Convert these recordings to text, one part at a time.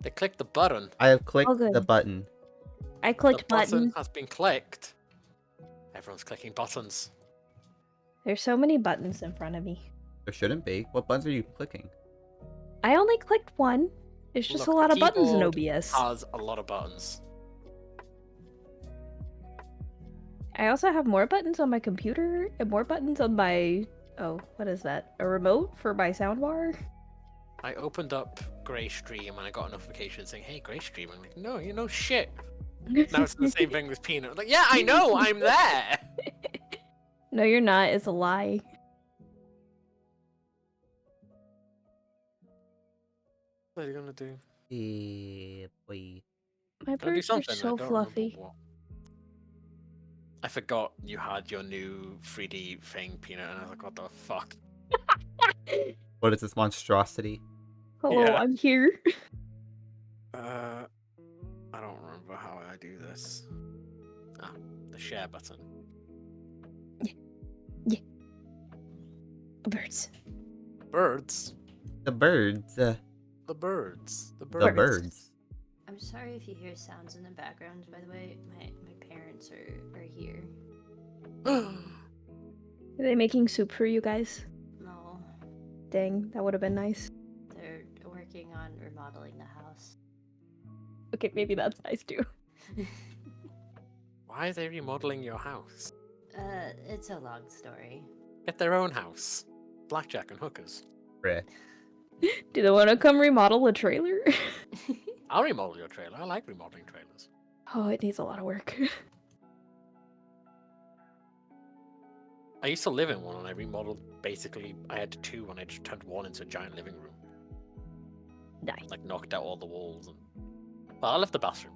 They clicked the button. I have clicked Oh, good. the button. I clicked The button button. has been clicked. Everyone's clicking buttons. There's so many buttons in front of me. There shouldn't be. What buttons are you clicking? I only clicked one. It's just Look, a lot the of buttons in keyboard OBS. has a lot of buttons. I also have more buttons on my computer and more buttons on my... Oh, what is that? A remote for my soundbar? I opened up Grey Stream and I got a notification saying, "Hey, Grey Stream." I'm like, "No, you know shit." Now it's the same thing with Peanut. I'm like, yeah, I know, I'm there. No, you're not. It's a lie. What are you gonna do? Yeah, boy. My Gonna do birds are something. I so don't remember fluffy. what. I forgot you had your new 3D thing, Peanut, and I was like, what the fuck? What is this monstrosity? Hello, Yeah. I'm here. I don't remember how I do this. Ah, the share button. Yeah. Birds. Birds. The birds. The birds. The birds. The birds. I'm sorry if you hear sounds in the background, by the way. My parents are here. Are they making soup for you guys? No, Dang, that would have been nice. they're working on remodeling the house. Okay, maybe that's nice too. Why are they remodeling your house? It's a long story. Get their own house. Blackjack and hookers. Bruh. Do they want to come remodel a trailer? I'll remodel your trailer. I like remodeling trailers. Oh, it needs a lot of work. I used to live in one and I remodeled basically, I had two and I just turned one into a giant living room. Nice. Like knocked out all the walls and... Well, I left the bathroom.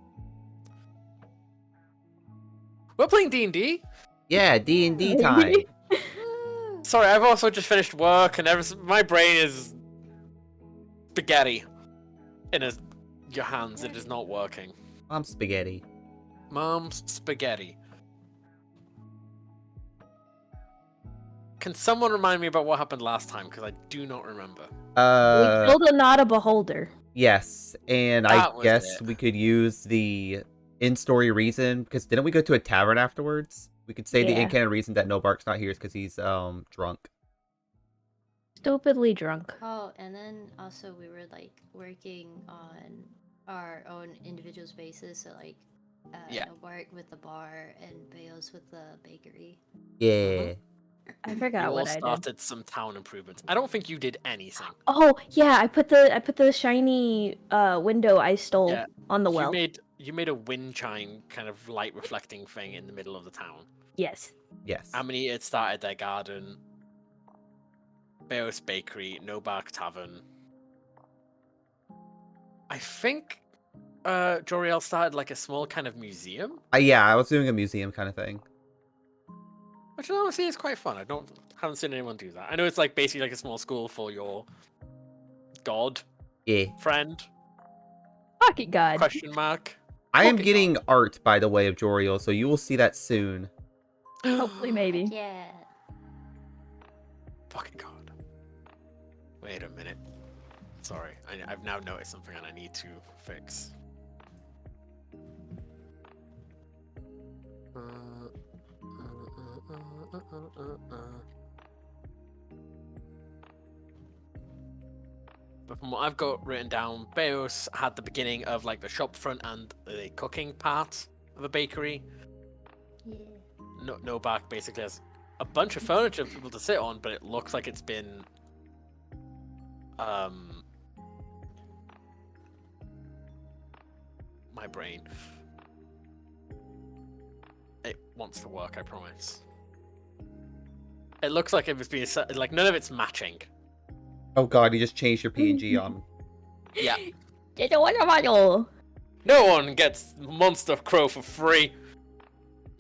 We're playing D&D? Yeah, D&D time. Sorry, I've also just finished work and my brain is... spaghetti. In your hands, it is not working. I'm spaghetti. Mom's spaghetti. Can someone remind me about what happened last time? Because I do not remember. We killed a not a beholder. Yes, and I That was guess it. we could use the in-story reason, because didn't we go to a tavern afterwards? We could say the Yeah. in-canon reason that No Bark's not here is because he's drunk. Stupidly drunk. Oh, and then also we were like working on our own individual spaces, so like Yeah. Bart with the bar and Beos with the bakery. Yeah. I You forgot all what I did. started some town improvements. I don't think you did anything. Oh yeah, I put the shiny window I stole Yeah, on the well. You made a wind chime kind of light reflecting thing in the middle of the town. Yes. Yes. Amity had started their garden. Beos Bakery, No Bark Tavern. I think Joriel started like a small kind of museum, Yeah, I was doing a museum kind of thing. which honestly is quite fun. Haven't seen anyone do that. I know it's like basically like a small school for your god Yeah. friend. Pocket God. Question mark. I am Pocket getting art, by the way, of Joriel, so you will see that soon. Hopefully, maybe. Yeah. Pocket god. Wait a minute. Sorry, I've now noticed something and I need to fix. But from what I've got written down, Beos had the beginning of like the shop front and the cooking part of a bakery. Yeah. No Back basically has a bunch of furniture for people to sit on, but it looks like it's been my brain. It wants to work, I promise. It looks like it was being like none of it's matching. Oh god, you just changed your PNG on. Yeah. Oh. No one gets Monster Crow for free.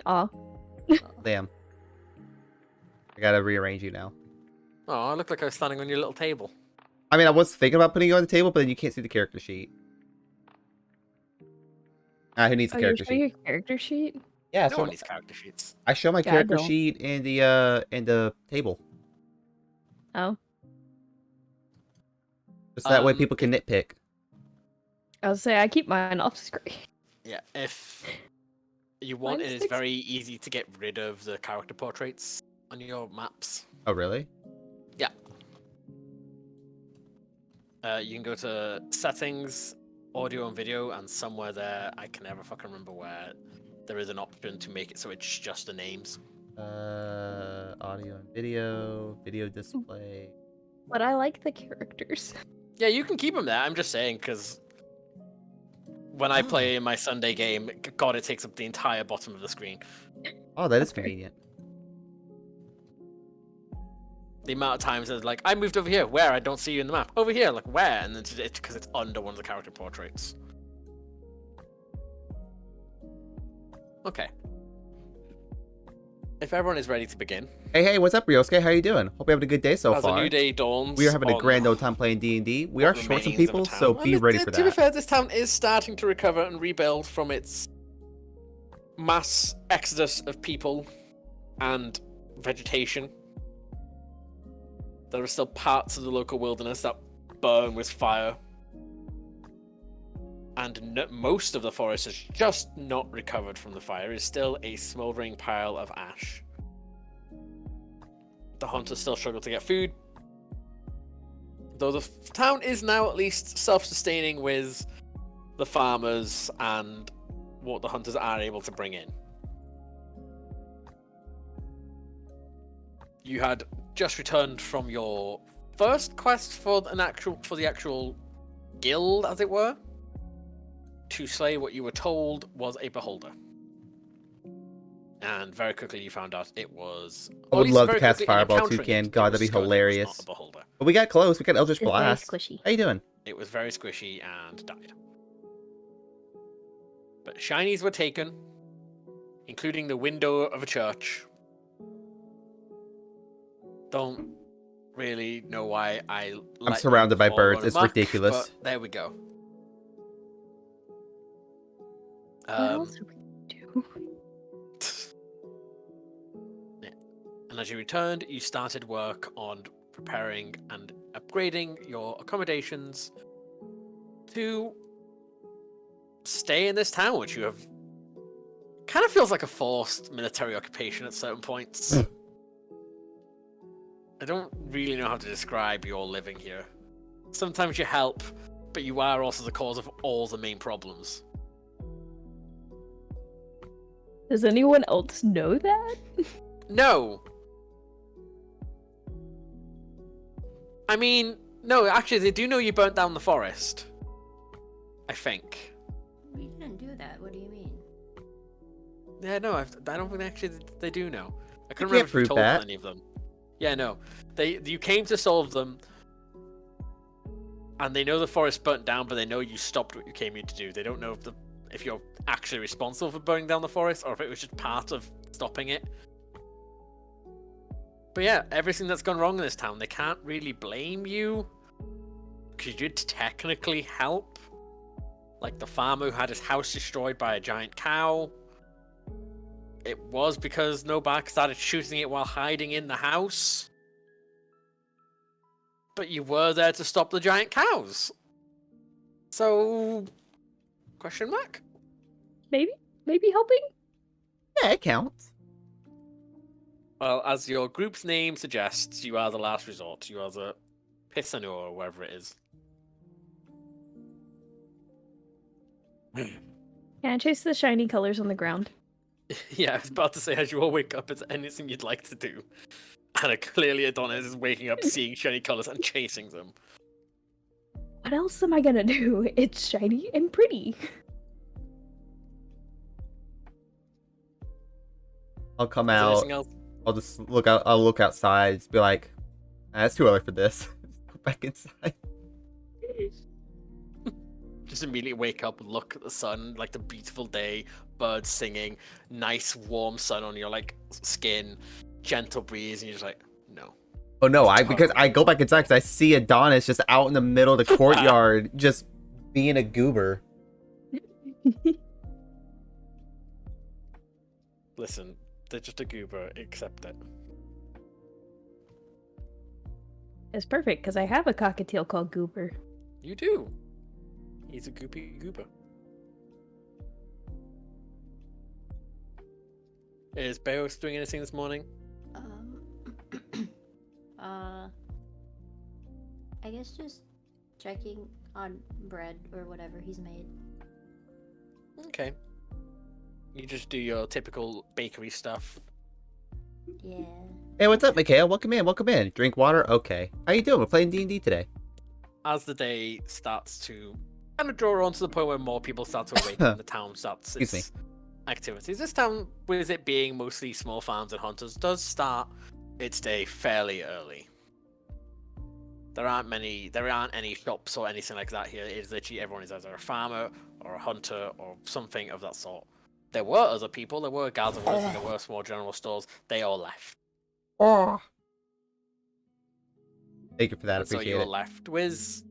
Damn. I gotta rearrange you now. Oh, I look like I was standing on your little table. I mean, I was thinking about putting you on the table, but then you can't see the character sheet. Who needs a character You're sheet? your character sheet? Yeah, No so one needs character sheets. I show my Yeah, I character don't. sheet in the table. Oh. Just that way people can nitpick. I'll say I keep mine off screen. Yeah, if you want, Mine's it is fixed. very easy to get rid of the character portraits on your maps. Oh, really? Yeah. You can go to settings, audio and video, and somewhere there, I can never fucking remember where, there is an option to make it so it's just the names. Audio and video display. But I like the characters. Yeah, you can keep them there. I'm just saying, because when I play my Sunday game, God, it takes up the entire bottom of the screen. Oh, that is Okay. convenient. The amount of times that like, I moved over here, where? I don't see you in the map. Over here, like, where? And then it's because it's under one of the character portraits. Okay. If everyone is ready to begin. Hey, what's up, Ryosuke? How you doing? Hope you're having a good day so As far. a new day dawns. We are having a on grand old time playing D&D. We what are short some remains of a people, town. so Well, be ready for To be that. fair, this town is starting to recover and rebuild from its mass exodus of people and vegetation. There are still parts of the local wilderness that burn with fire. And most of the forest has just not recovered from the fire. It's still a smoldering pile of ash. The hunters still struggle to get food. Though the town is now at least self-sustaining with the farmers and what the hunters are able to bring in. You had just returned from your first quest for the actual guild, as it were, to slay what you were told was a beholder. And very quickly you found out it was... I would love to cast quickly in Fireball encountering Toucan. it God, was that'd be discovered it was hilarious. not a beholder. But we got close. We got Eldritch It's very Blast. squishy. How you doing? It was very squishy and died. But shinies were taken, including the window of a church. Don't really know why I I'm surrounded by birds. run It's amok, ridiculous. But there we go. What else do we do? Yeah. And as you returned, you started work on preparing and upgrading your accommodations to stay in this town, which you have kind of feels like a forced military occupation at certain points. I don't really know how to describe your living here. Sometimes you help, but you are also the cause of all the main problems. Does anyone else know that? No. I mean, no, actually, they do know you burnt down the forest. I think. We didn't do that. What do you mean? Yeah, no, I don't think they do know. I couldn't You remember can't if you prove told that. any of them. Yeah, no. You came to solve them, and they know the forest burnt down, but they know you stopped what you came here to do. They don't know if you're actually responsible for burning down the forest, or if it was just part of stopping it. But yeah, everything that's gone wrong in this town, they can't really blame you, because you did technically help. Like the farmer who had his house destroyed by a giant cow. It was because Novak started shooting it while hiding in the house. But you were there to stop the giant cows. So, question mark? Maybe helping? Yeah, it counts. Well, as your group's name suggests, you are the last resort. You are the Pisano or wherever it is. Can I chase the shiny colors on the ground? Yeah, I was about to say, as you all wake up, is there anything you'd like to do? And clearly Adonis is waking up, seeing shiny colors and chasing them. What else am I gonna do? It's shiny and pretty. I'll come Is there out. anything else? I'll just look out. I'll look outside. Just be like, it's too early for this. Go back inside. Just immediately wake up and look at the sun, like the beautiful day, birds singing, nice warm sun on your like skin, gentle breeze, and you're just like, no. Oh no! Because I go back inside because I see Adonis just out in the middle of the courtyard, just being a goober. Listen, they're just a goober. Accept it. It's perfect because I have a cockatiel called Goober. You do. He's a goopy gooper. Is Beos doing anything this morning? Uh, I guess just checking on bread or whatever he's made. Okay. You just do your typical bakery stuff. Yeah. Hey, what's up, Mikhail? Welcome in. Welcome in. Drink water. Okay. How you doing? We're playing D&D today. As the day starts to kind of draw on to the point where more people start to awaken, the town starts Excuse its activities. This town, with it being mostly small farms and hunters, does start its day fairly early. There aren't any shops or anything like that here. It is literally everyone is either a farmer or a hunter or something of that sort. There were other people, there were gatherers, and there were small general stores. They all left. Oh. Thank you for that. And so Appreciate you're it. left with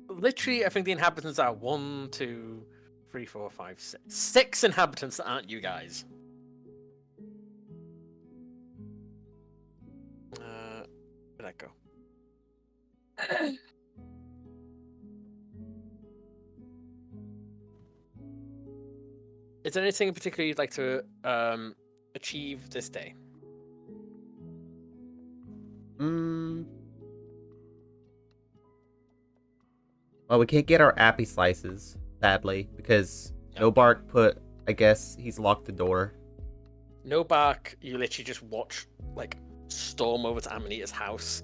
literally, I think the inhabitants are 1, 2, 3, 4, 5, 6. 6 inhabitants that aren't you guys. Where'd that go? Is there anything in particular you'd like to achieve this day? Well, we can't get our appy slices, sadly, because No Bark put, I guess, he's locked the door. No Bark, you literally just watch, like, storm over to Amanita's house.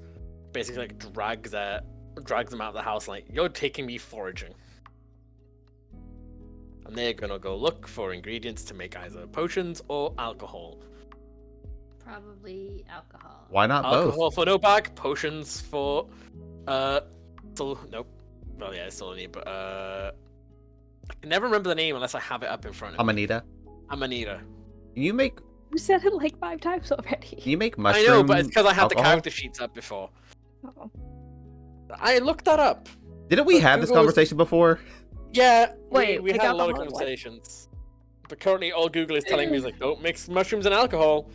Basically, like, drag them out of the house, like, you're taking me foraging. And they're gonna go look for ingredients to make either potions or alcohol. Probably alcohol. Why not Alcohol both? for No Bark, potions for, nope. Well, yeah, it's still a need, but, I can never remember the name unless I have it up in front of me. Amanita. Amanita. Can you make You said it like 5 times already. Can you make mushroom I know, but it's because I had the alcohol? character sheets up before. Oh. I looked that up. Didn't we But have this Google's- conversation before? Yeah, Wait, we like had a lot of alcohol and what? conversations. But currently, all Google is telling me is like, don't mix mushrooms and alcohol.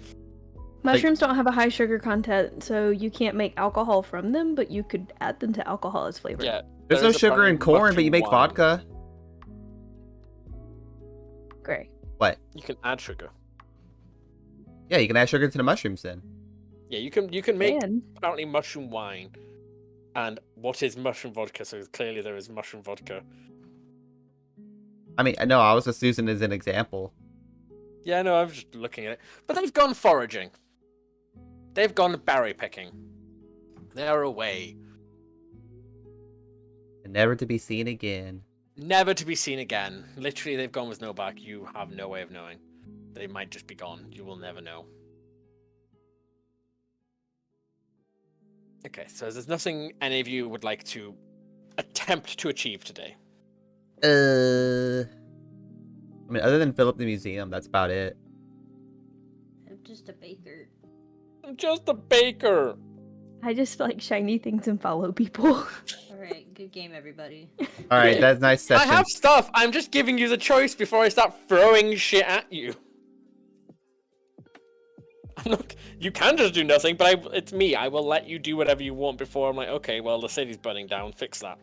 Mushrooms don't have a high sugar content, so you can't make alcohol from them, but you could add them to alcohol as flavor. Yeah. There's there no is sugar in apparently corn, but you make mushroom wine. vodka. Great. What? You can add sugar. Yeah, you can add sugar to the mushrooms then. Yeah, you can make And apparently mushroom wine. And what is mushroom vodka? So clearly there is mushroom vodka. I mean, no, I was just using it as an example. Yeah, no, I'm just looking at it. But they've gone foraging. They've gone berry picking. They're away. And never to be seen again. Never to be seen again. Literally, they've gone with no back. You have no way of knowing. They might just be gone. You will never know. Okay, so there's nothing any of you would like to attempt to achieve today. I mean, other than fill up the museum, that's about it. I'm just a baker. I'm just a baker. I just like shiny things and follow people. Alright, good game, everybody. All right, that's nice I session. have stuff. I'm just giving you the choice before I start throwing shit at you. I'm not, you can just do nothing, but it's me. I will let you do whatever you want before I'm like, okay, well, the city's burning down. Fix that.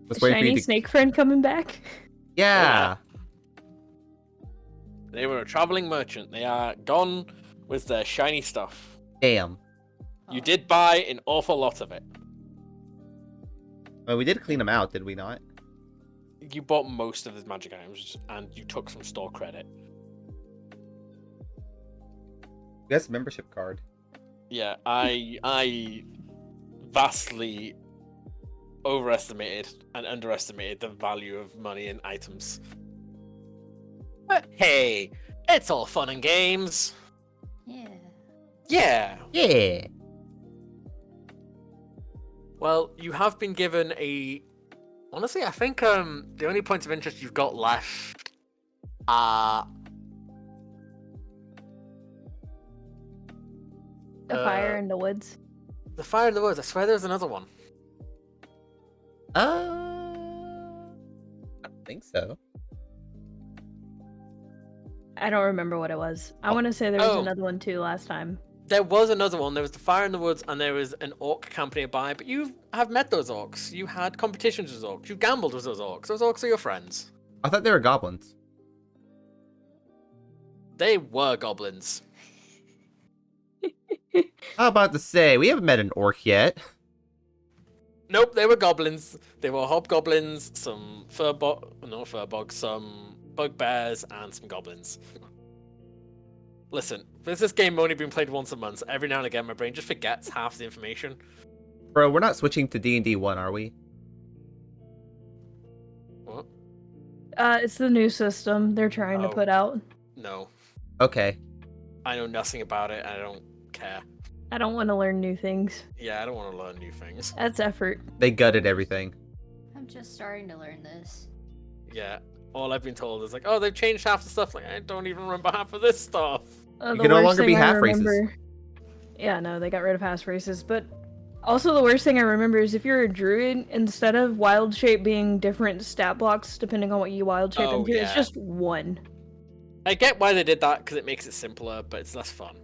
Let's wait for you Shiny to... snake friend coming back. Yeah. They were a traveling merchant. They are gone with their shiny stuff. Damn. You did buy an awful lot of it. Well, we did clean them out, did we not? You bought most of the magic items, and you took some store credit. That's a membership card. Yeah, I vastly overestimated and underestimated the value of money and items. But hey, it's all fun and games. Yeah. Yeah. Yeah. Well, you have been given a. Honestly, I think the only points of interest you've got left are The fire in the woods. the fire in the woods. I swear there's another one. I don't think so. I don't remember what it was. I want to say there was Oh. another one too last time. There was another one. There was the fire in the woods, and there was an orc camp nearby. But you have met those orcs. You had competitions with orcs. You gambled with those orcs. Those orcs are your friends. I thought they were goblins. They were goblins. How about to say, we haven't met an orc yet. Nope, they were goblins. They were hobgoblins, some furbogs, some bugbears, and some goblins. Listen, this game only been played once a month. Every now and again, my brain just forgets half the information. Bro, we're not switching to D&D 1, are we? What? It's the new system they're trying to Oh. put out. No. Okay. I know nothing about it. I don't care. I don't want to learn new things. Yeah, I don't want to learn new things. That's effort. They gutted everything. I'm just starting to learn this. Yeah. All I've been told is like, oh, they've changed half the stuff. Like, I don't even remember half of this stuff. The can no worst longer be thing I half races. remember- Yeah, no, they got rid of half races. But also the worst thing I remember is if you're a druid, instead of wild shape being different stat blocks depending on what you wild shape Oh, into, it's yeah. just one. I get why they did that because it makes it simpler, but it's less fun.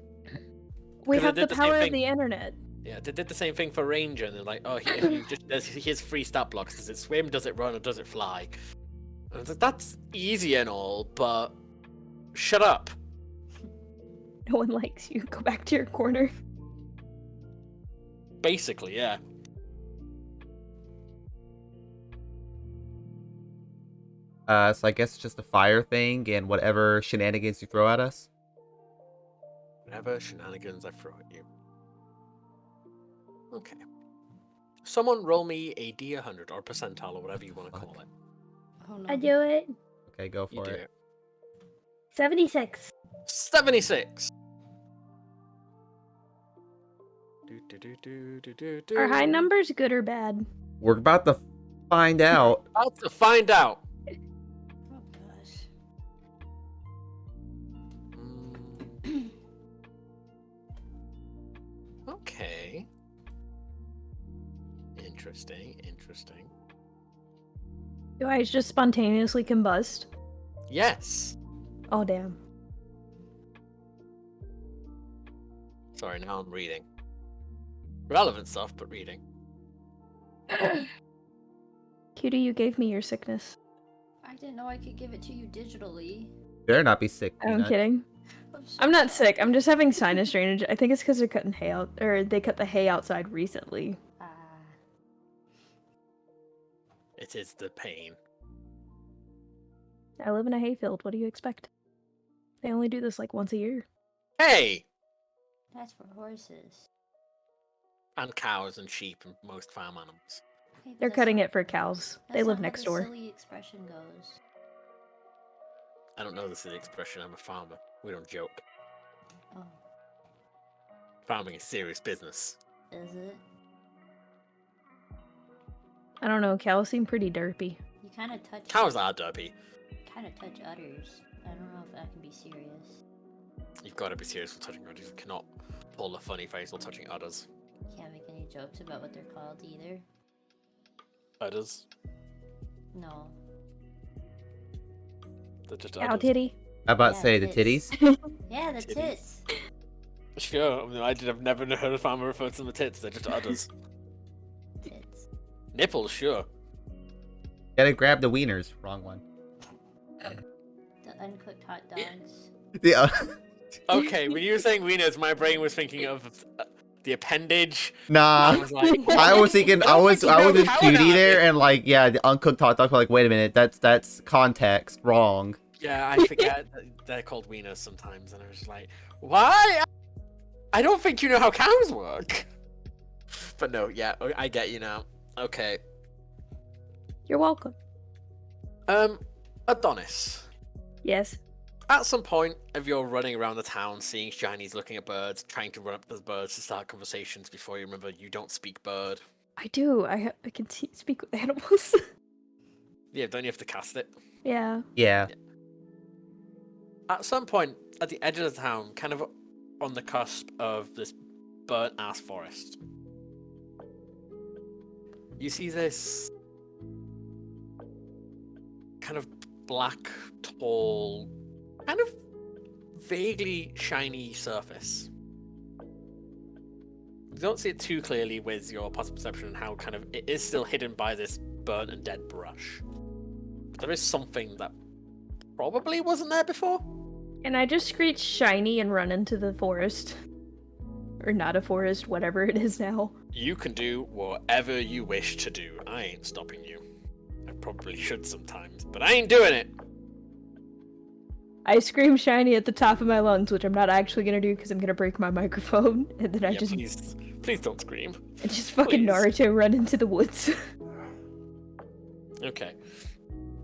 We 'Cause they have the did the same power of thing. the internet. Yeah, they did the same thing for Ranger, and they're like, oh, here's free stat blocks. Does it swim? Does it run? Or does it fly? And it's like, that's easy and all, but shut up. No one likes you. Go back to your corner. Basically, yeah. So I guess it's just a fire thing and whatever shenanigans you throw at us. Whatever shenanigans I throw at you. Okay. Someone roll me a D100 or percentile or whatever you want to call it. Oh no. I do it. Okay, go You for do it. it. 76. 76. Are high numbers good or bad? We're about to find out. About to find out. Oh gosh. Okay. Interesting. Do I just spontaneously combust? Yes. Oh, damn. Sorry, now I'm reading. Relevant stuff, but reading. Cutie, you gave me your sickness. I didn't know I could give it to you digitally. Better not be sick. I'm Peanut. kidding. I'm not sick. I'm just having sinus drainage. I think it's because they're cutting hay out, or they cut the hay outside recently. It is the pain. I live in a hayfield. What do you expect? They only do this like once a year. Hey! That's for horses. And cows and sheep and most farm animals. Okay, but They're that's cutting not- it for cows. They that's live not how next the door. Silly expression goes. I don't know the silly expression, I'm a farmer. We don't joke. Oh, Farming is serious business. is it? I don't know. Cows seem pretty derpy. You kind of touch. Cows are derpy. Kind of touch udders. I don't know if that can be serious. You've got to be serious with touching udders. You cannot pull a funny face while touching udders. Can't make any jokes about what they're called either. Udders? No. They're just Cow udders. titty. How about Yeah, say the tits. titties? Yeah, the Titties. tits. Sure, I've never heard a farmer refer to them as tits, they're just udders. Tits. Nipples, sure. Gotta grab the wieners. Wrong one. The uncooked hot dogs. Yeah. Okay, when you were saying wieners, my brain was thinking of the appendage. I Nah. was like, I was thinking I was don't think you with know how Cutie not. there and like yeah the uncooked hot dog. Like wait a minute, that's context wrong. yeah, I forget that they're called wieners sometimes, and I was just like, why? I don't think you know how cows work. But no, yeah, I get you now. Okay. You're welcome. Adonis. Yes. At some point, if you're running around the town, seeing shinies, looking at birds, trying to run up those birds to start conversations before you remember you don't speak bird. I do. I can speak with animals. Yeah, don't you have to cast it? Yeah. Yeah. At some point, at the edge of the town, kind of on the cusp of this burnt-ass forest, you see this kind of black, tall, kind of vaguely shiny surface. don't see it too clearly with your passive perception and how kind of it is still hidden by this burnt and dead brush. But there is something that probably wasn't there before. And I just screech shiny and run into the forest. Or not a forest, whatever it is now. You can do whatever you wish to do. I ain't stopping you. I probably should sometimes, but I ain't doing it. I scream shiny at the top of my lungs, which I'm not actually gonna do because I'm gonna break my microphone, and then I Yeah, just please don't scream. I just fucking please. Naruto run into the woods. Okay.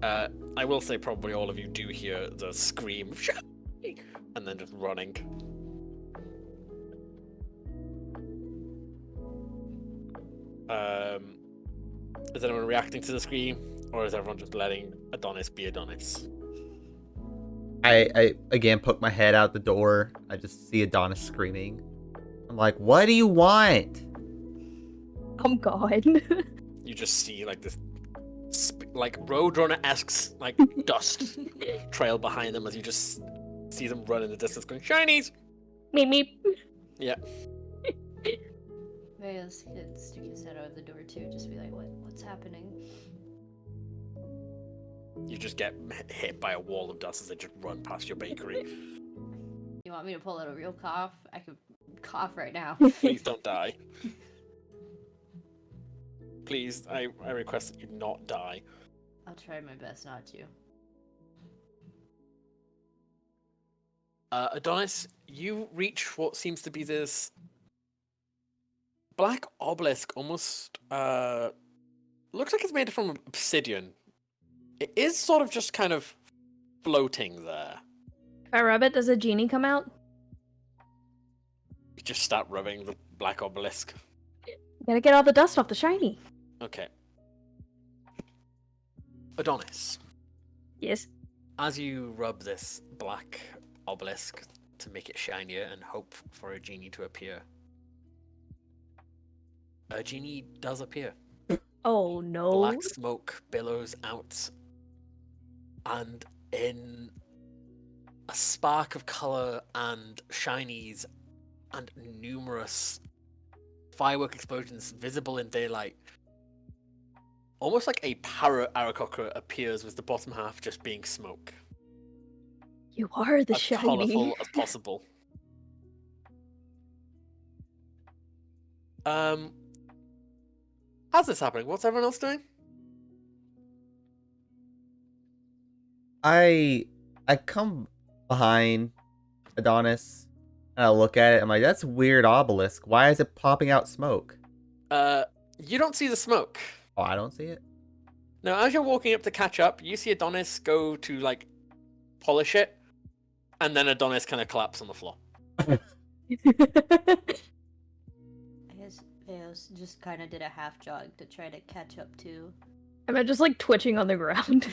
I will say probably all of you do hear the scream of "Shiny!" and then just running. Is anyone reacting to the scream, or is everyone just letting Adonis be Adonis? I again poke my head out the door. I just see Adonis screaming. I'm like, what do you want? I'm gone. You just see like this, like Roadrunner-esque like dust trail behind them as you just see them run in the distance, going shinies. Meep meep. Yeah. Veos could stick his head out of the door too, just be like, what's happening? You just get hit by a wall of dust as they just run past your bakery. You want me to pull out a real cough? I could cough right now. Please don't die. Please, I request that you not die. I'll try my best not to. Adonis, you reach what seems to be this black obelisk, almost looks like it's made from obsidian. It is sort of just kind of floating there. If I rub it, does a genie come out? You just start rubbing the black obelisk. Gotta get all the dust off the shiny. Okay. Adonis, Yes. as you rub this black obelisk to make it shinier and hope for a genie to appear, a genie does appear. Oh no. Black smoke billows out, and in a spark of color and shinies and numerous firework explosions visible in daylight, almost like a parrot Aarakocra appears with the bottom half just being smoke. You are the As shiny. colorful as possible. How's this happening? What's everyone else doing? I come behind Adonis and I look at it. I'm like, that's a weird obelisk. Why is it popping out smoke? You don't see the smoke. Oh, I don't see it. Now, as you're walking up to catch up, you see Adonis go to, like, polish it, and then Adonis kind of collapse on the floor. I guess Veos just kind of did a half jog to try to catch up to. Am I just like twitching on the ground?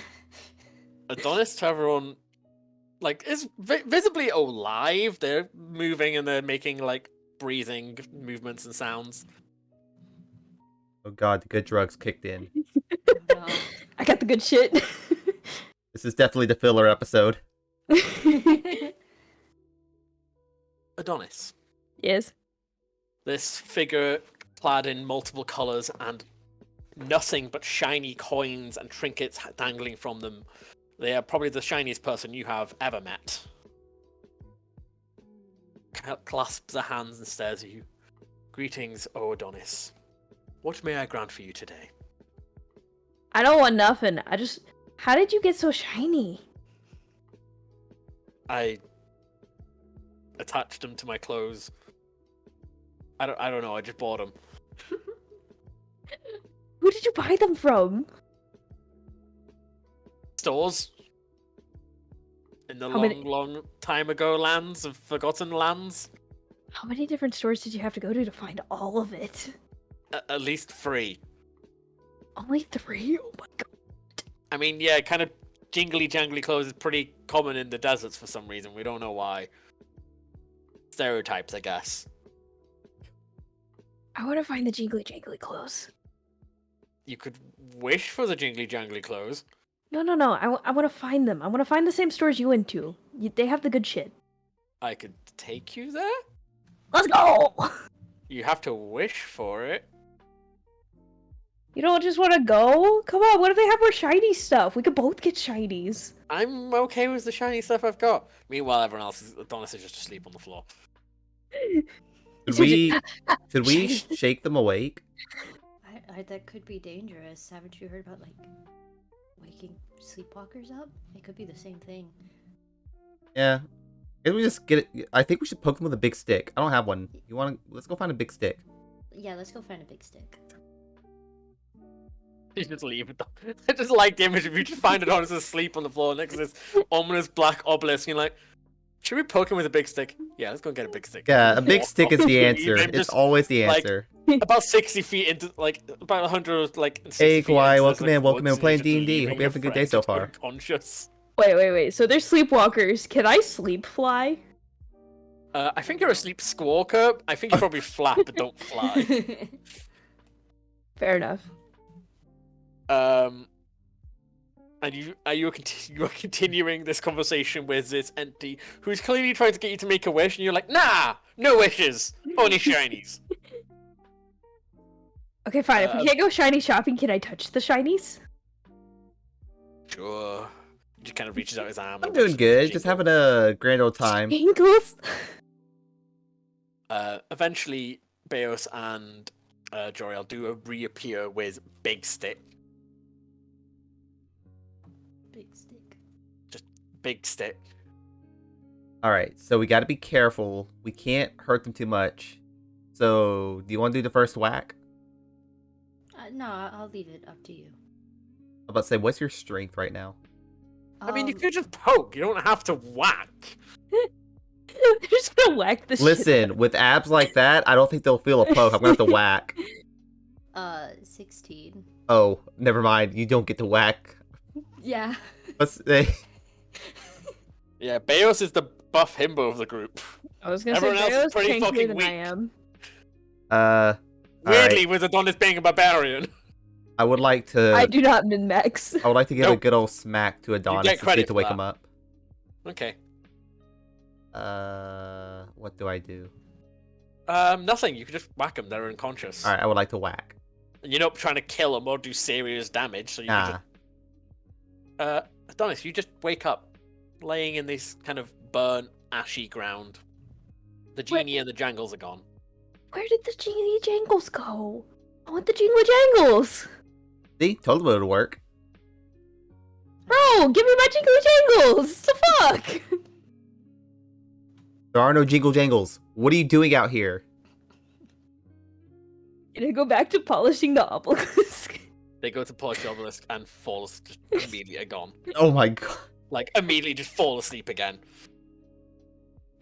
Adonis to everyone, like, is visibly alive. They're moving and they're making, like, breathing movements and sounds. Oh god, the good drugs kicked in. No. I got the good shit. This is definitely the filler episode. Adonis, Yes. this figure clad in multiple colors and nothing but shiny coins and trinkets dangling from them. They are probably the shiniest person you have ever met. Clasps her hands and stares at you. Greetings, O Adonis. What may I grant for you today? I don't want nothing. How did you get so shiny? I attached them to my clothes. I don't know. I just bought them. Who did you buy them from? Stores. In the How many- long time ago lands of forgotten lands. How many different stores did you have to go to find all of it? At least 3. Only 3? Oh my god. I mean, yeah, kind of jingly jangly clothes is pretty common in the deserts for some reason. We don't know why. Stereotypes, I guess. I want to find the jingly jangly clothes. You could wish for the jingly jangly clothes. No. I want to find them. I want to find the same stores you went to. They have the good shit. I could take you there. Let's go! You have to wish for it. You don't just want to go? Come on, what if they have more shiny stuff? We could both get shinies. I'm okay with the shiny stuff I've got. Meanwhile, everyone else, Adonis is just asleep on the floor. Should we shake them awake? That could be dangerous. Haven't you heard about like waking sleepwalkers up? It could be the same thing. Yeah. Can we just get it? I think we should poke them with a big stick. I don't have one. You want to? Let's go find a big stick. Yeah, let's go find a big stick. You just leave it. I just like the image of you just find Adonis asleep on the floor next to this ominous black obelisk. And you're like, should we poke him with a big stick? Yeah, let's go and get a big stick. Yeah, a big stick is the answer. Even It's just, always the like, answer. About 60 feet into, like, about 100, like, 60 Hey, feet Kawhi, into welcome this, in, welcome in. woods, We're playing and you're just D&D. Hope leaving you have a your good day friend so far. unconscious. Wait. So they're sleepwalkers. Can I sleep fly? I think you're a sleep squawker. I think you probably flap but don't fly. Fair enough. And you are continuing this conversation with this entity who's clearly trying to get you to make a wish, and you're like, nah, no wishes, only shinies. Okay, fine. If we can't go shiny shopping, can I touch the shinies? Sure. He just kind of reaches out his arm. I'm and doing touches good. the Just jingle. having a grand old time. Jingles? Eventually, Beos and Joriel do reappear with Big Stick. Big stick. Big Stick. Alright, so we gotta be careful. We can't hurt them too much. So, do you want to do the first whack? No, I'll leave it up to you. I'm about to say, what's your strength right now? I mean, you could just poke. You don't have to whack. They're just gonna whack the shit. Listen, with abs like that, I don't think they'll feel a poke. I'm gonna have to whack. 16. Oh, never mind. You don't get to whack. Yeah. Let's say. Yeah, Beos is the buff himbo of the group. I was gonna Everyone say else is Beo's pretty tankier fucking than weak. I am. Weirdly, with Adonis being a barbarian. I would like to. I do not min-max. I would like to give a Nope. good old smack to Adonis get and see credit to for wake that. him up. Okay. What do I do? Nothing. You can just whack them. They're unconscious. Alright, I would like to whack. And you're not trying to kill them or do serious damage, so you can Nah. just... Adonis, you just wake up, laying in this kind of burnt, ashy ground. The genie and the jangles are gone. Where did the jingly jangles go? I want the jingle jangles! See? Told him it would work. Bro, give me my jingle jangles! The fuck? There are no jingle jangles. What are you doing out here? Can I go back to polishing the obelisk? They go to polish the obelisk and just immediately are gone. Oh my god. Like, immediately just fall asleep again.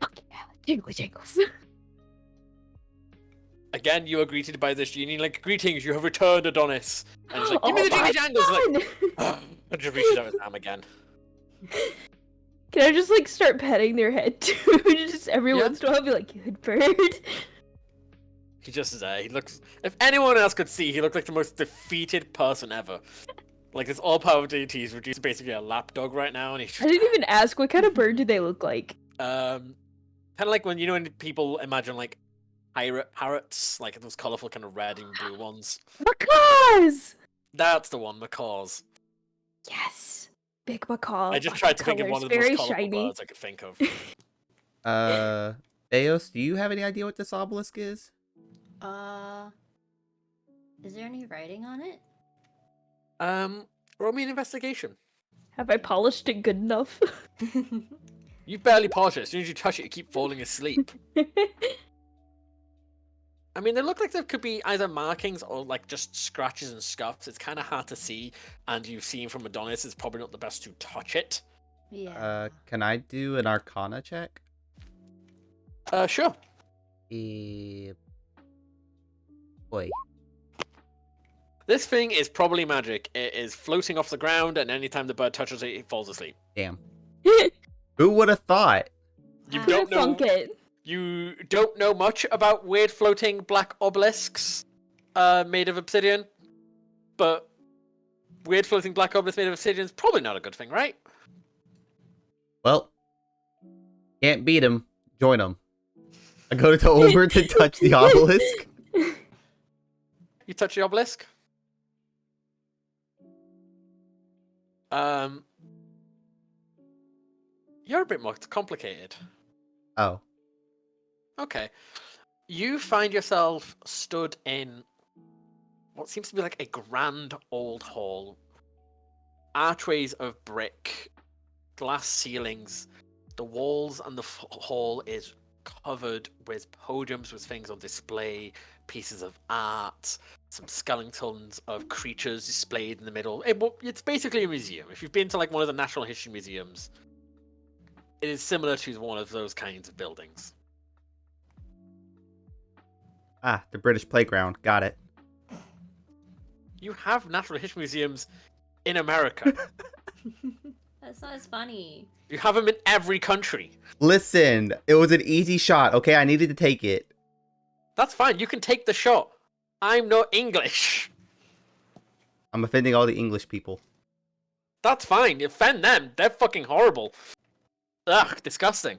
Fuck yeah, jingle jangles. Again, you are greeted by this genie, like, greetings, you have returned, Adonis. And he's like, give me Oh the my jingle jangles! Like, God. and just reaches out his arm again. Can I just like start petting their head too? Just every Yeah. once in a while be like, good bird. He just is there. He looks. If anyone else could see, he looked like the most defeated person ever. Like this all-power deity is reduced to basically a lapdog right now, and he's I just, didn't even ask what kind of bird do they look like. kind of like when when people imagine like parrots, like those colorful kind of red and blue ones. Macaws! That's the one, macaws. Yes. Big macaw. I just lots tried to think of colors, one of the very most colorful shiny. birds I could think of. Eos, do you have any idea what this obelisk is? Is there any writing on it? Roll me an investigation. Have I polished it good enough? You barely polish it. As soon as you touch it, you keep falling asleep. I mean, they look like there could be either markings or like just scratches and scuffs. It's kind of hard to see, and you've seen from Adonis, it's probably not the best to touch it. Yeah. Can I do an Arcana check? Sure. Boy. This thing is probably magic. It is floating off the ground, and anytime the bird touches it, it falls asleep. Damn. Who would have thought? You Ah. don't know. Funk it. You don't know much about weird floating black obelisks, made of obsidian, but weird floating black obelisks made of obsidian is probably not a good thing, right? Well, can't beat him. Join him. I go over to touch the obelisk. You touch the obelisk. You're a bit more complicated. Oh. Okay. You find yourself stood in what seems to be like a grand old hall. Archways of brick, glass ceilings. The walls and the hall is covered with podiums with things on display, pieces of art, some skeletons of creatures displayed in the middle. It's basically a museum. If you've been to like one of the National History Museums, it is similar to one of those kinds of buildings. Ah, the British playground. Got it. You have Natural History Museums in America. That's not as funny. You have them in every country. Listen, it was an easy shot, okay? I needed to take it. That's fine. You can take the shot. I'm not English. I'm offending all the English people. That's fine. Offend them. They're fucking horrible. Ugh, disgusting.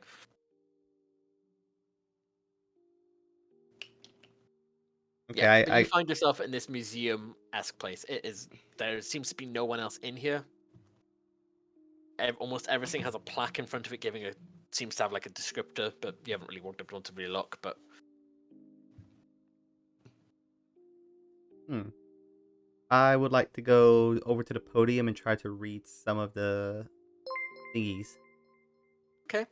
Okay, Yeah, I you find yourself in this museum-esque place. There seems to be no one else in here. Almost everything has a plaque in front of it, seems to have like a descriptor, but you haven't really walked up to one to really look. But I would like to go over to the podium and try to read some of the thingies. okay,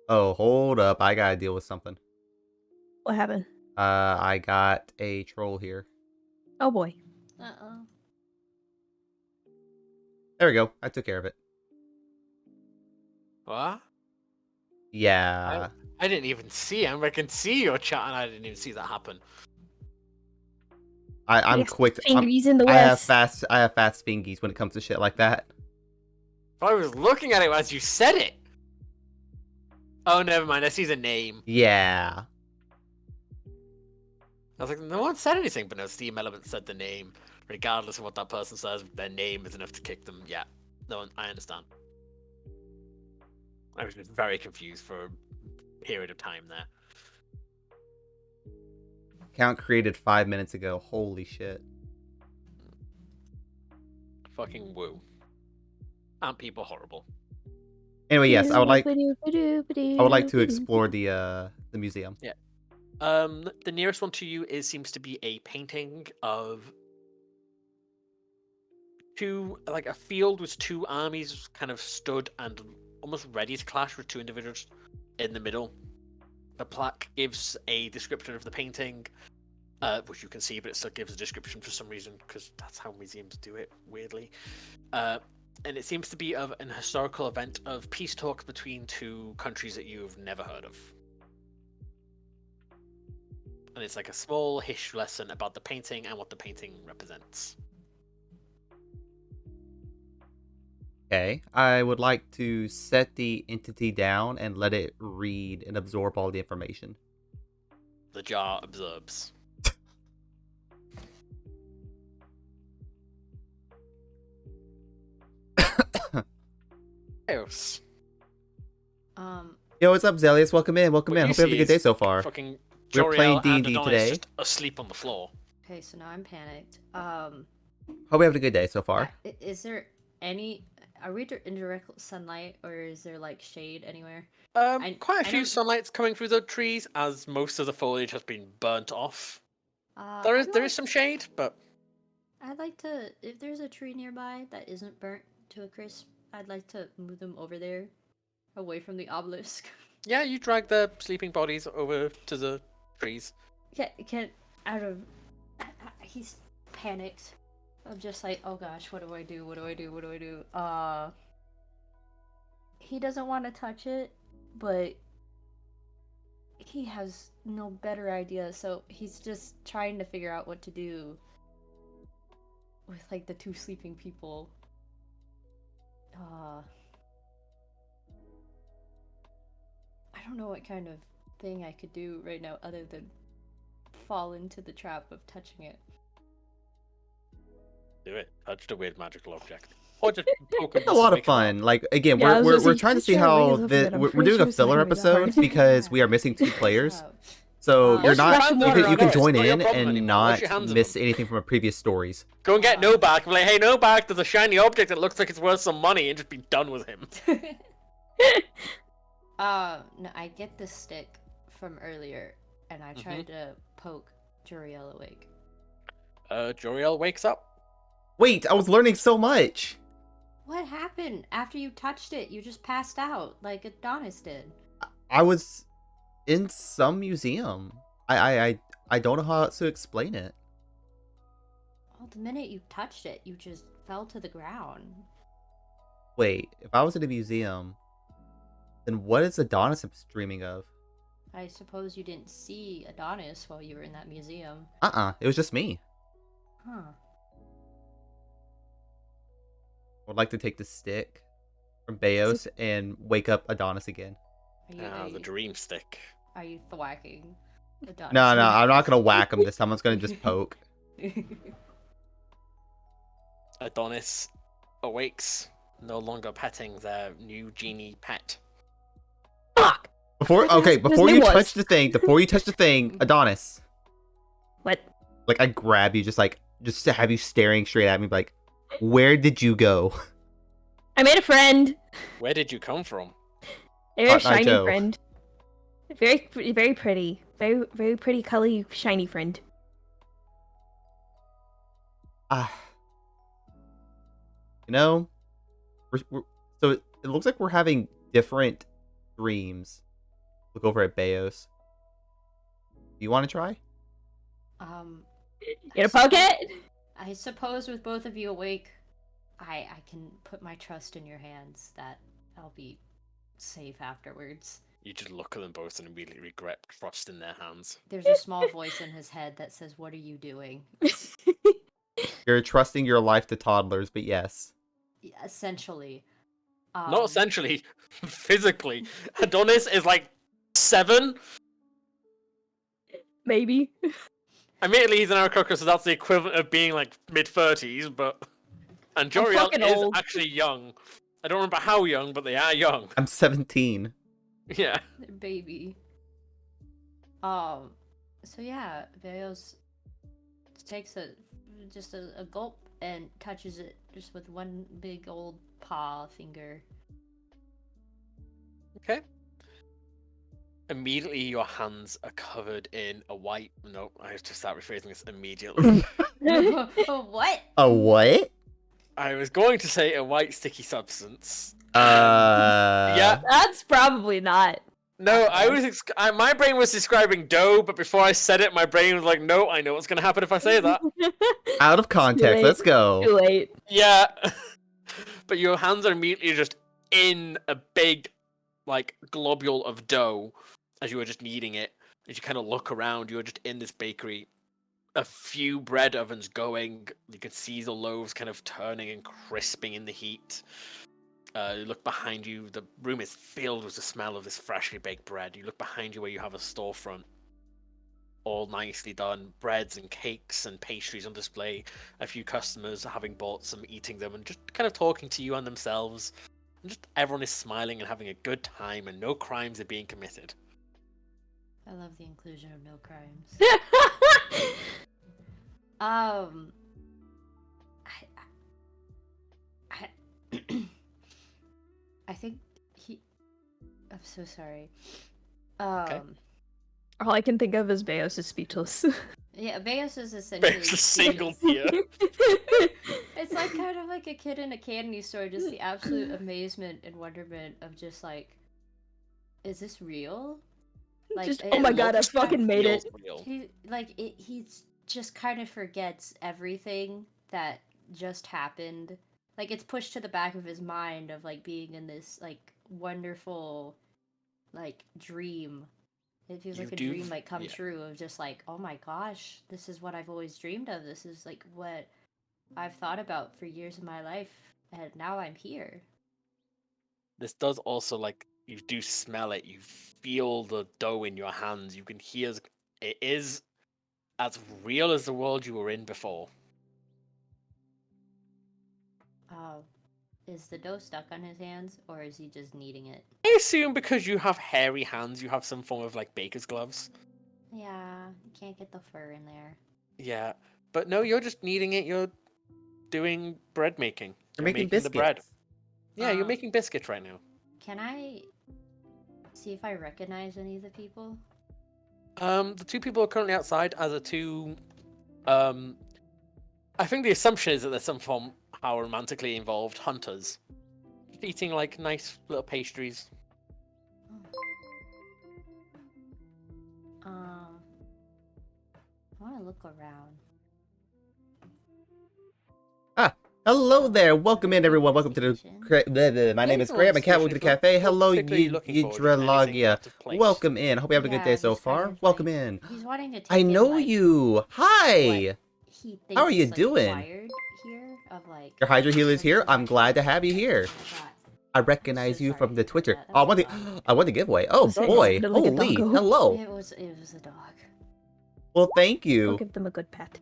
Oh, hold up. I gotta deal with something. What happened? I got a troll here. Oh boy. Uh-oh. There we go. I took care of it. what? Yeah. I didn't even see him. I can see your chat, and I didn't even see that happen. I'm Yes, quick. Fingies in the I have west. fast fingies when it comes to shit like that. But I was looking at it as you said it. Oh, never mind. I see the name. Yeah. I was like, no one said anything, but no, Steam Element said the name. Regardless of what that person says, their name is enough to kick them. Yeah, no, I understand. I was just very confused for a period of time there. Account created 5 minutes ago. Holy shit. Fucking woo. Aren't people horrible? Anyway, yes, I would like to explore the museum. Yeah. The nearest one to you seems to be a painting of a field with two armies kind of stood and almost ready to clash with two individuals in the middle. The plaque gives a description of the painting, which you can see, but it still gives a description for some reason, because that's how museums do it, weirdly. And it seems to be of an historical event of peace talks between two countries that you've never heard of. And it's like a small history lesson about the painting and what the painting represents. Okay, I would like to set the entity down and let it read and absorb all the information. The jar absorbs. Else. Yo, what's up, Zelius? Welcome in. Welcome What in. you Hope you have a see good day is so far. Fucking We're playing Joriel and D&D Adonis today. just asleep on the floor. Okay, so now I'm panicked. Hope you have a good day so far. Is there any... Are we in direct sunlight, or is there, like, shade anywhere? Quite a I few don't- sunlights coming through the trees, as most of the foliage has been burnt off. I'd There like- is some shade, but I'd like to... If there's a tree nearby that isn't burnt to a crisp, I'd like to move them over there, away from the obelisk. yeah, you drag the sleeping bodies over to the trees. Can't out of... He's panicked. I'm just like, oh gosh, what do I do? What do I do? What do I do? He doesn't want to touch it, but he has no better idea, so he's just trying to figure out what to do with, like, the two sleeping people. I don't know what kind of thing I could do right now other than fall into the trap of touching it. Do it. Touch the weird magical object. Or just poke It's a lot of fun. Like, again, Yeah, I was we're gonna say, trying to just see try to how raise up a bit. I'm we're pretty doing sure a it's not filler gonna be that hard. episode because we are missing 2 players. Ouch. So you're Let's not. splash some You water can, you on can it. join It's not your in problem and anymore. Wash not your hands of miss them. anything from previous stories. Go and get Novak. Be like, hey, Novak, there's a shiny object that looks like it's worth some money, and just be done with him. No, I get the stick from earlier, and I tried to poke Joriel awake. Joriel wakes up. Wait, I was learning so much. What happened? After you touched it, you just passed out, like Adonis did. I was in some museum. I don't know how to explain it. Well, the minute you touched it, you just fell to the ground. Wait, if I was in a museum, then what is Adonis dreaming of? I suppose you didn't see Adonis while you were in that museum. It was just me. Huh. I would like to take the stick from Beos and wake up Adonis again. The dream stick. Are you thwacking Adonis? No, I'm not gonna whack him this time. I'm just gonna just poke. Adonis awakes, no longer petting their new genie pet. Fuck! Before His name you was. touch the thing, Adonis. What? Like I grab you, just to have you staring straight at me, like, where did you go? I made a friend. Where did you come from? They're a Hot Night shiny Joe. friend. Very, very pretty. Very, very pretty, color shiny friend. You know, so it looks like we're having different dreams. Look over at Beos. Do you want to try? You gonna poke it? I suppose with both of you awake, I can put my trust in your hands that I'll be safe afterwards. You just look at them both and immediately regret trusting their hands. There's a small voice in his head that says, "What are you doing?" You're trusting your life to toddlers, but yes. Essentially. Not essentially, physically. Adonis is like 7. Maybe. Admittedly, he's an Aarakocra, so that's the equivalent of being like mid-30s, but... And Joriel fucking is old. actually young. I don't remember how young, but they are young. I'm 17. Yeah. Their baby. So yeah, Veos takes a gulp and touches it just with one big old paw finger. Okay. Immediately, your hands are covered in a white... No, I have to start rephrasing this immediately. What? A what? I was going to say a white sticky substance. Yeah. Yeah. That's probably not. No, my brain was describing dough, but before I said it, my brain was like, no, I know what's going to happen if I say that. Out of context. late. Let's go. Too late. Yeah. But your hands are immediately just in a big, like, globule of dough as you were just kneading it. As you kind of look around, you're just in this bakery. A few bread ovens going. You can see the loaves kind of turning and crisping in the heat. You look behind you. The room is filled with the smell of this freshly baked bread. You look behind you where you have a storefront. All nicely done. Breads and cakes and pastries on display. A few customers having bought some, eating them, and just kind of talking to you and themselves. And just everyone is smiling and having a good time, and no crimes are being committed. I love the inclusion of no crimes. I think he. I'm so sorry. Okay. All I can think of is Beos is speechless. Yeah, Beos is essentially. There's a single tear. It's like kind of like a kid in a candy store, just the absolute amazement and wonderment of just like, is this real? Like, Just, oh my god, I looks fucking and made it. feels real. He just kind of forgets everything that just happened. Like, it's pushed to the back of his mind of like being in this like wonderful like dream. It feels You like a do- dream might come yeah. true of just like, oh my gosh, this is what I've always dreamed of. This is like what I've thought about for years of my life, and now I'm here. This does also, like, you do smell it. You feel the dough in your hands. You can hear it is as real as the world you were in before. Is the dough stuck on his hands, or is he just kneading it? I assume because you have hairy hands, you have some form of, like, baker's gloves. Yeah, you can't get the fur in there. Yeah, but no, you're just kneading it. You're doing bread making. You're making the bread. biscuits. Yeah, you're making biscuits right now. Can I see if I recognize any of the people? The two people currently outside are the two. I think the assumption is that there's some form how romantically involved hunters, eating like nice little pastries. I want to look around. Hello there. Welcome in, everyone. Welcome to the. My name is Graham. And cat welcome to the cafe. Hello, Yidralagia. Welcome in. Hope you're having a good day so he's kind far. of, Welcome like, in. He's wanting to take I in, know like, you. Hi. what he thinks How are you is, like, doing? required here of, like, Your Hydra Healer's here. what I'm glad to have you here. I recognize you from the Twitter. Oh, I want the giveaway. Oh Say it boy. sounded like a Holy. doggo. Hello. It was a dog. Well, thank I'll you. give them a good pet.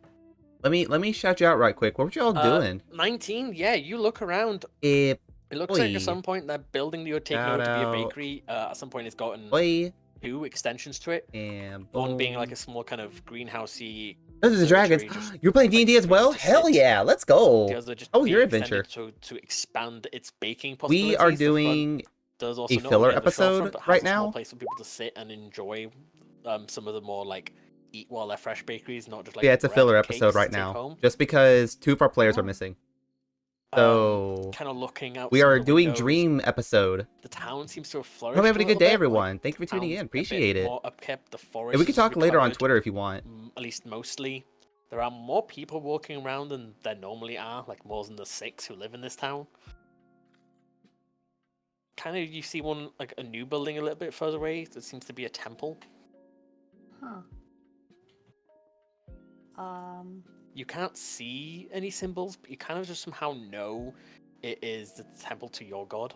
Let me shout you out right quick. What were y'all doing? 19. Yeah, you look around. Eh, It looks like Oi. at some point that building that you're taking Shout over to be a out. bakery. At some point, it's gotten boy. 2 extensions to it. And One being boom. like a small kind of greenhousey. Those are the dragons. observatory, just, You're playing like, D&D as well? to Hell sit. yeah, let's The go. other just How was being your extended adventure? to expand its baking We possibilities. are The front doing does also a not filler only have the shorefront, episode but has right a small now. place for people to sit and enjoy some of the more like eat while they're fresh bakeries, not just like Yeah, it's a bread filler and episode cakes right to take now. home. Just because 2 of our players are Oh. missing. So Kind of looking out. we some are of the doing windows. Dream episode. The town seems to have flourished. Hope you're having a good little day, bit, like, everyone. Thank you for tuning town's in. a bit Appreciate it. More upkept. The forest. And we can is talk later on recovered, Twitter if you want. At least mostly. There are more people walking around than there normally are, like more than the 6 who live in this town. Kind of, you see one, like a new building a little bit further away that seems to be a temple. Huh. You can't see any symbols, but you kind of just somehow know it is the temple to your god.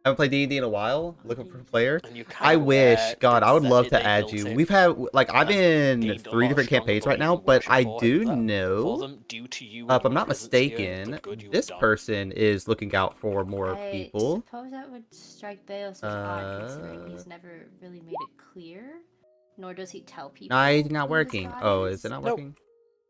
I haven't played D&D in a while. Looking for a player. And you I kinda wish, God, I would love to they add built you. it We've had, like, I've and been gained a 3 lot different stronger campaigns right belief now, in but worship I for do for know, them due to you. if and I'm your not presence here, mistaken, the good you have this done. person is looking out for more I people. suppose that would strike Beos as odd, considering he's never really made it clear, nor does he tell people. No, it's not who his working. god Oh, is it not Nope. working?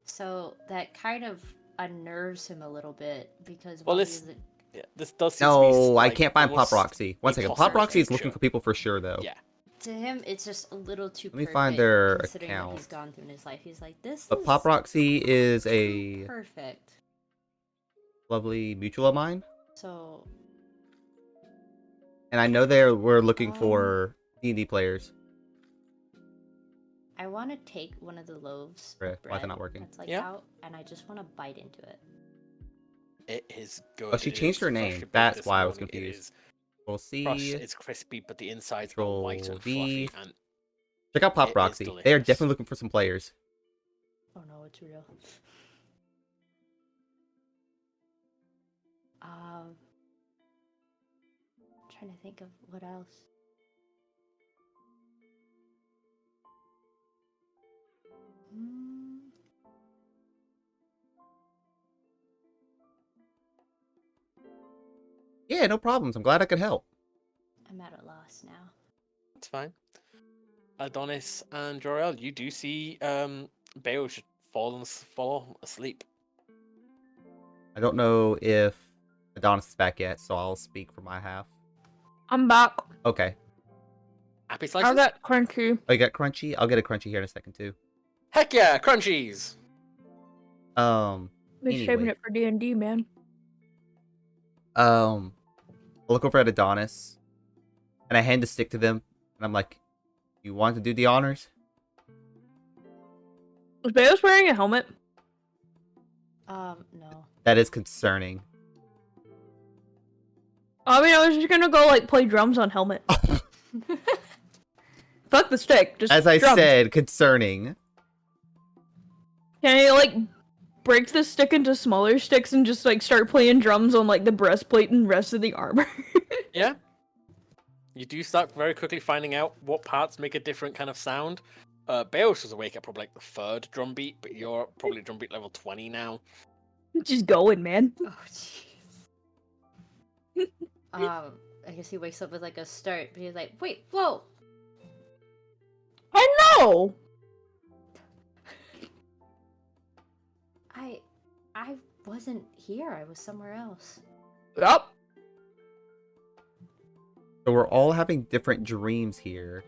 So that kind of unnerves him a little bit because Well, while this- he isn't. Yeah, this does seem to be No, I like, can't find Pop almost Roxy. One second. Pop impossible Roxy is to looking picture. for people for sure, though. Yeah. To him, it's just a little too Let me perfect, find their considering what account. he's gone through in his life. He's like, this But is Pop Roxy is too a perfect. lovely mutual of mine. So, And I know we're looking for D&D players. I want to take one of the loaves Right, of why is it bread not working? that's like Yeah. out, and I just want to bite into it. It is good. Oh, she It changed is her freshly name. baked That's this why I was morning. It confused. is We'll crushed, see. it's crispy, but the inside's more white and Control fluffy. V. And Check out Pop it is Roxy. They are delicious. definitely looking for some players. Oh no, it's real. Trying to think of what else. Hmm. Yeah, no problems. I'm glad I could help. I'm at a loss now. it's fine. Adonis and Jorel, you do see Bale should fall asleep. I don't know if Adonis is back yet, so I'll speak for my half. I'm back. Okay. Happy I slices? got crunchy. Oh, you got Crunchy? I'll get a Crunchy here in a second, too. Heck yeah, crunchies! Been saving Anyway. it for D&D, man. I look over at Adonis, and I hand the stick to them, and I'm like, you want to do the honors? Was Beos wearing a helmet? No. That is concerning. I mean, I was just gonna go, like, play drums on helmet. Fuck the stick, just As I drums. said, concerning. Can I, like, break the stick into smaller sticks and just, like, start playing drums on, like, the breastplate and rest of the armor? Yeah. You do start very quickly finding out what parts make a different kind of sound. Beos was awake at probably like the 3rd drum beat, but you're probably drum beat level 20 now. Just going, man. Oh jeez. I guess he wakes up with like a start, but he's like, wait, whoa! I No! I wasn't here. I was somewhere else. Yup. So we're all having different dreams here.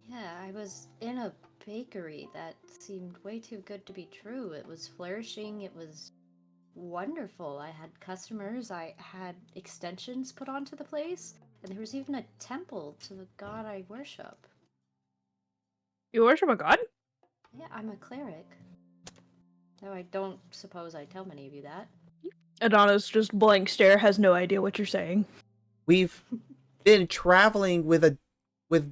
Yeah, I was in a bakery that seemed way too good to be true. It was flourishing. It was wonderful. I had customers. I had extensions put onto the place. And there was even a temple to the god I worship. You worship a god? Yeah, I'm a cleric. Though I don't suppose I tell many of you that. Adonis just blank stare, has no idea what you're saying. We've been traveling with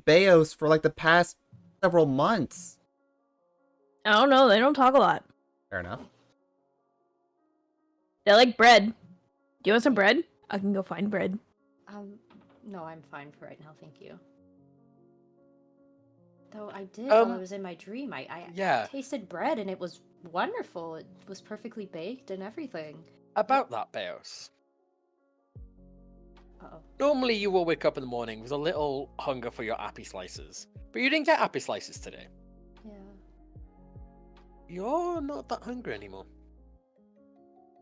Beos for like the past several months. I don't know, they don't talk a lot. Fair enough. They like bread. Do you want some bread? I can go find bread. No, I'm fine for right now, thank you. Though I did while I was in my dream. I tasted bread and it was wonderful. It was perfectly baked and everything. About that, Beos. Uh-oh. Normally you will wake up in the morning with a little hunger for your appy slices. But you didn't get appy slices today. Yeah. You're not that hungry anymore.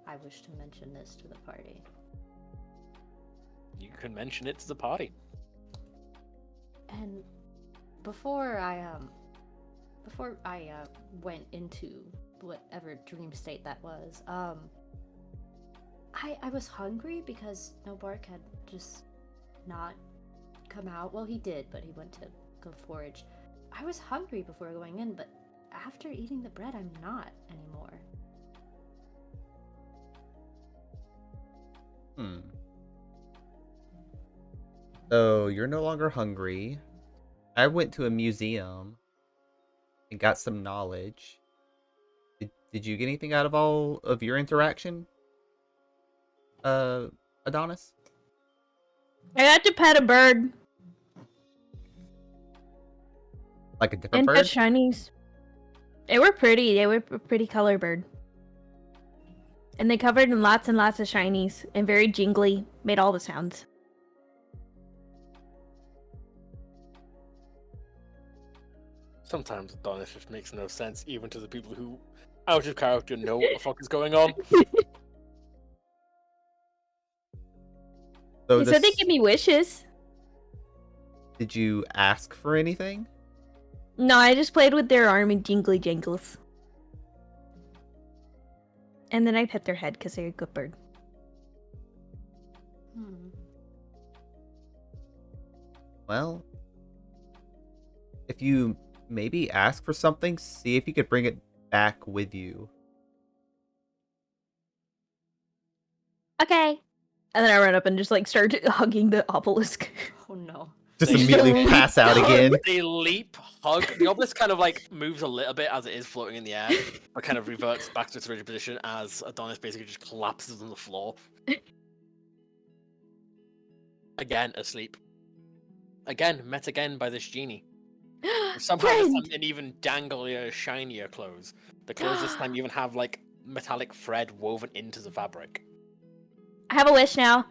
I wish to mention this to the party. You can mention it to the party. And before I went into whatever dream state that was, I was hungry because Nobark had just not come out. Well, he did, but he went to go forage. I was hungry before going in, but after eating the bread, I'm not anymore. So you're no longer hungry. I went to a museum and got some knowledge. Did you get anything out of all of your interaction, Adonis? I got to pet a bird. Like a different And bird? pet shinies. They were pretty. They were a pretty color bird. And they covered in lots and lots of shinies. And very jingly. Made all the sounds. Sometimes Adonis just makes no sense, even to the people who, out of character, know what the fuck is going on. So They said they give me wishes. Did you ask for anything? No, I just played with their arm and jingly jingles. And then I pet their head because they're a good bird. Well, if you maybe ask for something, see if you could bring it back with you. Okay. And then I run up and just like start hugging the obelisk. Oh no. Just They immediately don't- pass out again. They leap, hug. The obelisk kind of like moves a little bit as it is floating in the air, but kind of reverts back to its original position as Adonis basically just collapses on the floor. Again, asleep. Again, met again by this genie. Somehow this Friend! time in even danglier, shinier clothes. The clothes this time even have like metallic thread woven into the fabric. I have a wish now.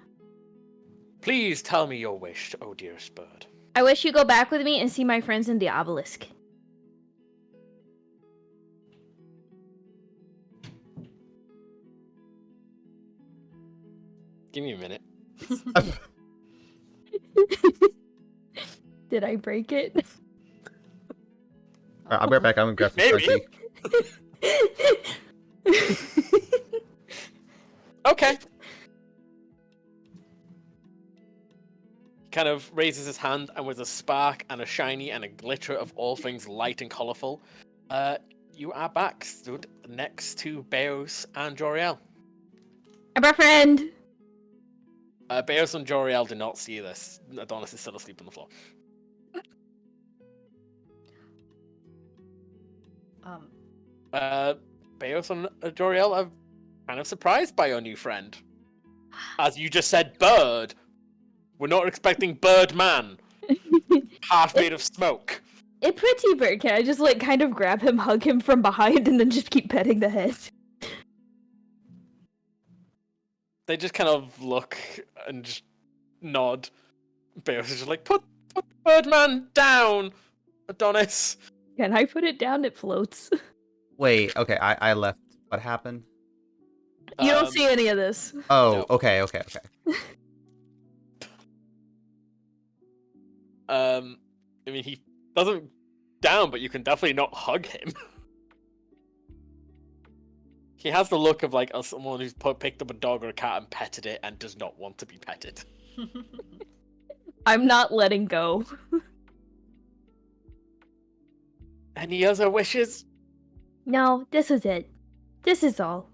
Please tell me your wish, oh dearest bird. I wish you go back with me and see my friends in the obelisk. Give me a minute. Did I break it? Alright, I'll be right back. I'm gonna grab some Maybe. Sharpie. Okay. Kind of raises his hand, and with a spark and a shiny and a glitter of all things light and colourful, you are back, stood next to Beos and Joriel. I'm our friend. Beos and Joriel do not see this. Adonis is still asleep on the floor. Beos and Joriel are kind of surprised by your new friend. As you just said, bird. We're not expecting bird man. Half made of smoke. A pretty bird. Can I just like kind of grab him, hug him from behind, and then just keep petting the head? They just kind of look and just nod. Beos is just like, put the bird man down. Adonis. Can I put it down? It floats. Wait, okay, I left. What happened? You don't Um, see any of this. Oh, No. okay. I mean, he doesn't down, but you can definitely not hug him. He has the look of like someone who's picked up a dog or a cat and petted it and does not want to be petted. I'm not letting go. Any other wishes? No, this is it. This is all.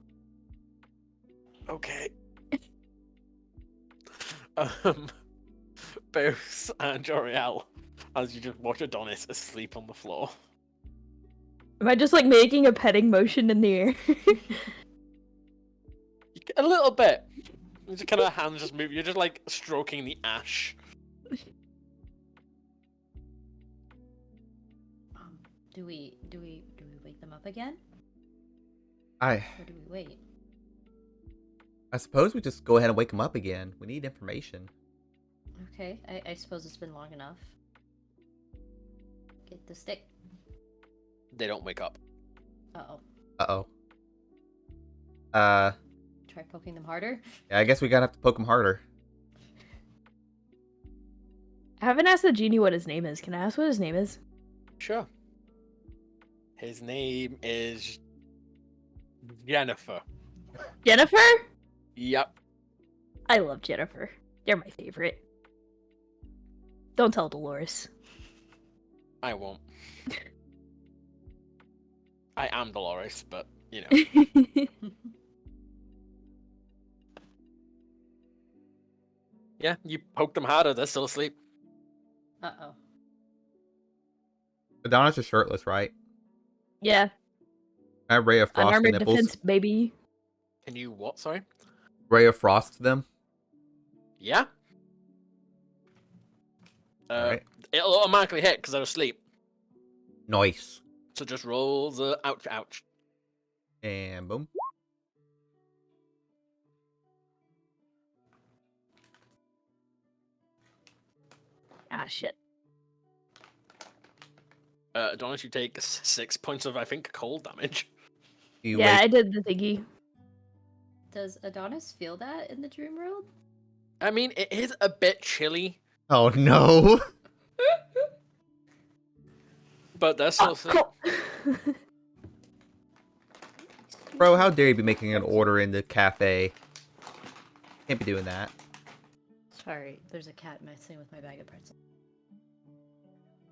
Okay. Bose and Joriel, as you just watch Adonis asleep on the floor. Am I just like making a petting motion in the air? A little bit. You just kind of hands just move. You're just like stroking the ash. Do we wake them up again? I Or do we wait? suppose we just go ahead and wake him up again. We need information. Okay, I suppose it's been long enough. Get the stick. They don't wake up. Uh-oh. Uh-oh. Try poking them harder? Yeah, I guess we gotta have to poke him harder. I haven't asked the genie what his name is. Can I ask what his name is? Sure. His name is Jennifer. Jennifer? Yep. I love Jennifer. They're my favorite. Don't tell Dolores. I won't. I am Dolores, but you know. Yeah, you poke them harder, they're still asleep. Uh-oh. Adonis is shirtless, right? Yeah, I Ray of Frost the unarmored nipples. defense, baby. Can you what, sorry? Ray of Frost them. Yeah? Alright. It'll automatically hit because they're asleep. Nice. So just roll the ouch ouch. And boom. Ah, shit. Adonis, you take 6 points of, I think, cold damage. You Yeah, wake. I did the thingy. Does Adonis feel that in the dream world? I mean, it is a bit chilly, Oh no. but they're still asleep. Bro, how dare you be making an order in the cafe? Can't be doing that. Sorry, there's a cat messing with my bag of pretzels.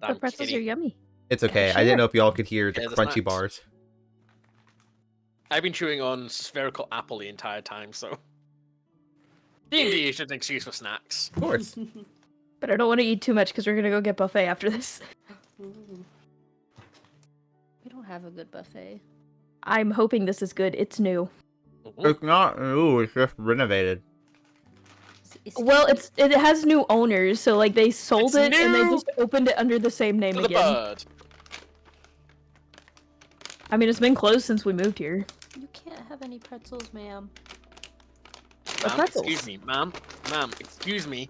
The Damn pretzels kitty. are yummy. It's okay. I sure. didn't know if y'all could hear the Yeah, the crunchy snacks. bars. I've been chewing on spherical apple the entire time, so D&D is just an excuse for snacks. Of course. But I don't want to eat too much because we're gonna go get buffet after this. Ooh. We don't have a good buffet. I'm hoping this is good. It's new. Mhm. It's not. Ooh, it's just renovated. Well, it has new owners, so like they sold It's it and they new! just opened it under the same name To the again. bird. I mean, it's been closed since we moved here. You can't have any pretzels, ma'am. What Ma'am, pretzels? excuse me, ma'am. Ma'am, excuse me.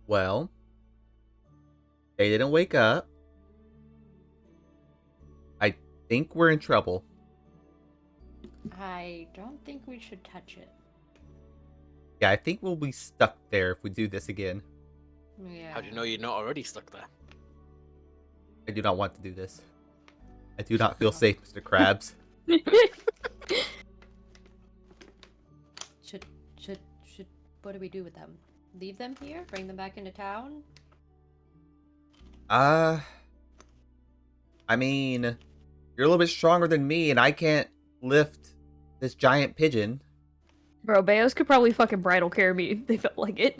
Well, they didn't wake up. I think we're in trouble. I don't think we should touch it. Yeah, I think we'll be stuck there if we do this again. Yeah. How do you know you're not already stuck there? I do not want to do this. I do not feel safe, Mr. Krabs. Should what do we do with them? Leave them here? Bring them back into town? I mean, you're a little bit stronger than me, and I can't lift this giant pigeon. Bro, Bayos could probably fucking bridal carry me if they felt like it.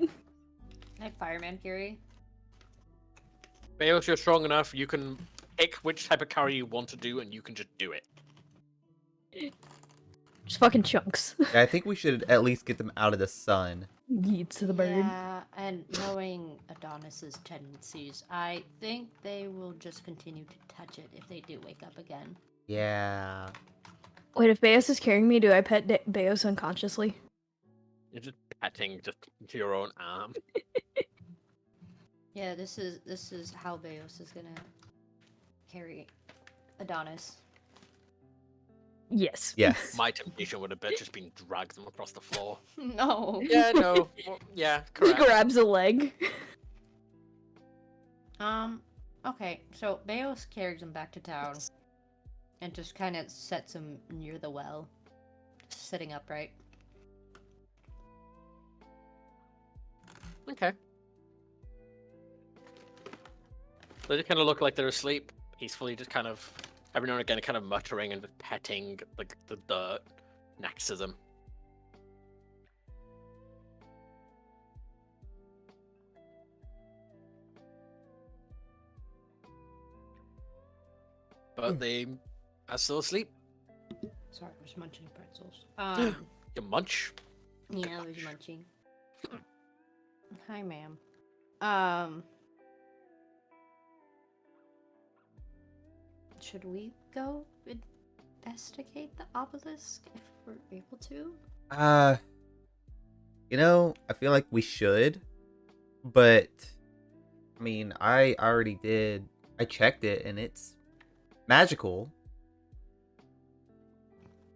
Like fireman carry? Baos, you're strong enough, you can pick which type of carry you want to do and you can just do it. Just fucking chunks. Yeah, I think we should at least get them out of the sun. Yeets to the bird. Yeah, and knowing Adonis's tendencies, I think they will just continue to touch it if they do wake up again. Yeah. Wait, if Beos is carrying me, do I pet Beos unconsciously? You're just petting just to your own arm. Yeah, this is how Beos is gonna carry Adonis. Yes. Yes. My temptation would have been just been drag them across the floor. No. Yeah, no. Well, yeah, He correct. grabs a leg. Okay, so Beos carries him back to town and just kind of sets him near the well, just sitting upright. Okay. They just kind of look like they're asleep, peacefully, just kind of every now and again, kind of muttering and just petting like the dirt next to them. But they are still asleep. Sorry, I was munching pretzels. You munch. Yeah, I was munching. Hi, ma'am. Should we go investigate the obelisk if we're able to? I feel like we should, but I mean, I already did. I checked it and it's magical.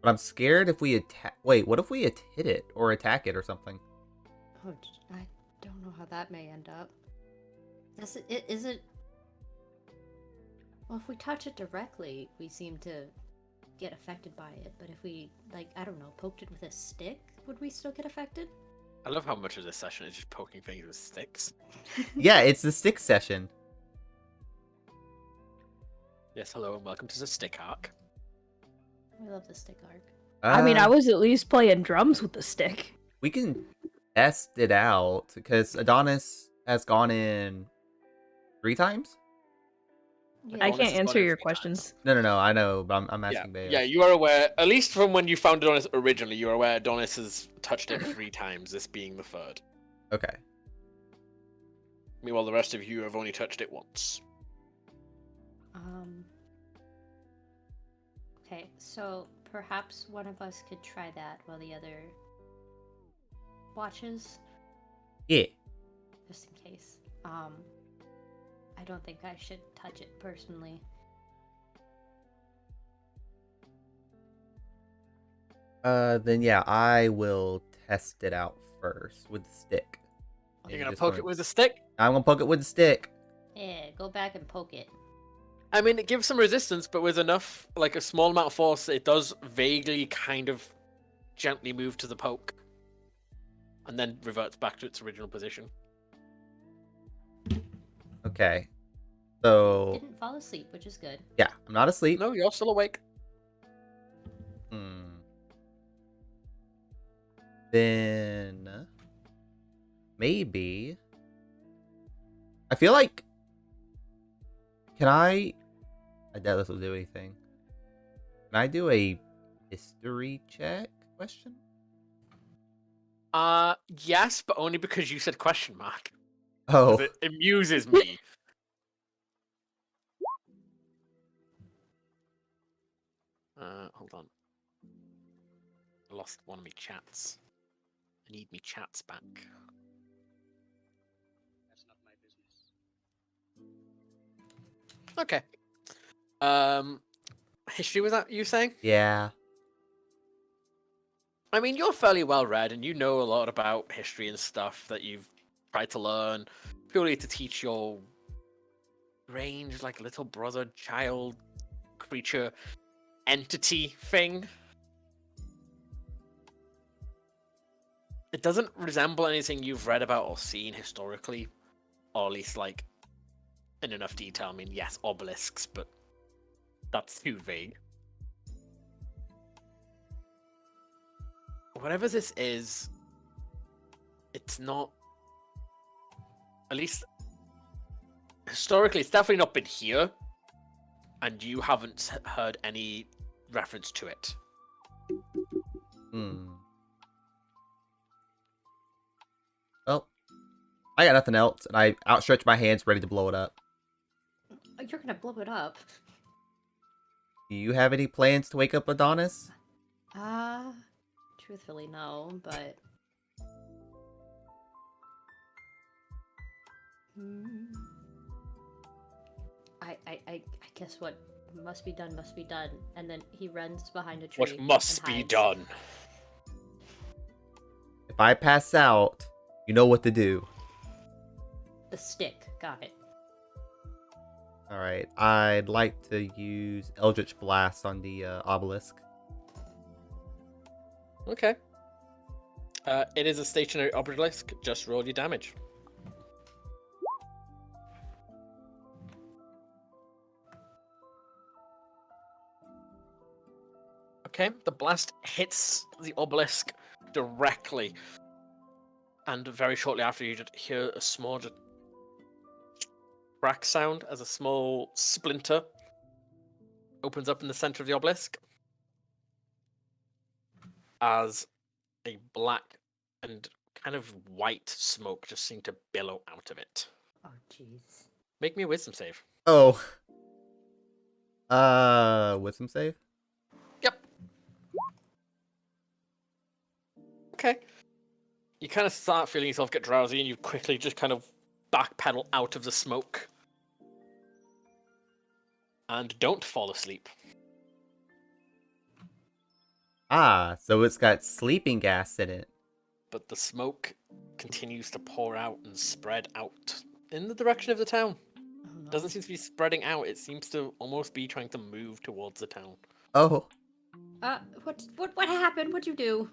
But I'm scared if we attack. Wait, what if we hit it or attack it or something? Oh, I don't know how that may end up. Is it? Well, if we touch it directly, we seem to get affected by it. But if we, like, I don't know, poked it with a stick, would we still get affected? I love how much of this session is just poking things with sticks. Yeah, it's the stick session. Yes, hello and welcome to the stick arc. We love the stick arc. I mean, I was at least playing drums with the stick. We can test it out because Adonis has gone in 3 times. Yeah, I Adonis can't has answer gone in your 3 questions. No, I know, but I'm Yeah, asking Bayo. yeah, you are aware, at least from when you found Adonis originally, you are aware Adonis has touched it 3 times, this being the 3rd. Okay. Meanwhile, the rest of you have only touched it once. Okay, so perhaps one of us could try that while the other watches, Yeah. just in case. I don't think I should touch it personally. Then yeah, I will test it out first with the stick. You're And gonna just poke it with a stick? I'm gonna poke it with the stick. Yeah, go back and poke it. I mean, it gives some resistance, but with enough, like a small amount of force, it does vaguely kind of gently move to the poke. And then reverts back to its original position. Okay. So Didn't fall asleep, which is good. yeah, I'm not asleep. No, you're still awake. Then maybe I feel like I doubt this will do anything. Can I do a history check? Question. Yes, but only because you said question mark. Oh, 'Cause it amuses me. Hold on. I lost one of my chats. I need me chats back. That's not my business. Okay. History, was that you saying? yeah. I mean, you're fairly well read, and you know a lot about history and stuff that you've tried to learn purely to teach your range, like little brother, child, creature, entity thing. It doesn't resemble anything you've read about or seen historically, or at least like in enough detail. I mean, yes, obelisks, but that's too vague. Whatever this is, it's not. At least historically, it's definitely not been here, and you haven't heard any reference to it. Well, I got nothing else, and I outstretch my hands ready to blow it up. You're gonna blow it up. Do you have any plans to wake up Adonis? Truthfully, no, but. Hmm. I guess what must be done must be done. And then he runs behind a tree. What must and be hides. done? If I pass out, you know what to do. The stick. Got it. Alright, I'd like to use Eldritch Blast on the obelisk. Okay. It is a stationary obelisk. Just roll your damage. Okay, the blast hits the obelisk directly, and very shortly after, you just hear a small crack sound as a small splinter opens up in the center of the obelisk, as a black and kind of white smoke just seemed to billow out of it. Oh, jeez. Make me a wisdom save. Oh. Wisdom save? Yep. Okay. You kind of start feeling yourself get drowsy, and you quickly just kind of backpedal out of the smoke. And don't fall asleep. Ah, so it's got sleeping gas in it. But the smoke continues to pour out and spread out in the direction of the town. Oh, no. Doesn't seem to be spreading out. It seems to almost be trying to move towards the town. Oh. What happened? What'd you do?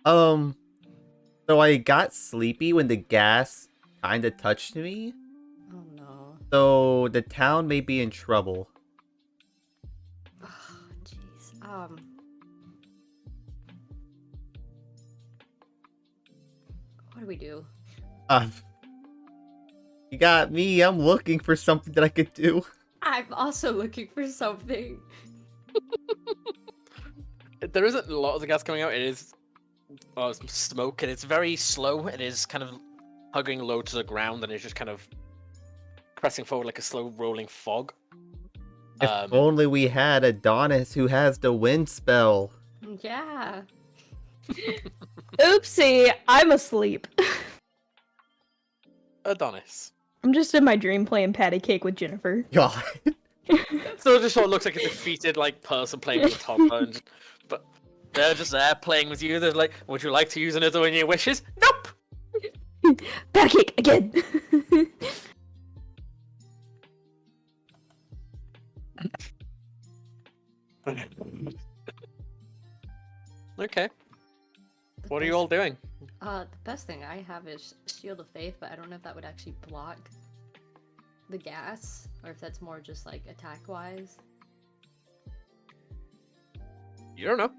So I got sleepy when the gas kinda touched me. Oh, no. So the town may be in trouble. Oh, jeez. What do we do? You got me. I'm looking for something that I could do. I'm also looking for something. There isn't a lot of the gas coming out. It is smoke, and it's very slow. It is kind of hugging low to the ground, and it's just kind of pressing forward like a slow rolling fog. If only we had Adonis who has the wind spell. Yeah. Oopsie, I'm asleep. Adonis. I'm just in my dream playing patty cake with Jennifer. God. So it just sort of looks like a defeated person playing with a toddler, but they're just there playing with you. They're like, "Would you like to use another one of your wishes?" Nope. Patty cake again. Okay. What are you all doing? The best thing I have is Shield of Faith, but I don't know if that would actually block the gas, or if that's more just like attack-wise. You don't know.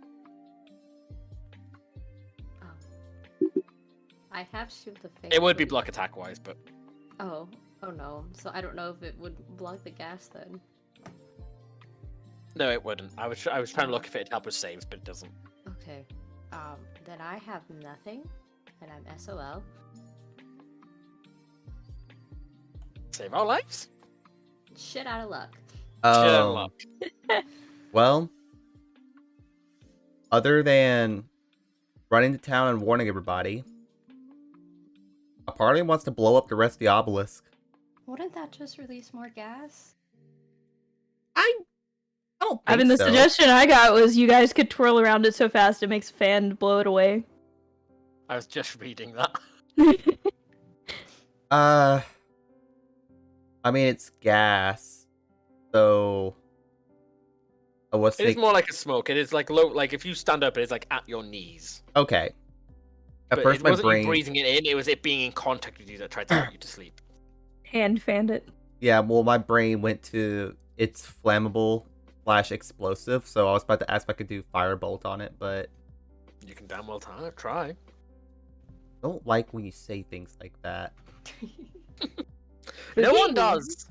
I have Shield of Faith. It would be but- block attack wise, but Oh no. So I don't know if it would block the gas then. no, it wouldn't. I was trying to look if it'd help with saves, but it doesn't. Okay. Then I have nothing, and I'm SOL. Save our lives. Shit out of luck. Shit out of Um, luck. Well, other than running to town and warning everybody, a party wants to blow up the rest of the obelisk. Wouldn't that just release more gas? I don't think I mean, the so. suggestion I got was you guys could twirl around it so fast it makes a fan to blow it away. I was just reading that. I mean, it's gas, so I was It is thinking. more like a smoke. It is like low. Like if you stand up, it is like at your knees. Okay. At But first, it my wasn't you brain. breathing it in. It was it being in contact with you that tried to put you to sleep. Hand fanned it. Yeah, well, my brain went to it's flammable / explosive, so I was about to ask if I could do firebolt on it, but You can damn well try. I don't like when you say things like that. No one Ooh. does.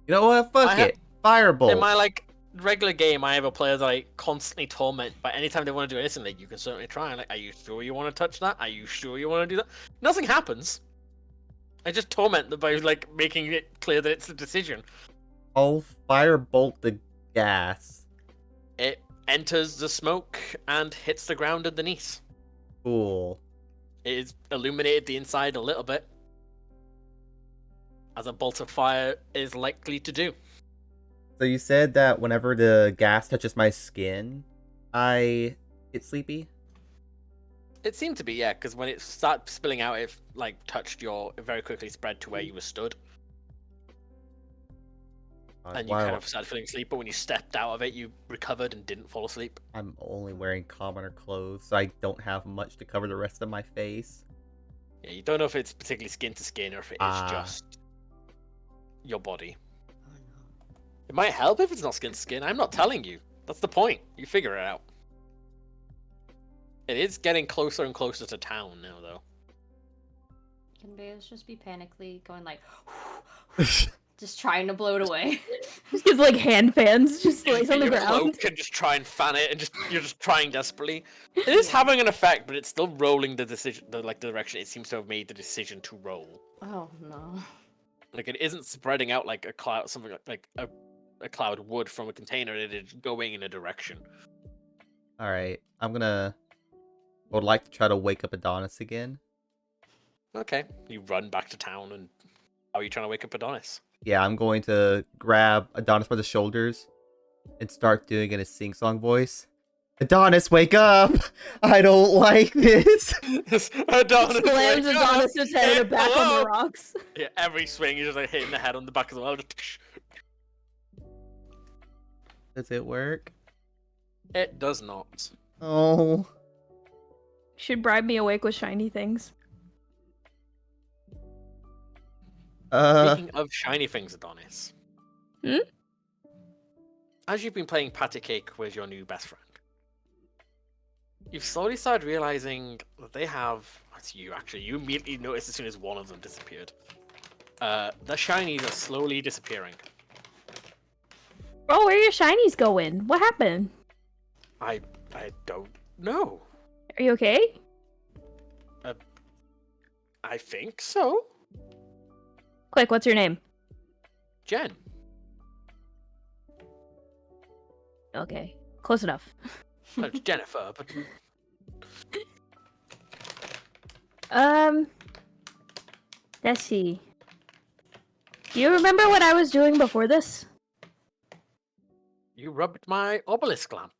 You know what? Fuck I ha- it. Firebolt. In my regular game, I have a player that I constantly torment. But anytime they want to do anything, like you can certainly try. Like, are you sure you want to touch that? Are you sure you want to do that? Nothing happens. I just torment them by making it clear that it's the decision. I'll firebolt the gas. enters the smoke and hits the ground underneath. Cool. It is illuminated the inside a little bit, as a bolt of fire is likely to do. So you said that whenever the gas touches my skin, I get sleepy? It seemed to be, yeah, because when it started spilling out, it like touched it very quickly spread to where you were stood, and you Wow, kind of started feeling asleep. But when you stepped out of it, you recovered and didn't fall asleep. I'm only wearing commoner clothes, so I don't have much to cover the rest of my face. Yeah, you don't know if it's particularly skin to skin or if it is Ah. just your body. Oh no. It might help if it's not skin to skin. I'm not telling you. That's the point. You figure it out. It is getting closer and closer to town now, though. Can Beos just be panically going like, just trying to blow it away? Just gives like hand fans, just lays on the Your ground. cloak and just try and fan it, and you're just trying desperately. It is having an effect, but it's still rolling the direction it seems to have made the decision to roll. Oh no. Like it isn't spreading out like a cloud, something like a cloud would from a container. It is going in a direction. Alright, would like to try to wake up Adonis again. Okay, you run back to town, and how are you trying to wake up Adonis? Yeah, I'm going to grab Adonis by the shoulders and start doing it in a sing-song voice. Adonis, wake up! I don't like this! Adonis, Slams wake up! Adonis's head in the back on Hello! the rocks. Yeah, every swing you're just like hitting the head on the back as well. Does it work? It does not. Oh. Should bribe me awake with shiny things. Speaking of shiny things, Adonis. Hmm? As you've been playing patty cake with your new best friend, you've slowly started realizing that they have. That's you, actually. You immediately noticed as soon as one of them disappeared. The shinies are slowly disappearing. Oh, where are your shinies going? What happened? I don't know. Are you okay? I think so. Quick, what's your name? Jen. Okay, close enough. No, it's Jennifer, but Let's see. Do you remember what I was doing before this? you rubbed my obelisk lamp.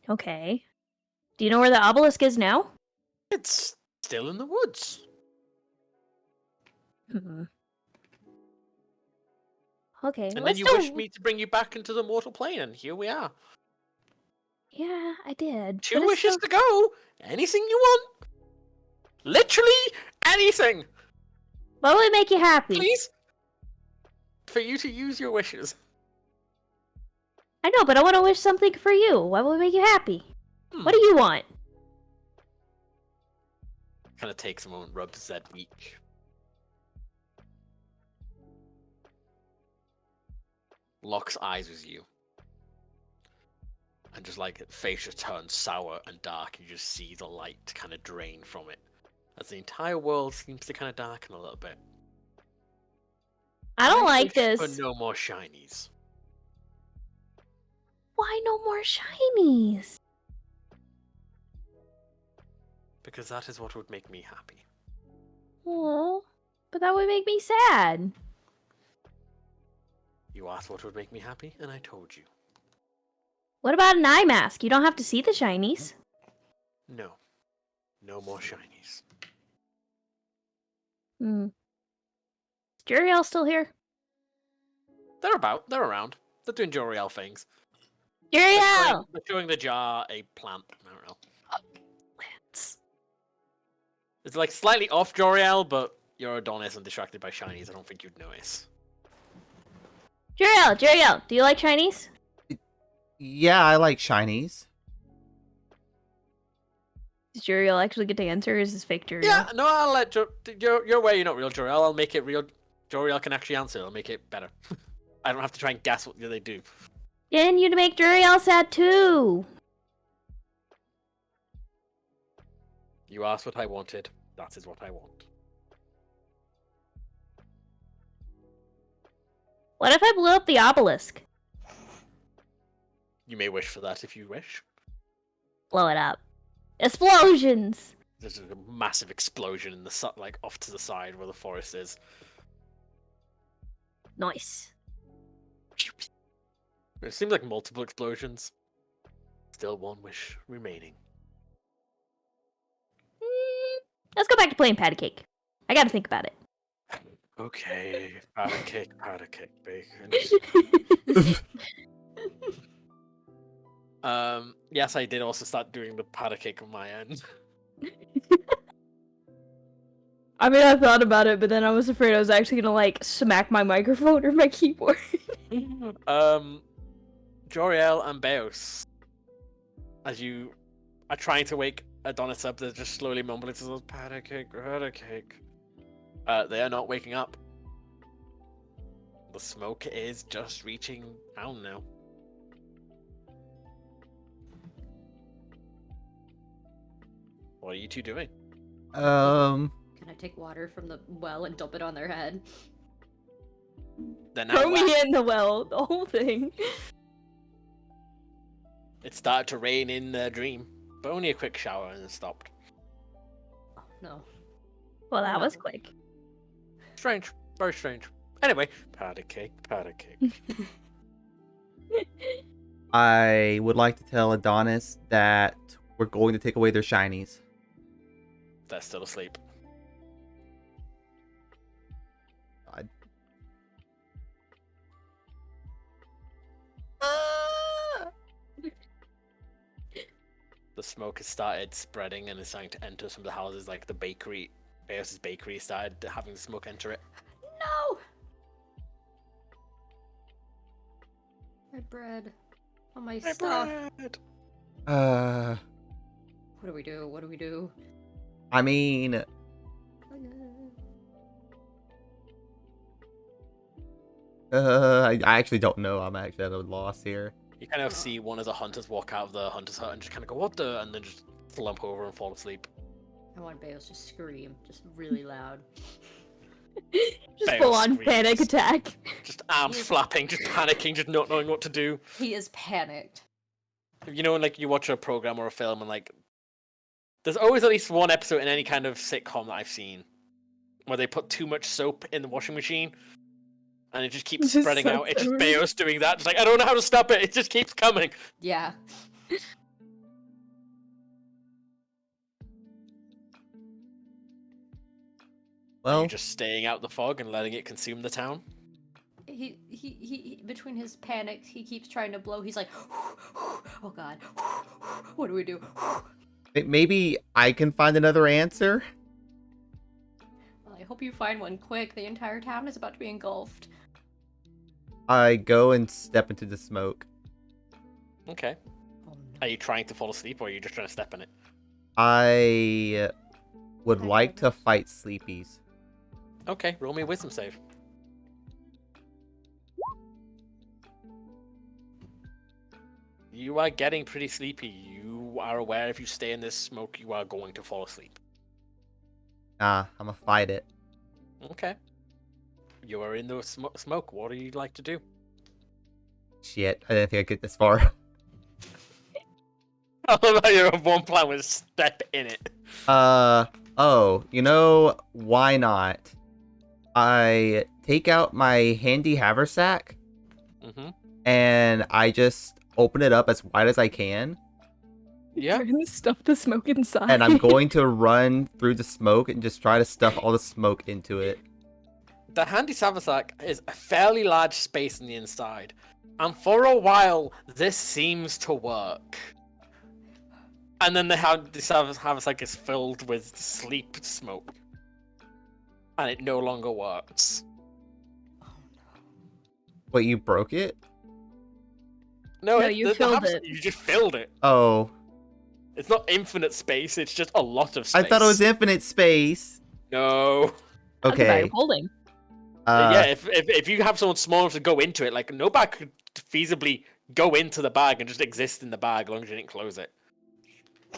Okay. Do you know where the obelisk is now? It's still in the woods. Hmm. Okay, And then let's you do... wished me to bring you back into the mortal plane, and here we are. Yeah, I did. Two but it's wishes still- to go. Anything you want. Literally anything. What would make you happy? Please. For you to use your wishes. I know, but I want to wish something for you. What would make you happy? Hmm. What do you want? Kind of takes a moment, rubs his head weak. Locks eyes with you. And just like face just turns sour and dark, and you just see the light kind of drain from it. As the entire world seems to kind of darken a little bit. I don't like wish this. For no more shinies. Why no more shinies? Because that is what would make me happy. Oh, but that would make me sad. You asked what would make me happy, and I told you. What about an eye mask? You don't have to see the shinies. No. No more shinies. Hmm. Is Juriel still here? They're around. They're doing Joriel things. Juriel! They're showing the jar a plant. I don't know. Plants. It's like slightly off Joriel, but you're Adonis and distracted by shinies. I don't think you'd notice. Juriel, do you like shinies? Yeah, I like shinies. Does Juriel actually get to answer? Or is this fake Juriel? Yeah, no, I'll let your way. You're not real Joriel. I'll make it real. Joriel can actually answer. I'll make it better. I don't have to try and guess what they do. Then you'd make Juriel sad too. You asked what I wanted. That is what I want. What if I blew up the obelisk? You may wish for that if you wish. Blow it up. Explosions! There's a massive explosion in the like off to the side where the forest is. Nice. It seems like multiple explosions. Still one wish remaining. Let's go back to playing patty cake. I gotta think about it. Okay, powder cake, bacon. Yes, I did also start doing the powder cake on my end. I mean, I thought about it, but then I was afraid I was actually gonna like smack my microphone or my keyboard. Joriel and Beos, as you are trying to wake Adonis up, they're just slowly mumbling to those powder cake. They are not waking up. The smoke is just reaching down now. What are you two doing? Can I take water from the well and dump it on their head? They're now Throw wet. me in the well, the whole thing. It started to rain in their dream, but only a quick shower and it stopped. Oh, no. Well, that was No. quick. Strange. Very strange. Anyway, powder cake, powder cake. I would like to tell Adonis that we're going to take away their shinies. They're still asleep. The smoke has started spreading and is starting to enter some of the houses, like the bakery. Beos' bakery started having the smoke enter it. No! My bread. All my stuff. Bread! Uh, What do we do? What do we do? I mean, I actually don't know. I'm actually at a loss here. You kind of see one of the hunters walk out of the hunter's hut and just kind of go, "What the?" and then just slump over and fall asleep. I want Beos to scream, just really loud. Just Beos full on screams. panic attack. Just arms flapping, just panicking, just not knowing what to do. He is panicked. You know, when like you watch a program or a film and like, there's always at least one episode in any kind of sitcom that I've seen where they put too much soap in the washing machine and it just keeps Just spreading out. It's just everywhere. Beos doing that. Just like, I don't know how to stop it. It just keeps coming. Yeah. Are Well, you just staying out the fog and letting it consume the town? He between his panic, he keeps trying to blow. He's like, oh god, what do we do? maybe I can find another answer. Well, I hope you find one quick. The entire town is about to be engulfed. I go and step into the smoke. Okay. Oh, no. Are you trying to fall asleep or are you just trying to step in it? I would Okay. like to fight sleepies. Okay, roll me a wisdom save. You are getting pretty sleepy. You are aware if you stay in this smoke, you are going to fall asleep. Nah, I'm gonna fight it. Okay. You are in the smoke. What do you like to do? Shit, I didn't think I'd get this far. I love how your one plan was step in it. Oh, you know, why not? I take out my handy haversack Mm-hmm. and I just open it up as wide as I can, Yeah. Trying to stuff the smoke inside. and I'm going to run through the smoke and just try to stuff all the smoke into it. The handy haversack is a fairly large space on the inside, and for a while, this seems to work. And then the haversack is filled with sleep smoke, and it no longer works. Wait, you broke it? No, No, you filled it. You just filled it. Oh, It's not infinite space. It's just a lot of I space. thought it was infinite space. No. That's about Okay. holding. Yeah, if you have someone small enough to go into it, like nobody could feasibly go into the bag and just exist in the bag as long as you didn't close it.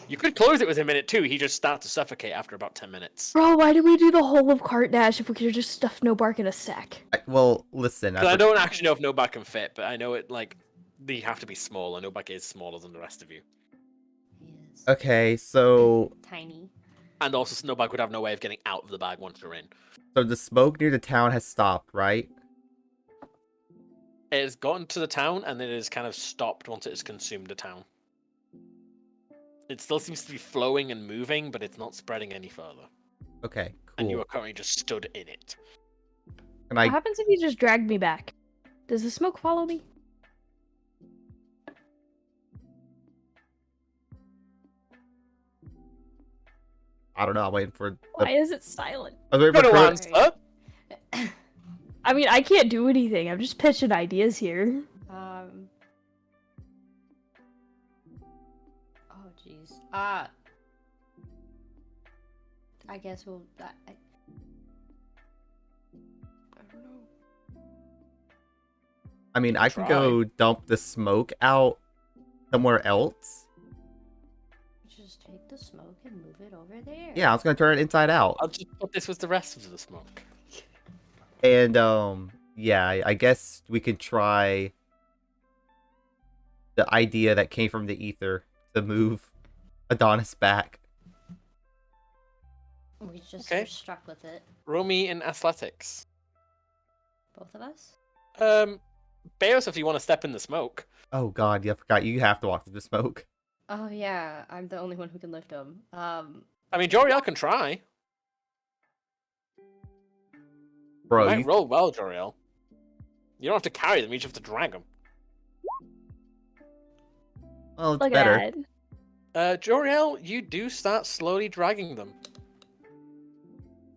You could close it within a minute too. He just starts to suffocate after about 10 minutes. Bro, why did we do the whole of Cart Dash if we could have just stuffed No Bark in a sack? Well, listen. 'Cause I don't actually know if nobody can fit, but I know it like they have to be smaller. Nobody is smaller than the rest of you. He is Okay, so tiny. And also, Snowbag would have no way of getting out of the bag once you're in. the smoke near the town has stopped, right? It has gotten to the town, and it has kind of stopped once it has consumed the town. It still seems to be flowing and moving, but it's not spreading any further. Okay, And you cool. are currently just stood in it. Can What I? happens if you just drag me back? Does the smoke follow me? I don't know. I'm waiting for. Why is it silent? I was waiting for Good Crow. answer. I mean, I can't do anything. I'm just pitching ideas here. Oh jeez. I guess we'll. I don't know. I mean, I can Try. go dump the smoke out somewhere else. Just take the smoke and move it over there. Yeah, I was gonna turn it inside out. I'll just put this with the rest of the smoke. And yeah, I guess we could try the idea that came from the ether to move Adonis back. We just Okay. were struck with it. Roll me in athletics. Both of us? Beos, if you want to step in the smoke. Oh god, yeah, I forgot. You have to walk through the smoke. Oh yeah, I'm the only one who can lift him. I mean, Joriel can try. Bro, You might roll well, Joriel. You don't have to carry them, you just have to drag them. well, it's Look better. at that. Joriel, you do start slowly dragging them.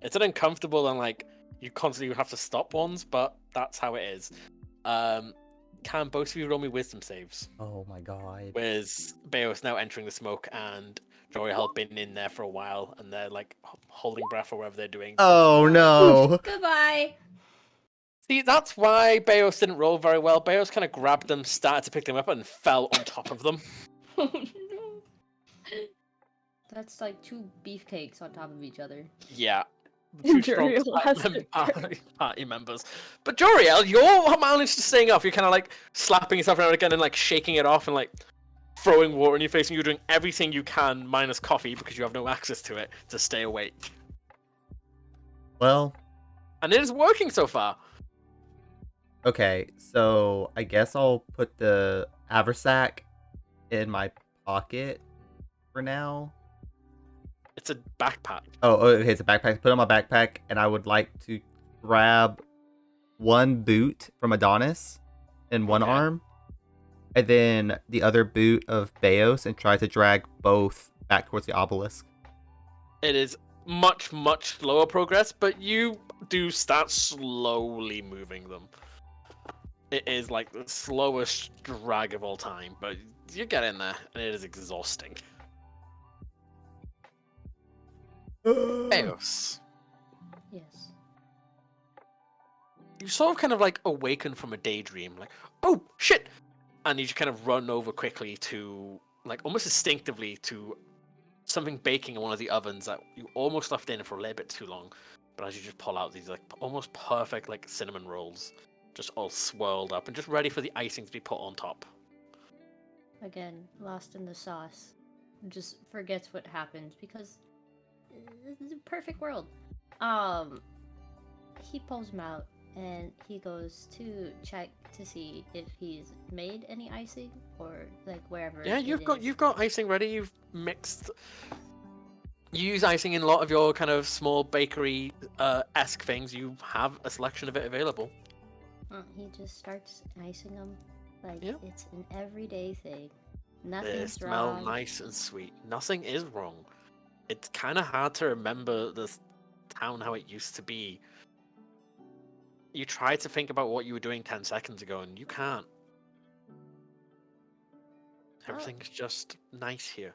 It's an uncomfortable and like you constantly have to stop ones, but that's how it is. Can both of you roll me wisdom saves? Oh my god. With Beos now entering the smoke and Joriel have been in there for a while and they're like holding breath or whatever they're doing. Oh no. Goodbye! See, that's why Beos didn't roll very well. Beos kind of grabbed them, started to pick them up, and fell on top of them. Oh no. That's like 2 beefcakes on top of each other. Yeah. Two strong Joriel has party members. But Joriel, you're managed to staying up. You're kind of like slapping yourself around again and like shaking it off and like throwing water in your face, and you're doing everything you can, minus coffee, because you have no access to it, to stay awake. Well, And it is working so far. okay, so I guess I'll put the haversack in my pocket for now. It's a backpack. Oh, okay, it's a backpack. Put it on my backpack, and I would like to grab one boot from Adonis in one Okay. arm, and then the other boot of Beos, and try to drag both back towards the obelisk. It is much, much slower progress, but you do start slowly moving them. It is like the slowest drag of all time, but you get in there, and it is exhausting. Eos, Yes. you sort of kind of like awaken from a daydream, like, oh shit! And you just kind of run over quickly to, like, almost instinctively to something baking in one of the ovens that you almost left in for a little bit too long. But as you just pull out these, like, almost perfect, like, cinnamon rolls, just all swirled up and just ready for the icing to be put on top. Again, lost in the sauce. Just forgets what happened because this is a perfect world. He pulls him out and he goes to check to see if he's made any icing or like wherever. Yeah, it you've is. got icing ready. You've mixed. You use icing in a lot of your kind of small bakery esque things. You have a selection of it available. He just starts icing them like Yeah. it's an everyday thing. They Nothing's smell wrong. nice and sweet. Nothing is wrong. It's kind of hard to remember this town how it used to be. You try to think about what you were doing 10 seconds ago, and you can't. Everything's just nice here.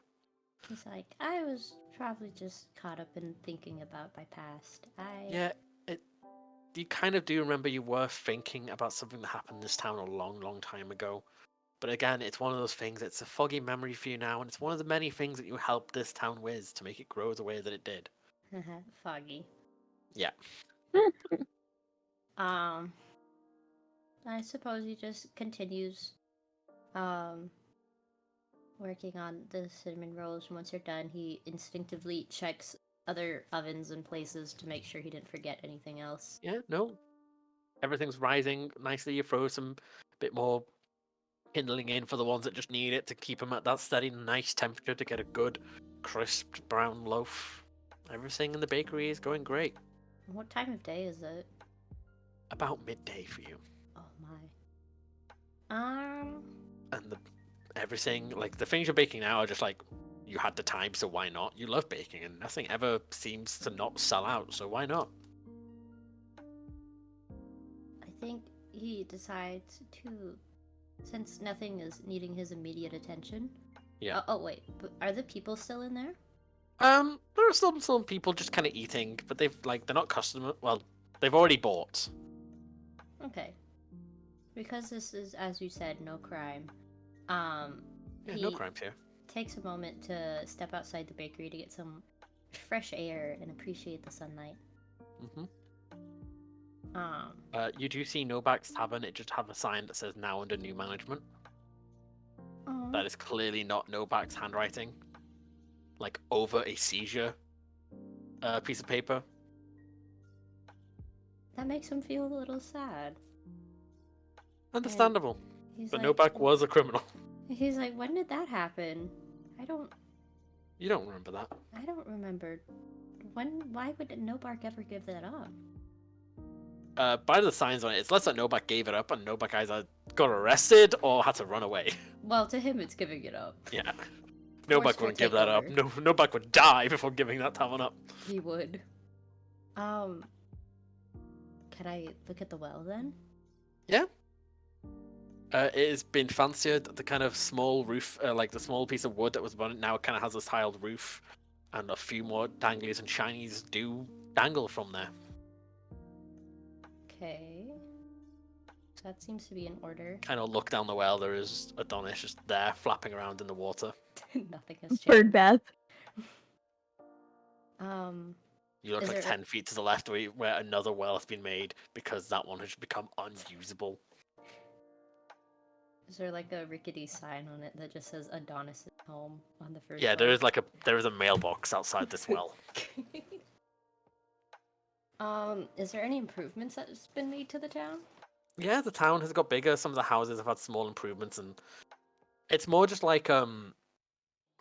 He's like, I was probably just caught up in thinking about my past. Yeah, you kind of do remember you were thinking about something that happened in this town a long, long time ago. But again, it's one of those things, it's a foggy memory for you now, and it's one of the many things that you helped this town with to make it grow the way that it did. Foggy. Yeah. I suppose he just continues working on the cinnamon rolls. Once you're done, he instinctively checks other ovens and places to make sure he didn't forget anything else. Yeah, no. Everything's rising nicely. You throw some bit more kindling in for the ones that just need it to keep them at that steady, nice temperature to get a good, crisp brown loaf. Everything in the bakery is going great. What time of day is it? About midday for you. Oh my. And everything, like the things you're baking now are just like, you had the time, so why not? You love baking, and nothing ever seems to not sell out, so why not? I think he decides to, since nothing is needing his immediate attention. Yeah. Oh wait, but are the people still in there? There are some people just kind of eating, but they're not customer. Well, they've already bought. Okay. Because this is, as you said, no crime. Yeah, he no crimes here. takes a moment to step outside the bakery to get some fresh air and appreciate the sunlight. Mm-hmm. Um, You do see Novak's Tavern. It just have a sign that says now under new management. aw, That is clearly not Novak's handwriting. Like over a seizure piece of paper. that makes him feel a little sad. Understandable. He's But like, Novak was a criminal. He's like, when did that happen? You don't remember that. I don't remember. Why would Nobark ever give that up? By the signs on it, it's less that Novak gave it up and Novak either got arrested or had to run away. Well, to him, it's giving it up. Yeah. Novak will wouldn't give take that up. over. No, Novak would die before giving that tavern up. He would. Can I look at the well then? It has been fancied. The kind of small roof, like the small piece of wood that was on it, now kind of has a tiled roof, and a few more danglies and shinies do dangle from there. Okay. So that seems to be in order. Kind of look down the well. There is Adonis just there, flapping around in the water. Nothing has changed. Bird bath. You look Is like there- 10 feet to the left where another well has been made because that one has become unusable. Is there like a rickety sign on it that just says Adonis' home on the first Yeah, floor? there is a mailbox outside this well. Is there any improvements that's been made to the town? Yeah, the town has got bigger. Some of the houses have had small improvements, and it's more just like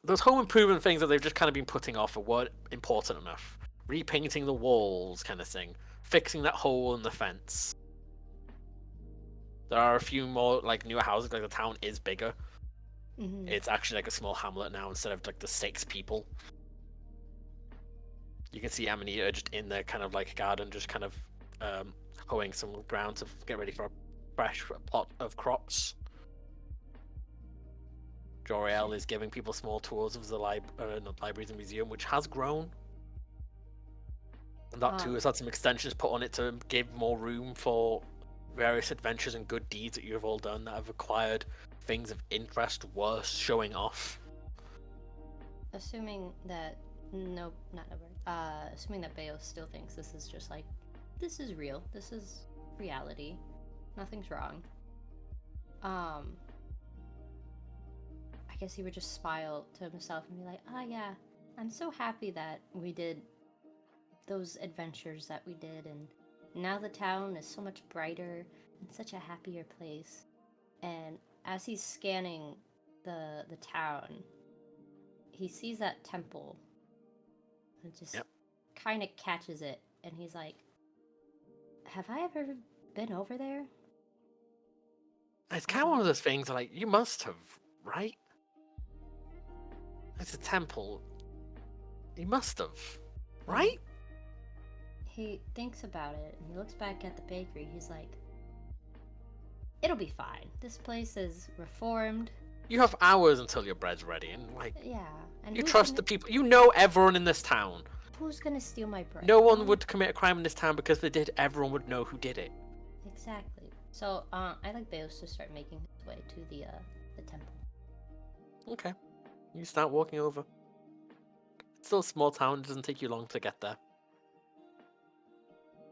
those home improvement things that they've just kind of been putting off weren't important enough. Repainting the walls, kind of thing. Fixing that hole in the fence. There are a few more like newer houses. Like the town is bigger. Mm-hmm. It's actually like a small hamlet now instead of like the 6 people. You can see Amanita just in their kind of like garden, just kind of hoeing some ground to get ready for a fresh plot of crops. Joriel is giving people small tours of the libraries and museum, which has grown. And that too has had some extensions put on it to give more room for various adventures and good deeds that you have all done that have acquired things of interest worth showing off. Assuming that assuming that Bayo still thinks this is just like, this is real, this is reality, nothing's wrong. I guess he would just smile to himself and be like, yeah, I'm so happy that we did those adventures that we did, and now the town is so much brighter and such a happier place. And as he's scanning the town, he sees that temple and just kind of catches it, and he's like, have I ever been over there? It's kind of one of those things like, you must have, right? It's a temple. You must have, right? He thinks about it, and he looks back at the bakery. He's like, it'll be fine. This place is reformed. You have hours until your bread's ready, and like, Yeah. And you who's trust gonna- the people. You know everyone in this town. Who's gonna steal my bread? No one would commit a crime in this town because if they did, everyone would know who did it. Exactly. So, I like Beos to start making his way to the temple. Okay. You start walking over. It's still a small town, it doesn't take you long to get there.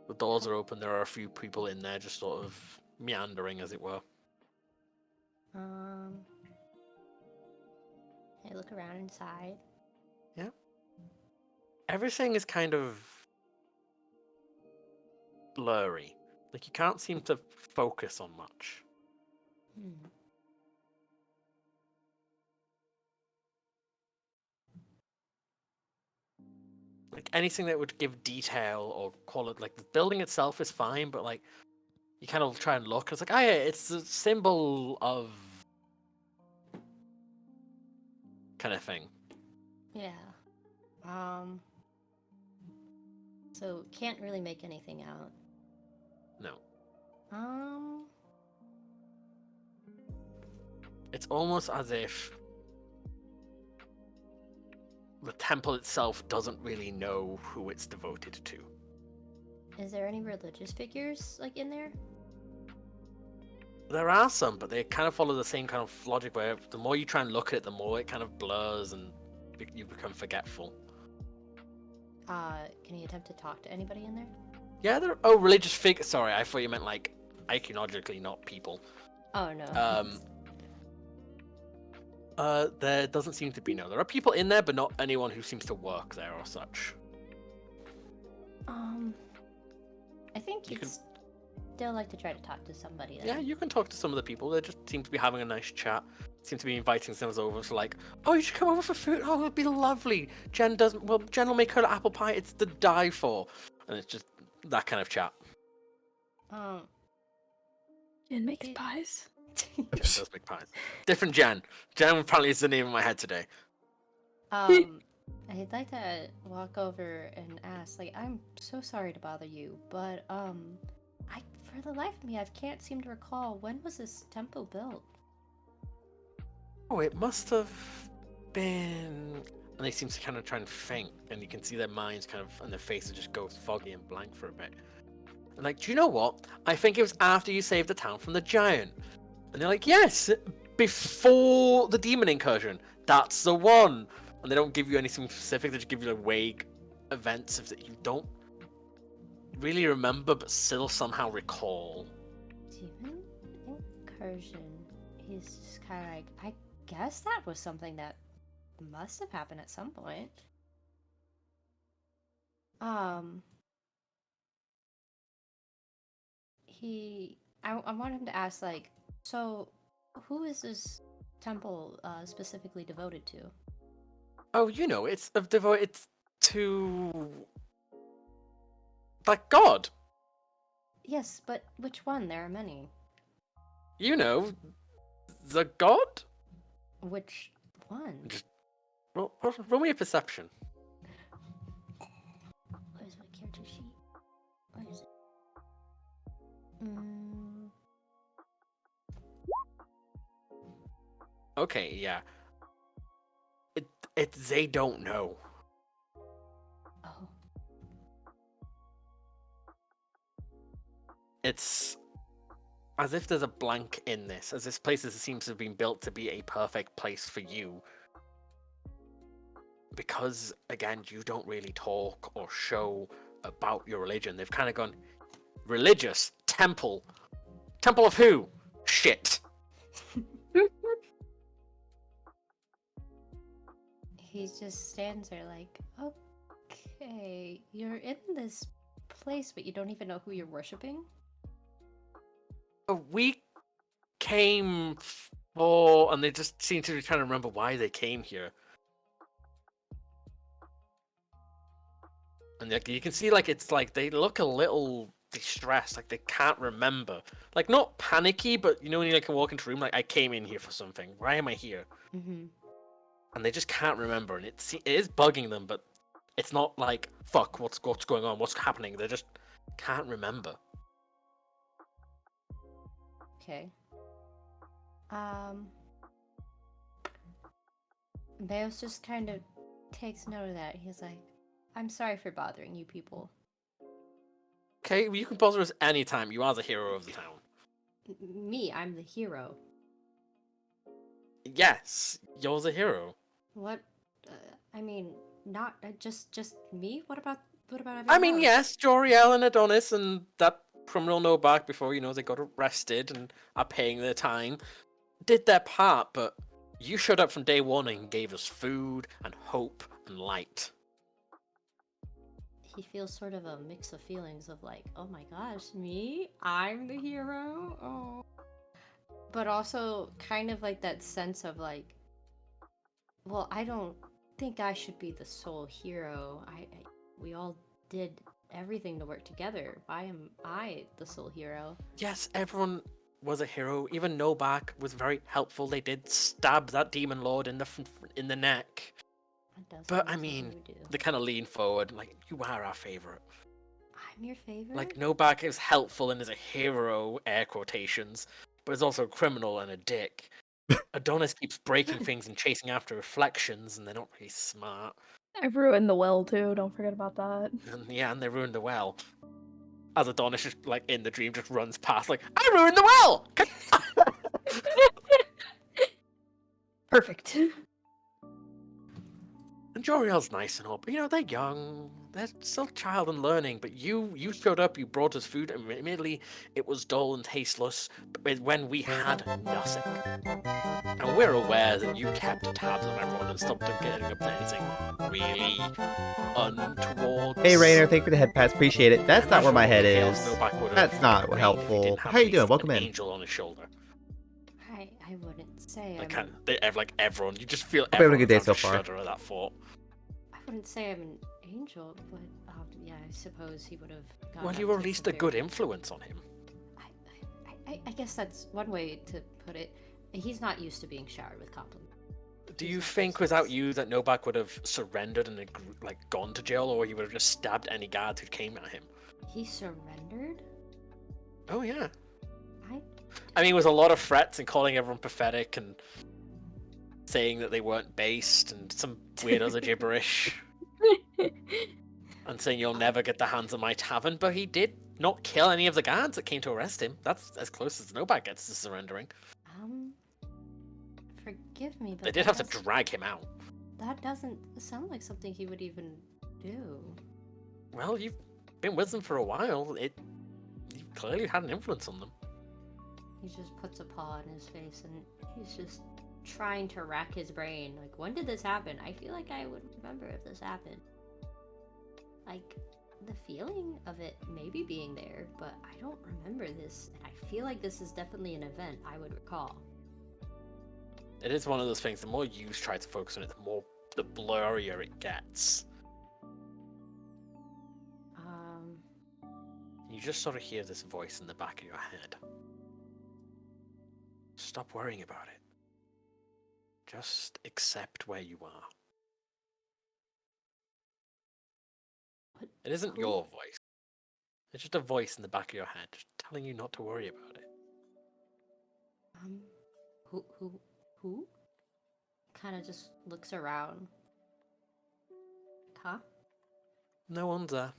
The doors are open, there are a few people in there just sort of meandering, as it were. I look around inside. Everything is kind of blurry. Like, you can't seem to focus on much. Hmm. Like, anything that would give detail or quality, like, the building itself is fine, but, like, you kind of try and look, it's like, oh yeah, it's a symbol of kind of thing. Yeah. So can't really make anything out. No. Um. It's almost as if the temple itself doesn't really know who it's devoted to. Is there any religious figures like in there? There are some, but they kind of follow the same kind of logic where the more you try and look at it, the more it kind of blurs and you become forgetful. Can you attempt to talk to anybody in there? Yeah, oh, religious figures. Sorry, I thought you meant like iconologically, not people. Oh no. There doesn't seem to be, no. There are people in there, but not anyone who seems to work there or such. I think You you'd can- still like to try to talk to somebody. Then. Yeah, you can talk to some of the people. They just seem to be having a nice chat. Seem to be inviting themselves over for like, oh, you should come over for food. Oh, it'd be lovely. Jen will make her apple pie. It's to die for. And it's just that kind of chat. Jen makes It- pies. Jen does make pies. Different Jen. Jen apparently is the name in my head today. I'd like to walk over and ask, like, I'm so sorry to bother you, but for the life of me, I can't seem to recall when was this temple built. Oh, it must have been. And they seem to kind of try and think, and you can see their minds kind of, and their faces just go foggy and blank for a bit. And like, do you know what? I think it was after you saved the town from the giant. And they're like, yes, before the demon incursion. That's the one. And they don't give you anything specific. They just give you like vague events that you don't really remember, but still somehow recall. Demon incursion. He's just kind of like, I guess that was something that must have happened at some point. I want him to ask, like, so who is this temple specifically devoted to? Oh, you know, it's devoted to like God. Yes, but which one? There are many. You know, the God. Which one? Just roll me a perception. Where's my character sheet? Where is it? Okay, yeah. They don't know. Oh. It's as if there's a blank in this, as this place seems to have been built to be a perfect place for you. Because, again, you don't really talk or show about your religion. They've kind of gone, religious, temple. Temple of who? Shit. He just stands there like, okay, you're in this place, but you don't even know who you're worshipping? We came for, and they just seem to be trying to remember why they came here. And like, you can see, like, it's like they look a little distressed, like they can't remember. Like, not panicky, but you know when you like can walk into a room, like, I came in here for something. Why am I here? Mm-hmm. And they just can't remember, and it is bugging them, but it's not like, fuck, what's going on, what's happening? They just can't remember. Okay. Beos just kind of takes note of that. He's like, I'm sorry for bothering you people. Okay, well, you can bother us anytime. You are the hero of the town. Me, I'm the hero. Yes, you're the hero. What? I mean, not just me. What about everyone I mean, else? yes, Joriel and Adonis and that criminal no back before, you know, they got arrested and are paying their time, did their part, but You showed up from day one and gave us food and hope and light. He feels sort of a mix of feelings of like, oh my gosh, me? I'm the hero? Oh. But also kind of like that sense of like, well, I don't think I should be the sole hero. We all did everything to work together. Why am I the sole hero? Yes, everyone was a hero. Even Novak was very helpful. They did stab that demon lord in the neck. That doesn't But I what mean, you do. they kind of lean forward, like, you are our favorite. I'm your favorite? Like, Novak is helpful and is a hero, air quotations, but is also a criminal and a dick. Adonis keeps breaking things and chasing after reflections, and they're not really smart. I've ruined the well too. Don't forget about that. And yeah, and they ruined the well. As Adonis just, like, in the dream, just runs past, like, I ruined the well! Perfect. And Joriel's nice and all, but they're young, they're still child and learning, but you showed up, you brought us food, and admittedly, it was dull and tasteless, but when we had nothing. And we're aware that you kept tabs on everyone and stopped them getting up to anything really untoward. Hey Rainer, thank you for the head pats. Appreciate it. That's not where my head is. That's not helpful. How you doing? Welcome in. Angel on his shoulder. I wouldn't say Like, I'm they have like everyone. You just feel Hope you having a everyone good day has so a far. shudder at that thought. I wouldn't say I'm an angel, but yeah, I suppose he would have. Well, you were at least a good influence on him. I guess that's one way to put it. He's not used to being showered with compliments. Do you think without you that Novak would have surrendered and like gone to jail, or he would have just stabbed any guards who came at him? He surrendered? Oh yeah. I mean, it was a lot of threats and calling everyone pathetic and saying that they weren't based and some weird other gibberish. And saying you'll never get the hands on my tavern, but he did not kill any of the guards that came to arrest him. That's as close as Novak gets to surrendering. Forgive me, but They did have to drag him out. that doesn't sound like something he would even do. Well, you've been with them for a while. You clearly had an influence on them. He just puts a paw on his face and he's just trying to rack his brain. Like, when did this happen? I feel like I would remember if this happened. Like, the feeling of it maybe being there, but I don't remember this. And I feel like this is definitely an event I would recall. It is one of those things, the more you try to focus on it, the blurrier it gets. You just sort of hear this voice in the back of your head. Stop worrying about it. Just accept where you are. What? It isn't your voice. It's just a voice in the back of your head, just telling you not to worry about it. Who? Kind of just looks around. Huh? No one's there.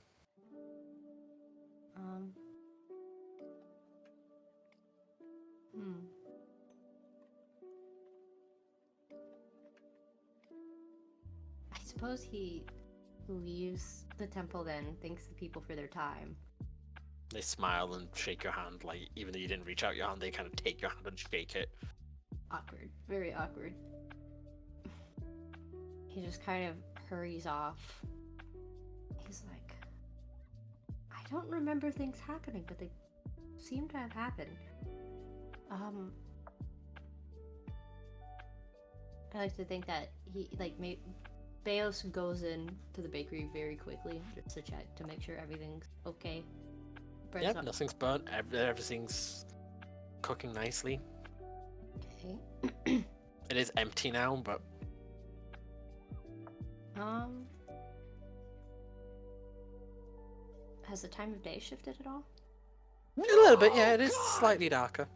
I suppose he leaves the temple then, thanks the people for their time. They smile and shake your hand, like, even though you didn't reach out your hand, they kind of take your hand and shake it. Awkward. Very awkward. He just kind of hurries off. He's like, I don't remember things happening, but they seem to have happened. I like to think that he, Beos goes in to the bakery very quickly just to check to make sure everything's okay. Bread's Yep, not- nothing's burnt, everything's cooking nicely. Okay. It is empty now, but Has the time of day shifted at all? a little bit, yeah, it is slightly darker.